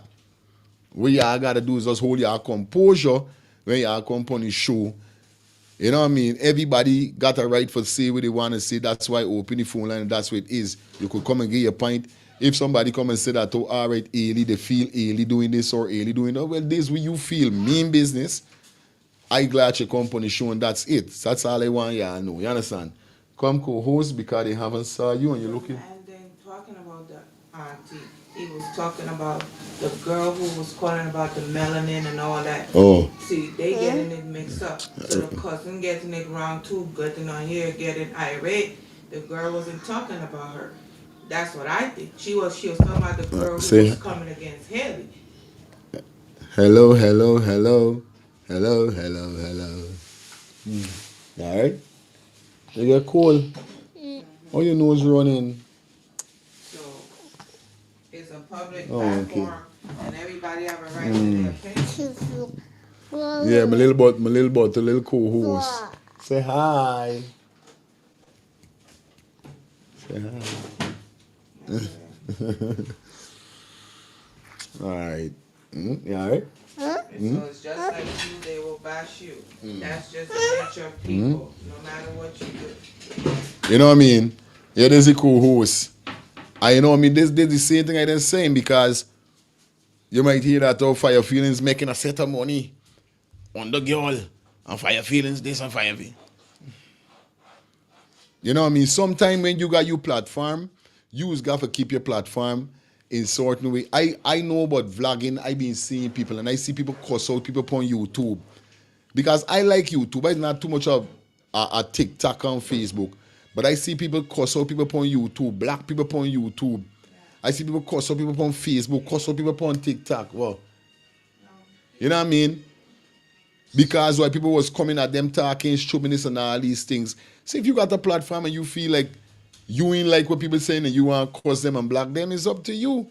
What y'all gotta do is just hold your composure when you come on the show. You know what I mean? Everybody got a right for say what they want to say. That's why I open the phone line, and that's what it is. You could come and get your point. If somebody come and say that, oh, all right, Ailey, they feel Ailey doing this or Ailey doing that, well, this what you feel. Mean business. I glad you come on the show, and that's it. That's all I want y'all know. You understand? Come co-host because they haven't saw you and you're looking. And then talking about the auntie, he was talking about the girl who was calling about the melanin and all that. Oh. See, they getting it mixed up. So the cousin getting it wrong too, getting on here, getting irate. The girl wasn't talking about her. That's what I think. She was talking about the girl who was coming against Haley. Hello. All right? You get cold. Oh, your nose running. So it's a public platform, and everybody have a right to their opinion. Yeah, my little bot, the little co-host. Say hi. Say hi. All right. You all right? So it's just like you, they will bash you. That's just the nature of people, no matter what you do. You know what I mean? Yeah, there's a co-host. You know what I mean? This the same thing I done saying because you might hear that Fire Feelings making a set of money on the girl and Fire Feelings this and Fire Feelings. You know what I mean? Sometime when you got your platform, you just got to keep your platform in certain way. I know about vlogging. I been seeing people and I see people cuss out people on YouTube. Because I like YouTube. It's not too much of a TikTok on Facebook. But I see people cuss out people on YouTube. Black people on YouTube. I see people cuss out people on Facebook. Cuss out people on TikTok. Well, you know what I mean? Because why people was coming at them talking, stupidness and all these things. See, if you got a platform and you feel like you ain't like what people saying and you want to cuss them and block them, it's up to you.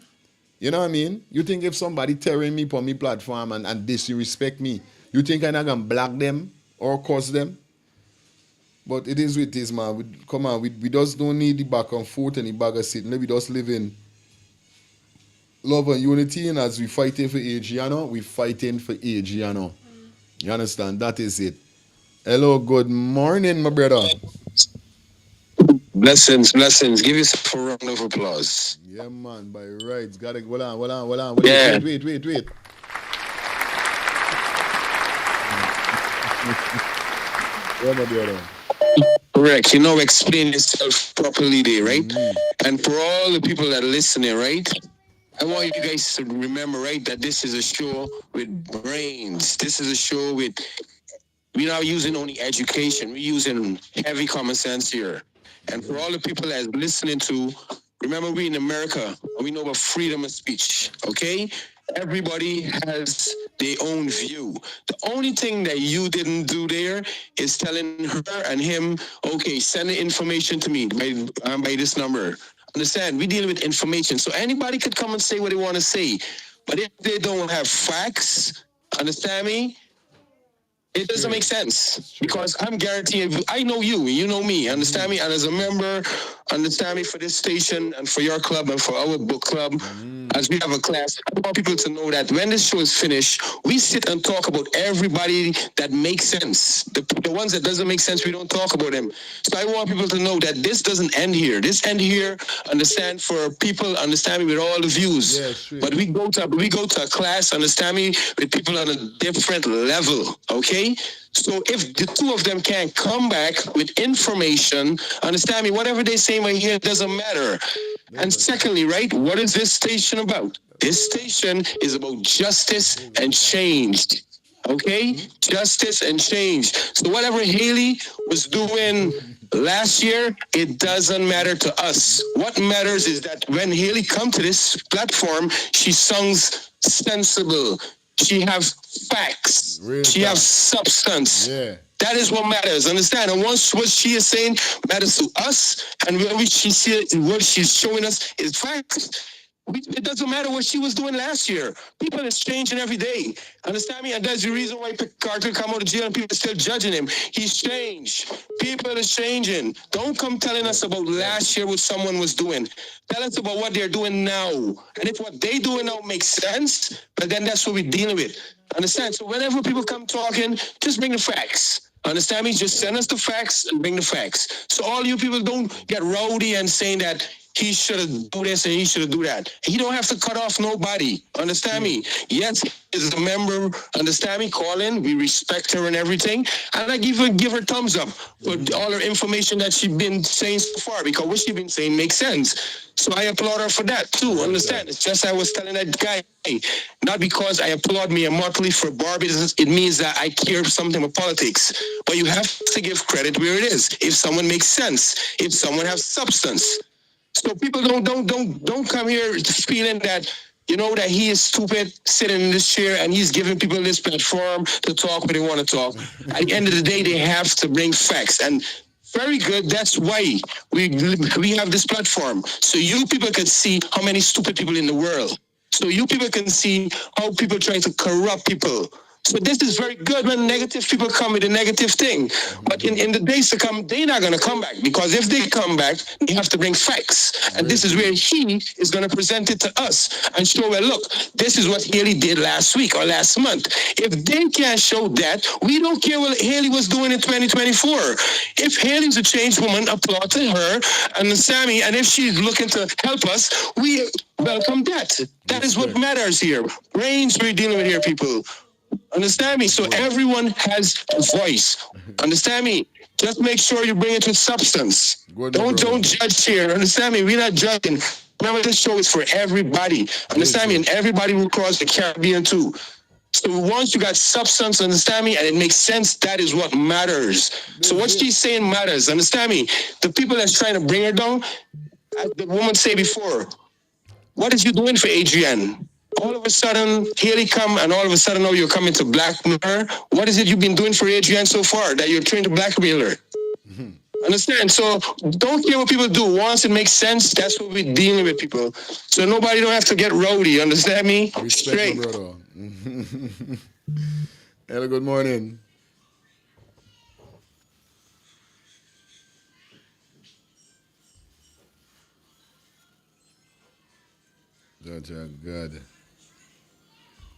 You know what I mean? You think if somebody tearing me on my platform and disrespect me, you think I'm not going to block them or cuss them? But it is what it is, man. Come on, we just don't need the back and forth and the bag of sitting. We just live in love and unity, and as we fighting for Adrianna, we fighting for Adrianna. You understand? That is it. Hello, good morning, my brother. Blessings. Give yourself a round of applause. Yeah, man, by rights. Gotta hold on. Yeah. Wait. Yeah, my brother. Correct. Explain yourself properly there, right? And for all the people that are listening, right? I want you guys to remember, right, that this is a show with brains. This is a show with, we're not using only education. We're using heavy common sense here. And for all the people that are listening to, remember we're in America and we know about freedom of speech, okay? Everybody has their own view. The only thing that you didn't do there is telling her and him, okay, send the information to me by this number. Understand? We're dealing with information. So anybody could come and say what they want to say. But if they don't have facts, understand me? It doesn't make sense because I'm guaranteeing I know you, you know me, understand me? And as a member, understand me, for this station and for your club and for our book club, as we have a class, I want people to know that when this show is finished, we sit and talk about everybody that makes sense. The ones that doesn't make sense, we don't talk about them. So I want people to know that this doesn't end here. This end here, understand, for people, understand me, with all the views. Yeah, but we go to a class, understand me, with people on a different level, okay? So if the two of them can't come back with information, understand me, whatever they say right here doesn't matter. And secondly, right, what is this station about? This station is about justice and change. Okay? Justice and change. So whatever Haley was doing last year, it doesn't matter to us. What matters is that when Haley come to this platform, she sounds sensible. She have facts. She have substance. Yeah. That is what matters. Understand? And once what she is saying matters to us, and what she's showing us is facts. It doesn't matter what she was doing last year. People is changing every day. Understand me? And that's the reason why Carter come out of jail and people are still judging him. He's changed. People is changing. Don't come telling us about last year what someone was doing. Tell us about what they're doing now. And if what they doing now makes sense, but then that's what we're dealing with. Understand? So whenever people come talking, just bring the facts. Understand me? Just send us the facts and bring the facts. So all you people don't get rowdy and saying that he should have do this and he should have do that. He don't have to cut off nobody. Understand me? Yes, is a member. Understand me? Call in. We respect her and everything. And I give her thumbs up for all her information that she's been saying so far, because what she's been saying makes sense. So I applaud her for that too. Understand? It's just I was telling that guy, not because I applaud me immortally for Barbados, it means that I care something about politics. But you have to give credit where it is. If someone makes sense, if someone has substance. So people don't come here feeling that, you know, that he is stupid sitting in this chair and he's giving people this platform to talk what they want to talk. At the end of the day, they have to bring facts. And very good. That's why we have this platform. So you people can see how many stupid people in the world. So you people can see how people try to corrupt people. So this is very good when negative people come with a negative thing. But in the days to come, they're not going to come back. Because if they come back, they have to bring facts. And this is where he is going to present it to us and show, well, look, this is what Haley did last week or last month. If they can't show that, we don't care what Haley was doing in 2024. If Haley's a changed woman, applaud to her and Sammy. And if she's looking to help us, we welcome that. That is what matters here. Brains we're dealing with here, people. Understand me? So everyone has a voice. Understand me? Just make sure you bring it with substance. Don't judge here. Understand me? We're not judging. Remember, this show is for everybody. Understand me? And everybody will cross the Caribbean too. So once you got substance, understand me, and it makes sense, that is what matters. So what she's saying matters. Understand me? The people that's trying to bring her down, as the woman said before, what is you doing for Adrianna? All of a sudden, Haley come, and all of a sudden now you're coming to blackmail her. What is it you've been doing for Adrianna so far that you're trying to blackmail her? Understand? So don't care what people do. Once it makes sense, that's what we're dealing with, people. So nobody don't have to get rowdy. Understand me? Respect, straight. My brother. Hello, good morning. Good.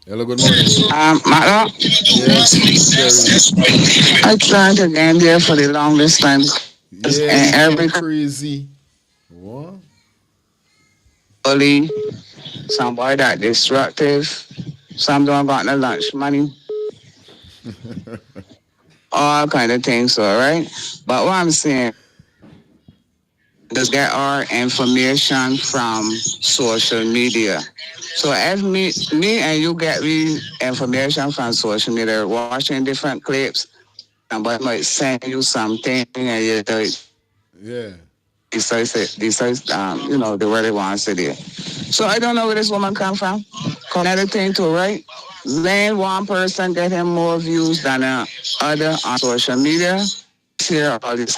Hello, good morning. Mara? Yes, I tried again there for the longest time. Yeah, and every crazy. What? bully, somebody that destructive, some don't got no lunch money, all kind of things, so right? But what I'm saying is get our information from social media. So if me and you get the information from social media, watching different clips, somebody might send you something and you do it. Yeah. You know, the way they want to say it. So I don't know where this woman come from. Another thing too, right? Then one person get him more views than other on social media. Share all this.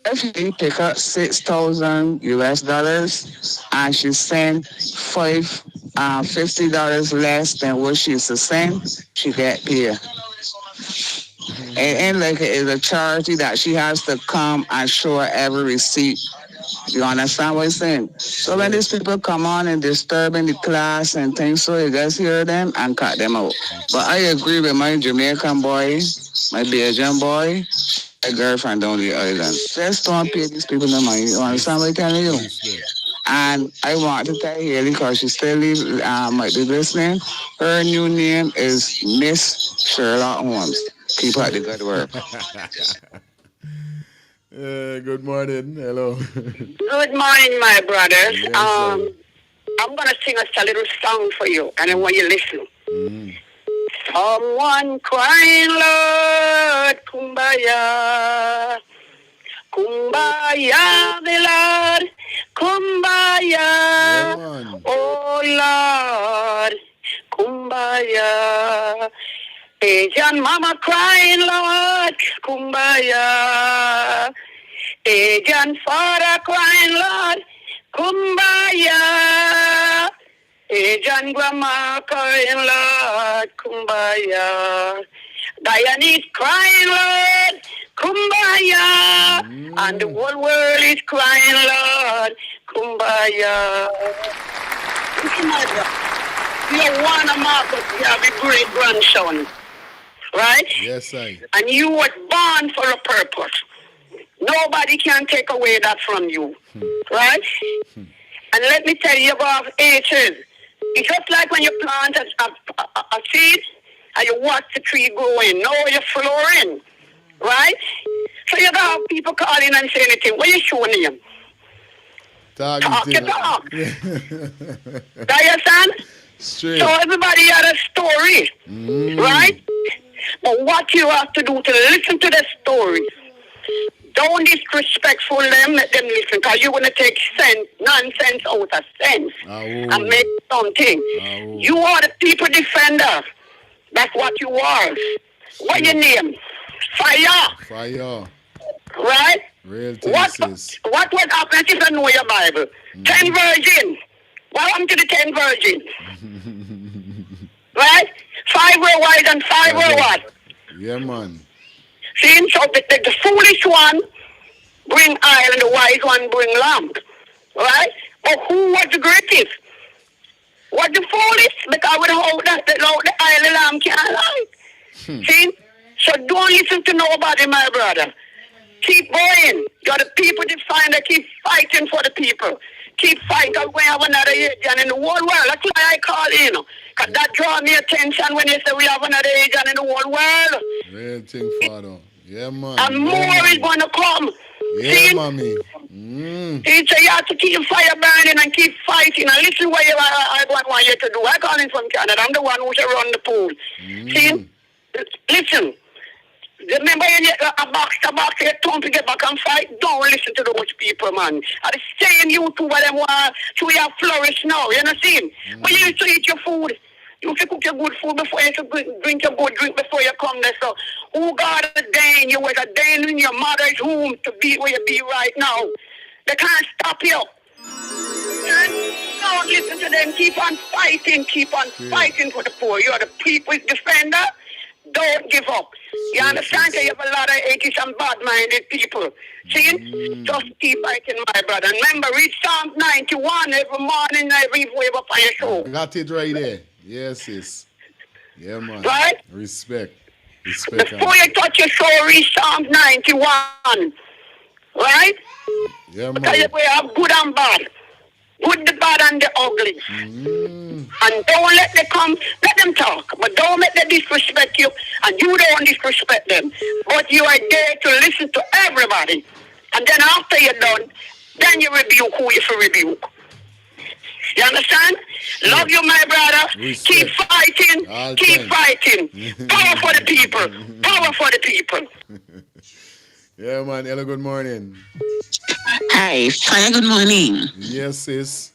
If she pick up $6,000 and she send $50 less than what she used to send, she get paid. It ain't like it's a charity that she has to come and show her every receipt. You understand what I'm saying? So when these people come on and disturbing the class and things, so you guys hear them and cut them out. But I agree with my Jamaican boy, my Belgian boy, my girlfriend on the island. Just don't pay these people no money. You understand what I'm telling you? And I want to tell Haley, because she still might be listening, her new name is Miss Sherlock Holmes. Keep up the good work. Good morning. Hello. Good morning, my brothers. Yes, I'm going to sing a little song for you, and I want you to listen. Someone crying, Lord, kumbaya. Kumbaya, the Lord, kumbaya. Oh, Lord, kumbaya. Asian mama crying, Lord, kumbaya. Agent father crying, Lord, kumbaya. Agent grandma crying, Lord, kumbaya. Diane is crying, Lord, kumbaya. And the whole world is crying, Lord, kumbaya. You're one of Marcus, you have a great grandson, right? Yes, I. And you were born for a purpose. Nobody can take away that from you, right? And let me tell you about ages. It's just like when you plant a seed and you watch the tree growing. Now you're flowering, right? So you don't have people calling and saying anything. What you showing them? Talk your talk. Do you understand? Straight. So everybody had a story, right? But what you have to do to listen to the story, don't disrespectful them, let them listen, because you're going to take nonsense out of sense and make something. You are the people defender. That's what you are. What your name? Fire. Fire. Right? Real thing, sis. What would happen if you know your Bible? 10 virgins. What happened to the 10 virgins? Right? 5 were wise and 5 were what? Yeah, man. See, so the foolish one bring oil and the wise one bring lamp. Right? But who was the greatest? Was the foolish? Because without the oil the lamp can't light. See? So don't listen to nobody, my brother. Keep going. You're the people definer. Keep fighting for the people. Keep fighting. Because we have another agent in the whole world. That's why I call in. Because that draw me attention when you say we have another agent in the whole world. Real thing, Father. Yeah, man. And more is going to come. Yeah, see? mommy. See, so you have to keep the fire burning and keep fighting. And listen what I want you to do. I call in from Canada. I'm the one who should run the pool. See? Listen. Remember, a box, you don't get back and fight. Don't listen to those people, man. I'm saying you two what them want to your flourish now. You know what I'm saying? But you used to eat your food. You should cook your good food before you should drink your good drink before you come there. So, who God ordained you was ordained in your mother's womb to be where you be right now? They can't stop you. Don't listen to them. Keep on fighting. Keep on fighting for the poor. You're the people's defender. Don't give up. You understand that you have a lot of atheists and bad-minded people. See? Just keep fighting, my brother. And remember, read Psalm 91 every morning, every wave up on your show. Got it right there. Yes, sis. Yeah, man. Right? Respect. Respect. Before you touch your show, read Psalm 91. Right? Yeah, man. Because we have good and bad. Good, the bad, and the ugly. And don't let them talk, but don't let them disrespect you, and you don't disrespect them. But you are there to listen to everybody. And then after you're done, then you rebuke who you should rebuke. You understand? Love you, my brother. Respect. Keep fighting. Keep fighting. Power for the people. Power for the people. Yeah, man. Hello, good morning. Hi, Fire, good morning. Yes, sis.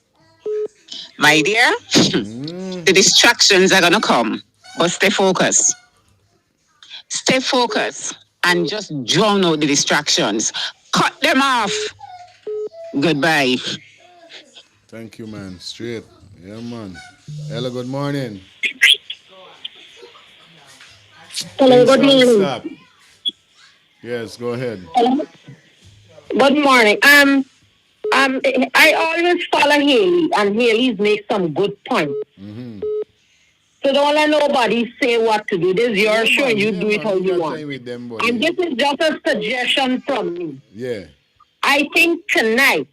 My dear, the distractions are going to come, but stay focused. Stay focused and just drown out the distractions. Cut them off. Goodbye. Thank you, man. Straight. Yeah, man. Hello, good morning. Hello, good morning. Stop. Yes, go ahead. Hello. Good morning. I always follow Haley, and Haley's make some good points. So don't let nobody say what to do. This is your show, and you do it how you want. And this is just a suggestion from me. Yeah. I think tonight,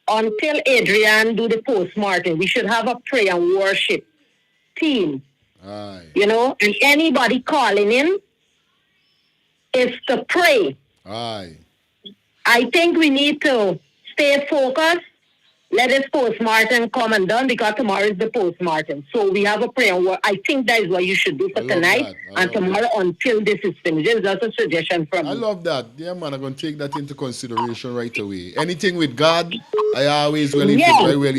until Adrianna do the postmortem, we should have a prayer and worship team. Aye. You know, and anybody calling in is to pray. Aye. I think we need to stay focused. Let this postmortem come and done, because tomorrow is the postmortem. So we have a prayer. I think that is what you should do for tonight and tomorrow until this is finished. This is just a suggestion from me. I love that. Yeah, man, I'm going to take that into consideration right away. Anything with God, I always really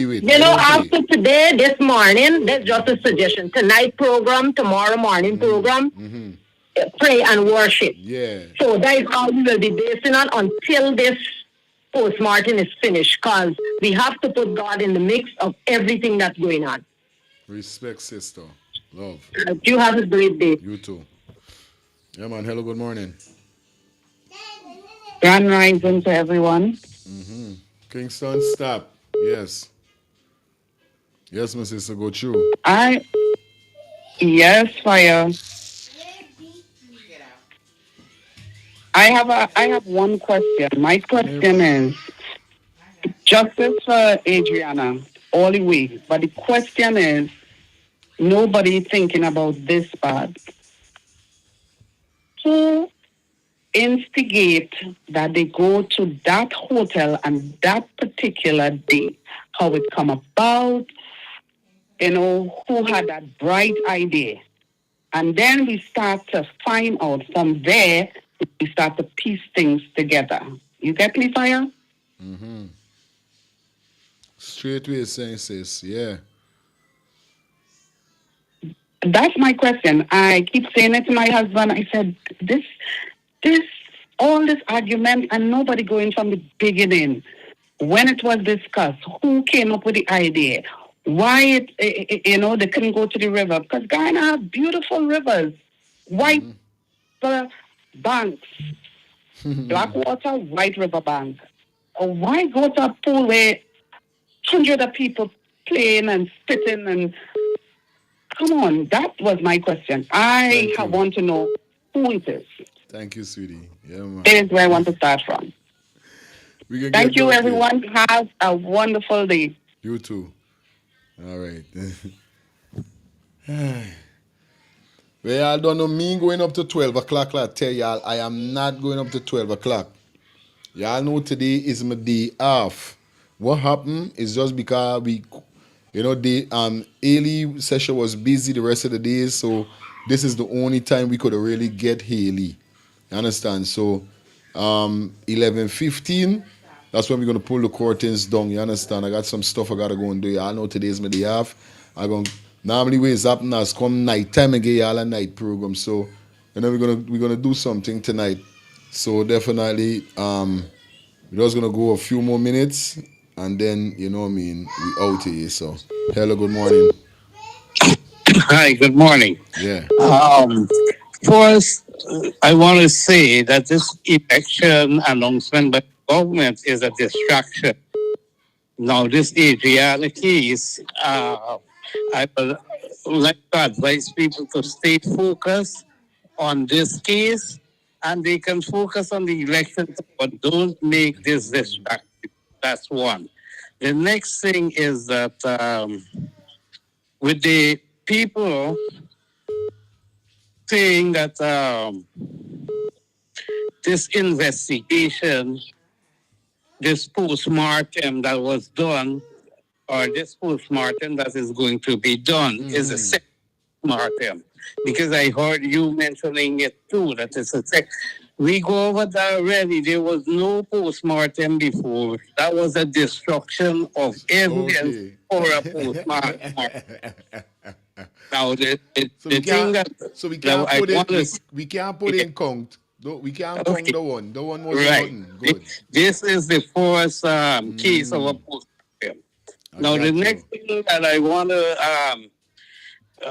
with. You know, after today, this morning, that's just a suggestion. Tonight program, tomorrow morning program. pray and worship. Yeah. So that is all we will be basing on until this post-mortem is finished, because we have to put God in the mix of everything that's going on. Respect, sister. Love. You have a great day. You too. Yeah, man. Hello, good morning. Grand rising to everyone. Kingston, stop. Yes. Yes, my sister, go through. Yes, fire. I have one question. My question is justice for Adrianna all the way, but the question is nobody thinking about this part. Who instigate that they go to that hotel on that particular day? How it come about? Who had that bright idea? And then we start to find out from there, we start to piece things together. You get me, Fire? Straight way saying, sis. Yeah. That's my question. I keep saying it to my husband. I said, all this argument and nobody going from the beginning. When it was discussed, who came up with the idea? Why they couldn't go to the river? Because Guyana have beautiful rivers, white banks, black water, white river bank. Why go to a pool where hundreds of people playing and spitting and come on? That was my question. I want to know who it is. Thank you, sweetie. Yeah, man. That is where I want to start from. Thank you, everyone. Have a wonderful day. You too. All right. Well, y'all don't know me going up to 12 o'clock. I tell y'all, I am not going up to 12 o'clock. Y'all know today is my day off. What happened is just because the Haley session was busy the rest of the days, so this is the only time we could really get Haley. You understand? So 11:15, that's when we're gonna pull the curtains down. You understand? I got some stuff I gotta go and do. Y'all know today's my day off. Normally when it's happening as come night time and get y'all a night program. So we're gonna do something tonight. So definitely we're just gonna go a few more minutes and then we out here. So hello, good morning. Hi, good morning. Yeah. First, I want to say that this election announcement by the government is a distraction. Now, this Adrianna case, I would like to advise people to stay focused on this case, and they can focus on the election, but don't make this distraction. That's one. The next thing is that with the people saying that this investigation, this post-mortem that was done, or this post-mortem that is going to be done is a second mortem. Because I heard you mentioning it too, that it's a second. We go over that already. There was no post-mortem before. That was a destruction of evidence for a post-mortem. Now, the thing that we can't put it. We can't put in count. We can't count the one. The one was button. Good. This is the first case of a post-mortem. Now, the next thing that I want to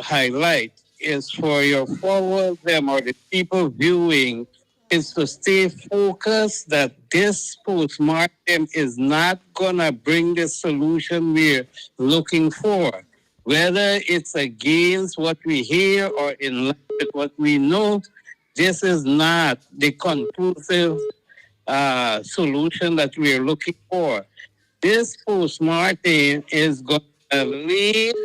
highlight is for your followers, them or the people viewing, is to stay focused that this post-mortem is not going to bring the solution we're looking for. Whether it's against what we hear or in line with what we know, this is not the conclusive solution that we're looking for. This post-mortem is going to lead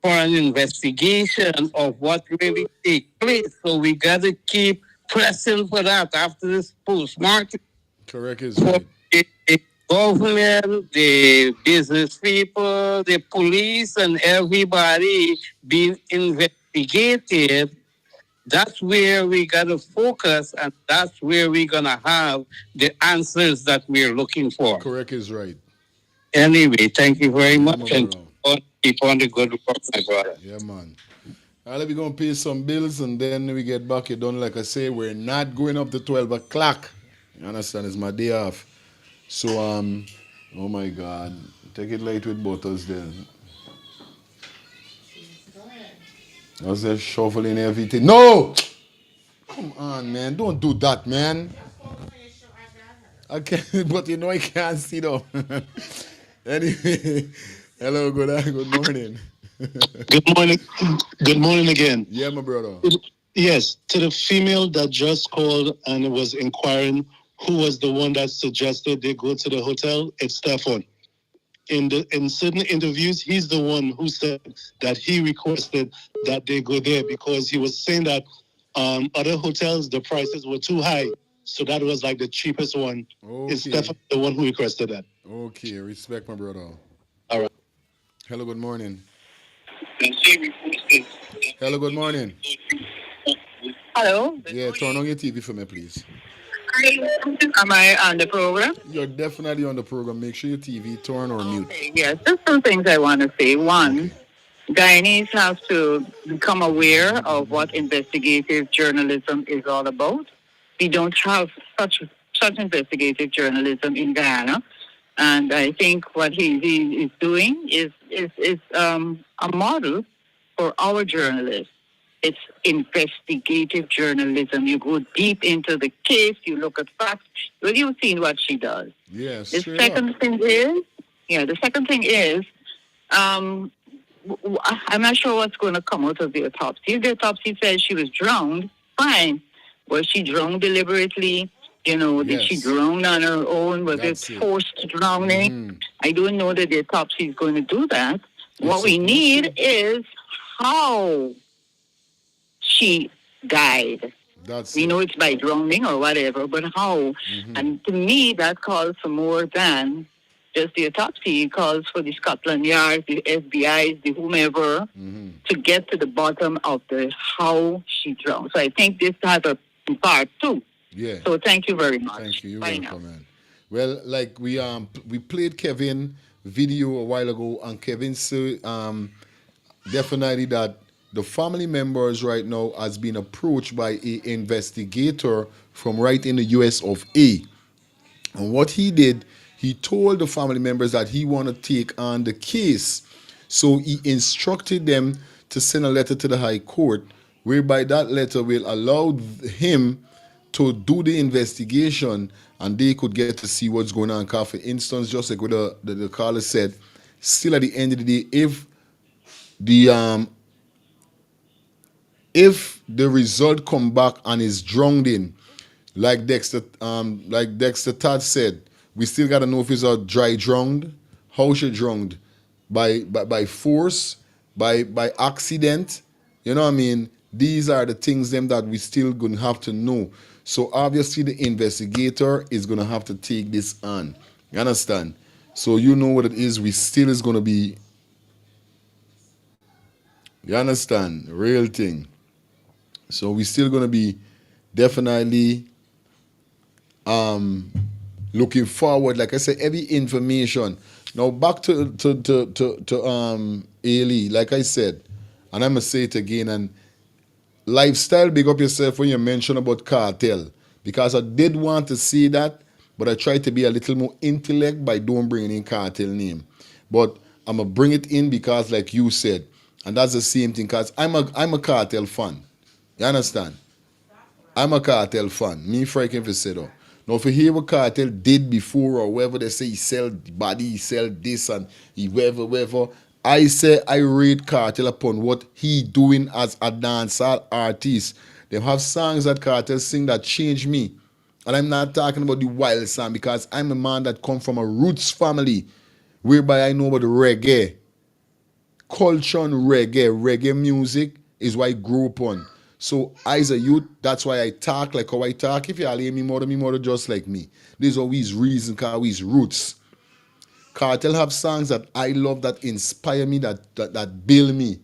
for an investigation of what really takes place. So we got to keep pressing for that after this post-mortem. Correct is right. The government, the business people, the police, and everybody being investigated. That's where we got to focus, and that's where we're going to have the answers that we're looking for. Correct is right. Anyway, thank you very much, and keep on the good work, my brother. Yeah, man. All right, we're going to pay some bills and then we get back. You done, like I say, we're not going up to 12 o'clock. You understand? It's my day off. So, oh my God. Take it light with butters then. I was just shuffling everything. No! Come on, man. Don't do that, man. I can't, but you know I can't sit up. Anyway, hello, good morning. Good morning. Good morning again. Yeah, my brother. Yes, to the female that just called and was inquiring who was the one that suggested they go to the hotel, it's Stefan. In certain interviews, he's the one who said that he requested that they go there because he was saying that other hotels, the prices were too high. So that was like the cheapest one. Okay. It's Stefan the one who requested that. Okay, respect my brother. All right. Hello, good morning. Hello, good morning. Hello. Yeah, turn on your TV for me, please. Am I on the program? You're definitely on the program. Make sure your TV turn or mute. Yes, there's some things I want to say. One, Guyanese have to become aware of what investigative journalism is all about. We don't have such investigative journalism in Guyana, and I think what he is doing is a model for our journalists. It's investigative journalism. You go deep into the case, you look at facts. Well, you've seen what she does. Yes. The second thing is, I'm not sure what's going to come out of the autopsy. If the autopsy says she was drowned, fine. Was she drowned deliberately? Did she drown on her own? Was it forced drowning? I don't know that the autopsy is going to do that. What we need is how she died. We know it's by drowning or whatever, but how? And to me, that calls for more than just the autopsy. It calls for the Scotland Yard, the FBI, the whomever, to get to the bottom of the how she drowned. So I think this has a part too. Yeah. So thank you very much. Thank you. You're Bye welcome, now. man. Well, like we played Kevin video a while ago, and Kevin said definitely that the family members right now has been approached by a investigator from right in the US of A. And what he did, he told the family members that he want to take on the case. So he instructed them to send a letter to the High Court, whereby that letter will allow him to do the investigation and they could get to see what's going on. Because for instance, just like what the caller said, still at the end of the day, if the result come back and is drowned in, like Dexter Todd said, we still gotta know if it's a dry drowned, how she drowned, by force, by accident. You know what I mean? These are the things them that we still gonna have to know. So obviously the investigator is gonna have to take this on. You understand? So you know what it is. We still is gonna be. You understand? Real thing. So we still gonna be definitely looking forward. Like I said, every information. Now back to Ailey, like I said, and I'm gonna say it again. And lifestyle, big up yourself when you mention about cartel, because I did want to see that, but I tried to be a little more intellect by don't bringing in cartel name. But I'm gonna bring it in because, like you said, and that's the same thing. Cause I'm a cartel fan. You understand? I'm a cartel fan. Me freaking for say though. Now if you hear what cartel did before or whether they say he sell the body, he sell this and he whatever. I say I rate cartel upon what he doing as a dancehall artist. They have songs that cartel sing that change me. And I'm not talking about the wild song because I'm a man that come from a roots family whereby I know about reggae. Culture and reggae music is what I grew up on. So as a youth, that's why I talk like how I talk. If you all hear me mother just like me. This is always reason, because his roots. Cartel have songs that I love, that inspire me, that build me,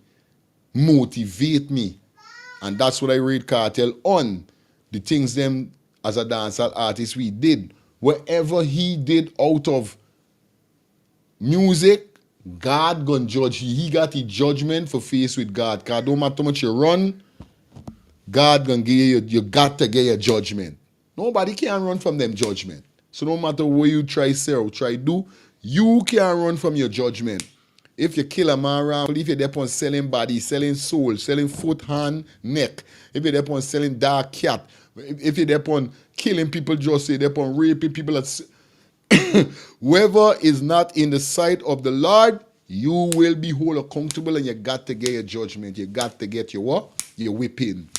motivate me. And that's what I rate Cartel on. The things them as a dancehall artist we did. Whatever he did out of music, God gonna judge you. He got the judgment for face with God. Cause don't matter how much you run, God gonna give you got to get your judgment. Nobody can run from them judgment. So no matter what you try say or try do, you can't run from your judgment. If you kill a man around, if you're there on selling body, selling soul, selling foot, hand, neck, if you're there on selling dark cat, if you're there on killing people, just say there on raping people, whoever is not in the sight of the Lord, you will be whole accountable, and you got to get your judgment. You got to get your what? Your whipping.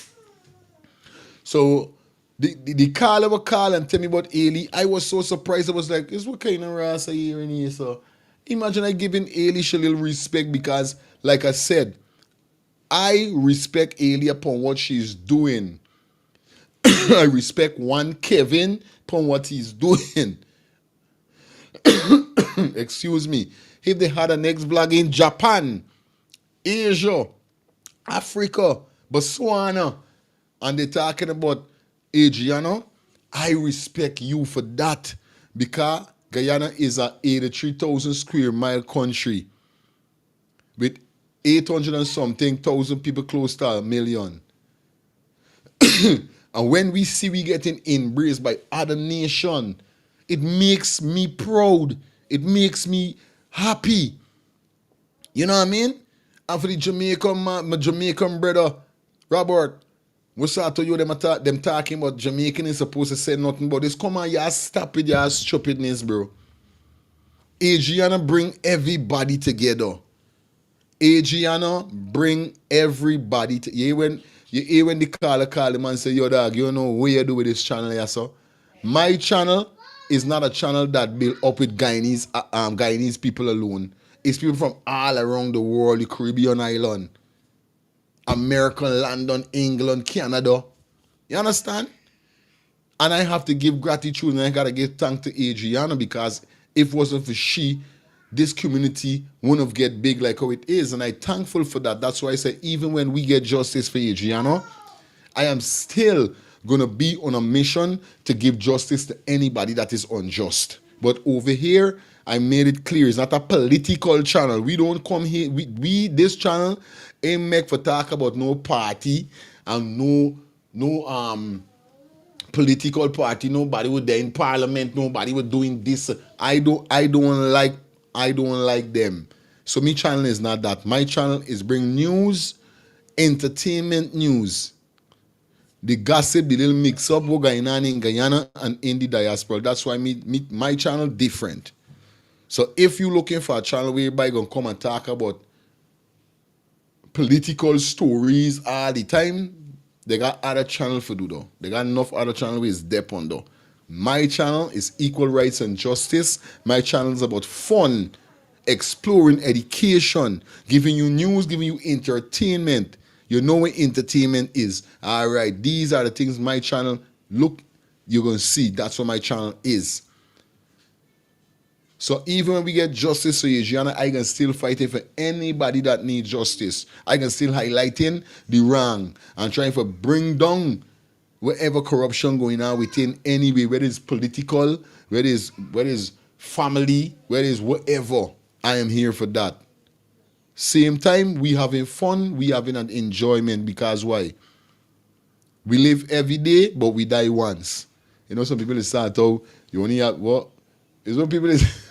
So the caller would call and tell me about Ailey. I was so surprised. I was like, this what kind of rasa here in here? So imagine I giving Ailey a little respect because, like I said, I respect Ailey upon what she's doing. I respect one Kevin upon what he's doing. Excuse me. If they had a next vlog in Japan, Asia, Africa, Botswana, and they're talking about Adrianna, I respect you for that because Guyana is a 83,000 square mile country with 800 and something thousand people, close to 1 million. And when we see we getting embraced by other nation, it makes me proud. It makes me happy. You know what I mean? And for the Jamaican man, my Jamaican brother, Robert, what's that to you? Them talking about Jamaican is supposed to say nothing about this. Come on, y'all stop with y'all stupidness, bro. Adrianna bring everybody together. Adrianna bring everybody to you hear when the caller call him and say, yo dog, you know what you do with this channel here, so? My channel is not a channel that built up with Guyanese people alone. It's people from all around the world, the Caribbean island, America, London, England, Canada. You understand? And I have to give gratitude and I gotta give thanks to Adrianna because if it wasn't for she, this community wouldn't have get big like how it is. And I'm thankful for that. That's why I say even when we get justice for Adrianna, I am still gonna be on a mission to give justice to anybody that is unjust. But over here, I made it clear it's not a political channel. We don't come here. We this channel ain't make for talk about no party and no political party. Nobody would there in parliament. Nobody would doing this. I don't like them. So my channel is not that. My channel is bring news, entertainment news. The gossip, the little mix up what going on in Guyana and in the diaspora. That's why my channel different. So if you're looking for a channel where everybody gonna come and talk about political stories all the time, they got other channel for do though. They got enough other channel with depth on though. My channel is equal rights and justice. My channel is about fun, exploring, education, giving you news, giving you entertainment. You know what entertainment is. All right, these are the things my channel, look, you're going to see. That's what my channel is. So even when we get justice for Adrianna, I can still fighting for anybody that needs justice. I can still highlighting the wrong and trying to bring down whatever corruption going on within any way, whether it's political, whether it's family, whether it's whatever. I am here for that. Same time, we having fun, we having an enjoyment because why? We live every day, but we die once. You know, some people start out, you only have what? Is what people is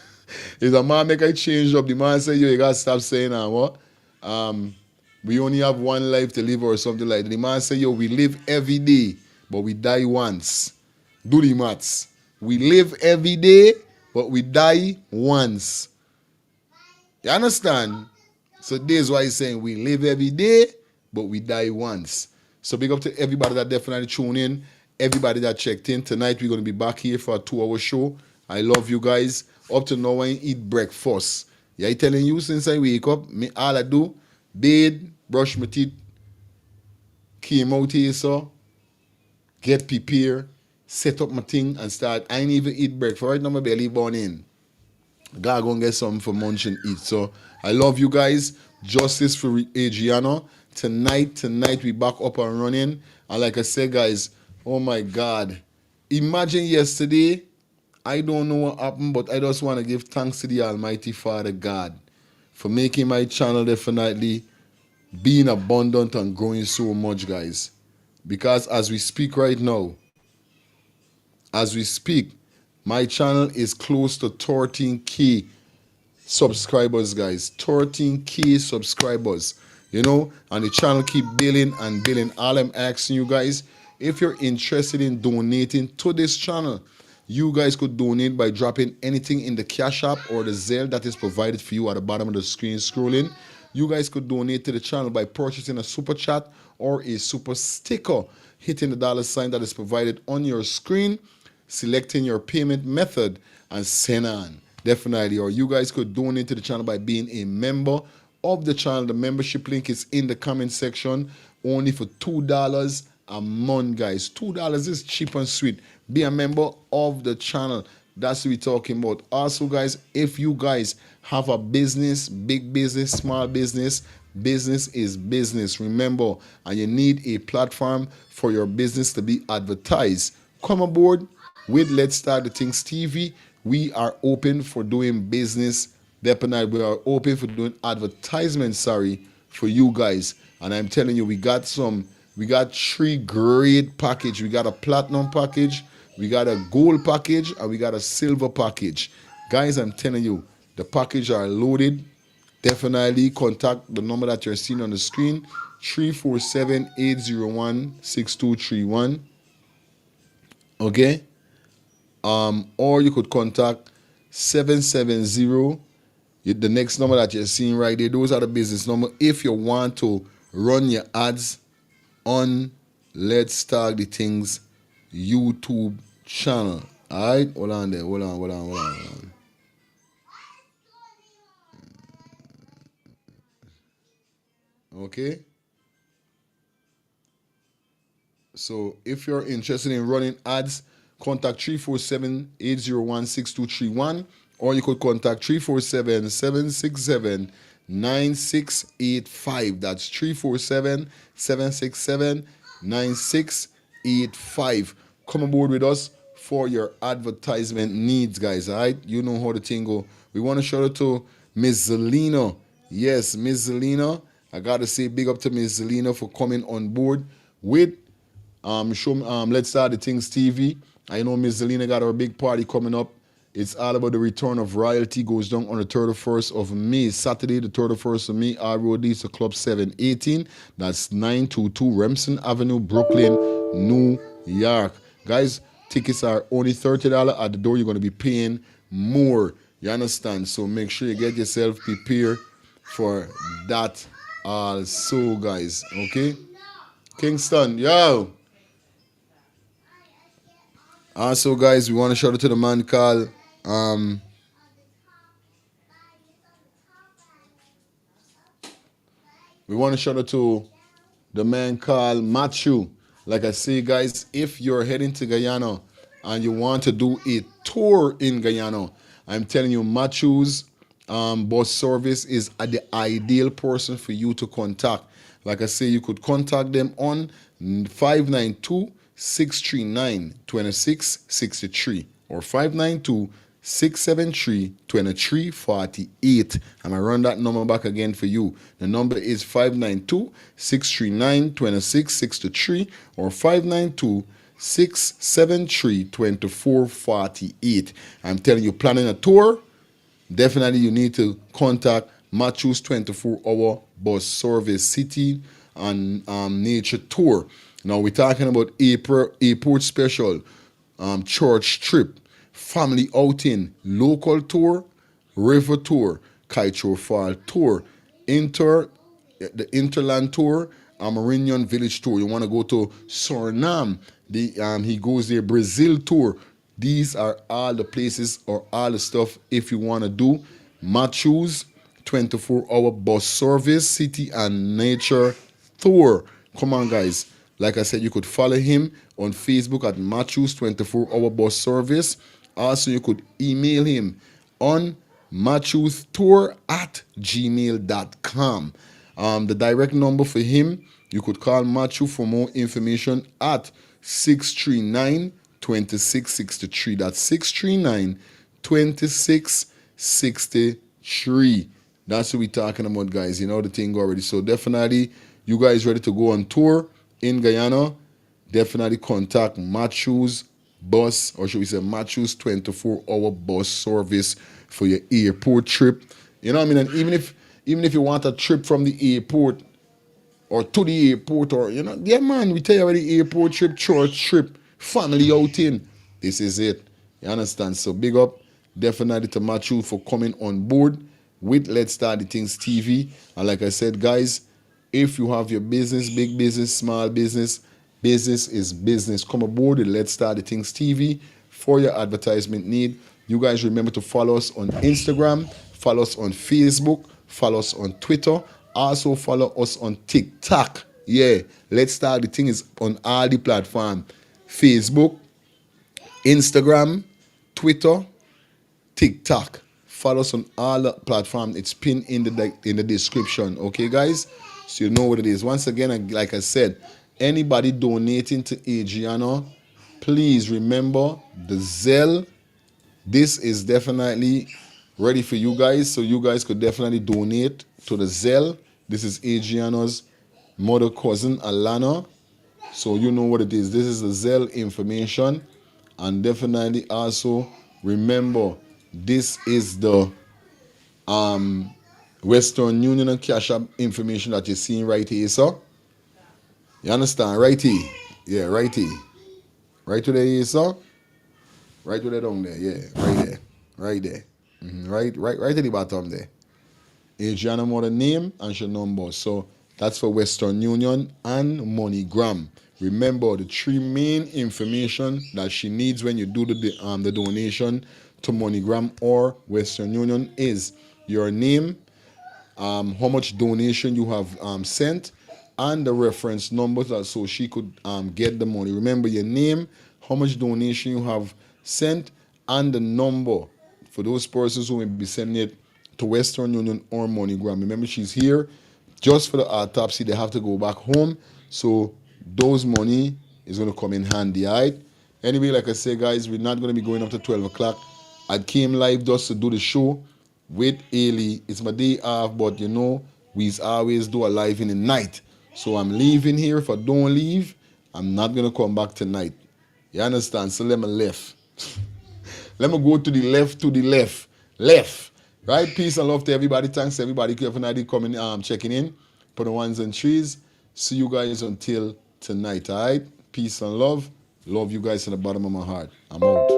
is a man make a change up. The man say, yo, you gotta stop saying what? We only have one life to live or something like that. The man say, yo, we live every day, but we die once. Do the maths. We live every day, but we die once. You understand? So this is why he's saying we live every day, but we die once. So big up to everybody that definitely tuned in, everybody that checked in. Tonight we're going to be back here for a 2-hour show. I love you guys. Up to now I eat breakfast. Yeah, I telling you since I wake up, all I do, bathe, brush my teeth, came out here, so get prepared, set up my thing and start. I ain't even eat breakfast. Right now my belly born in. Gotta go and get something for munch and eat. So I love you guys. Justice for Adrianna. Tonight we back up and running. And like I said, guys, oh my God. Imagine yesterday, I don't know what happened, but I just want to give thanks to the Almighty Father God for making my channel definitely being abundant and growing so much, guys. Because as we speak right now, my channel is close to 13K subscribers, guys. 13K subscribers, and the channel keep billing and billing. All I'm asking you guys, if you're interested in donating to this channel, you guys could donate by dropping anything in the Cash App or the Zelle that is provided for you at the bottom of the screen scrolling. You guys could donate to the channel by purchasing a super chat or a super sticker, hitting the $ that is provided on your screen, selecting your payment method, and send on. Definitely. Or you guys could donate to the channel by being a member of the channel. The membership link is in the comment section, only for $2 a month, guys. $2 is cheap and sweet. Be a member of the channel. That's what we're talking about. Also, guys, if you guys have a business, big business, small business, business is business, remember, and you need a platform for your business to be advertised, come aboard with Let's Start the Things TV. We are open for doing business. Definitely, we are open for doing advertisements, for you guys. And I'm telling you, we got 3 great package. We got a platinum package, we got a gold package, and we got a silver package. Guys, I'm telling you, the package are loaded. Definitely contact the number that you're seeing on the screen, 347-801-6231. Okay? Or you could contact 770, the next number that you're seeing right there. Those are the business number if you want to run your ads on Let's Start the Things YouTube channel. All right? Hold on there. Hold on. Okay? So if you're interested in running ads, contact 347-801-6231, or you could contact 347-767-9685. That's 347-767-9685. Come aboard with us for your advertisement needs, guys. All right? You know how the thing go. We want to shout out to Miss Zelina. Yes, Miss Zelina. I got to say big up to Miss Zelina for coming on board with Let's Start the Things TV. I know Miss Zelina got her big party coming up. It's all about the return of royalty. Goes down on the 31st of May, Saturday, the 31st of May. ROD to Club 718. That's 922 Remsen Avenue, Brooklyn, New York. Guys, tickets are only $30 at the door. You're going to be paying more. You understand? So make sure you get yourself prepared for that also, guys. Okay? Kingston, yo! Also, guys, we want to shout out to the man called Matthew. Like I say, guys, if you're heading to Guyana and you want to do a tour in Guyana, I'm telling you, Matthew's bus service is the ideal person for you to contact. Like I say, you could contact them on 592-639-2663 or 592-673-2348. I'm going to run that number back again for you. The number is 592-639-2663 or 592-673-2448. I'm telling you, planning a tour, definitely you need to contact Matthew's 24-hour bus service, city and nature tour. Now we're talking about airport special, church trip, family outing, local tour, river tour, Kaito Fall tour, the Interland tour, Marinion Village tour. You want to go to Suriname, he goes there, Brazil tour. These are all the places or all the stuff if you want to do Matthew's 24-hour bus service, city and nature tour. Come on, guys. Like I said, you could follow him on Facebook at Matthew's 24-hour bus service. Also, you could email him on matthewstour@gmail.com. The direct number for him, you could call Matthew for more information at 639-2663. That's 639-2663. That's what we're talking about, guys. You know the thing already. So definitely, you guys ready to go on tour in Guyana? Definitely contact Matthews Bus, or should we say Matthews 24-hour bus service for your airport trip. You know what I mean? And even if you want a trip from the airport or to the airport, or yeah man, we tell you already, airport trip, church trip, family outing. This is it. You understand? So big up definitely to Matthew for coming on board with Let's Start the Things TV. And like I said, guys, if you have your business, big business, small business, business is business. Come aboard with Let's Start the Things TV for your advertisement need. You guys remember to follow us on Instagram, follow us on Facebook, follow us on Twitter, also follow us on TikTok. Yeah, Let's Start the Things on all the platforms: Facebook, Instagram, Twitter, TikTok. Follow us on all the platforms. It's pinned in the description. Okay, guys? So you know what it is. Once again, like I said, anybody donating to Adrianna, please remember the Zelle. This is definitely ready for you guys. So you guys could definitely donate to the Zelle. This is Adrianna's mother cousin, Alana. So you know what it is. This is the Zelle information. And definitely also remember, this is the Western Union and Cash App information that you're seeing right here, sir. You understand? Right here. Yeah, right here. Right to there, sir. Right to there down there. Yeah, right there. Right there. Right at the bottom there. Adrianna mother name and her number. So that's for Western Union and MoneyGram. Remember the three main information that she needs when you do the donation to MoneyGram or Western Union is your name, how much donation you have sent, and the reference number so she could get the money. Remember your name, how much donation you have sent, and the number for those persons who will be sending it to Western Union or MoneyGram. Remember, she's here just for the autopsy. They have to go back home, so those money is going to come in handy, all right? Anyway, like I say, guys, we're not going to be going up to 12 o'clock. I came live just to do the show with Ailey. It's my day off, but you know, we always do a live in the night. So I'm leaving here. If I don't leave, I'm not going to come back tonight. You understand? So let me left. Let me go to the left. Left. Right? Peace and love to everybody. Thanks to everybody for coming, checking in. Put the ones and threes. See you guys until tonight, all right? Peace and love. Love you guys from the bottom of my heart. I'm out.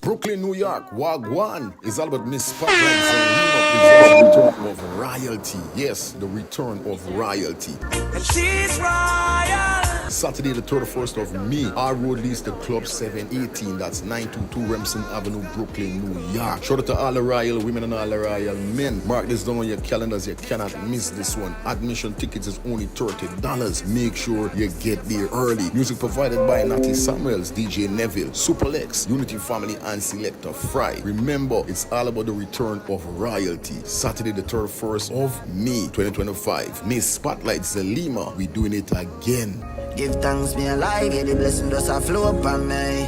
Brooklyn, New York, Wagwan is all about Miss Spotlight. The return of royalty. Yes, the return of royalty. And she's royal. Saturday, the 31st of May, our road leads to Club 718. That's 922 Remsen Avenue, Brooklyn, New York. Shout out to all the royal women and all the royal men. Mark this down on your calendars. You cannot miss this one. Admission tickets is only $30. Make sure you get there early. Music provided by Natty Samuels, DJ Neville, Superlex, Unity Family, and Selector Fry. Remember, it's all about the return of royalty. Saturday, the 31st of May, 2025. Miss Spotlight Zelima. We doing it again. Give thanks me alive, yeah, the blessing does a flow upon me.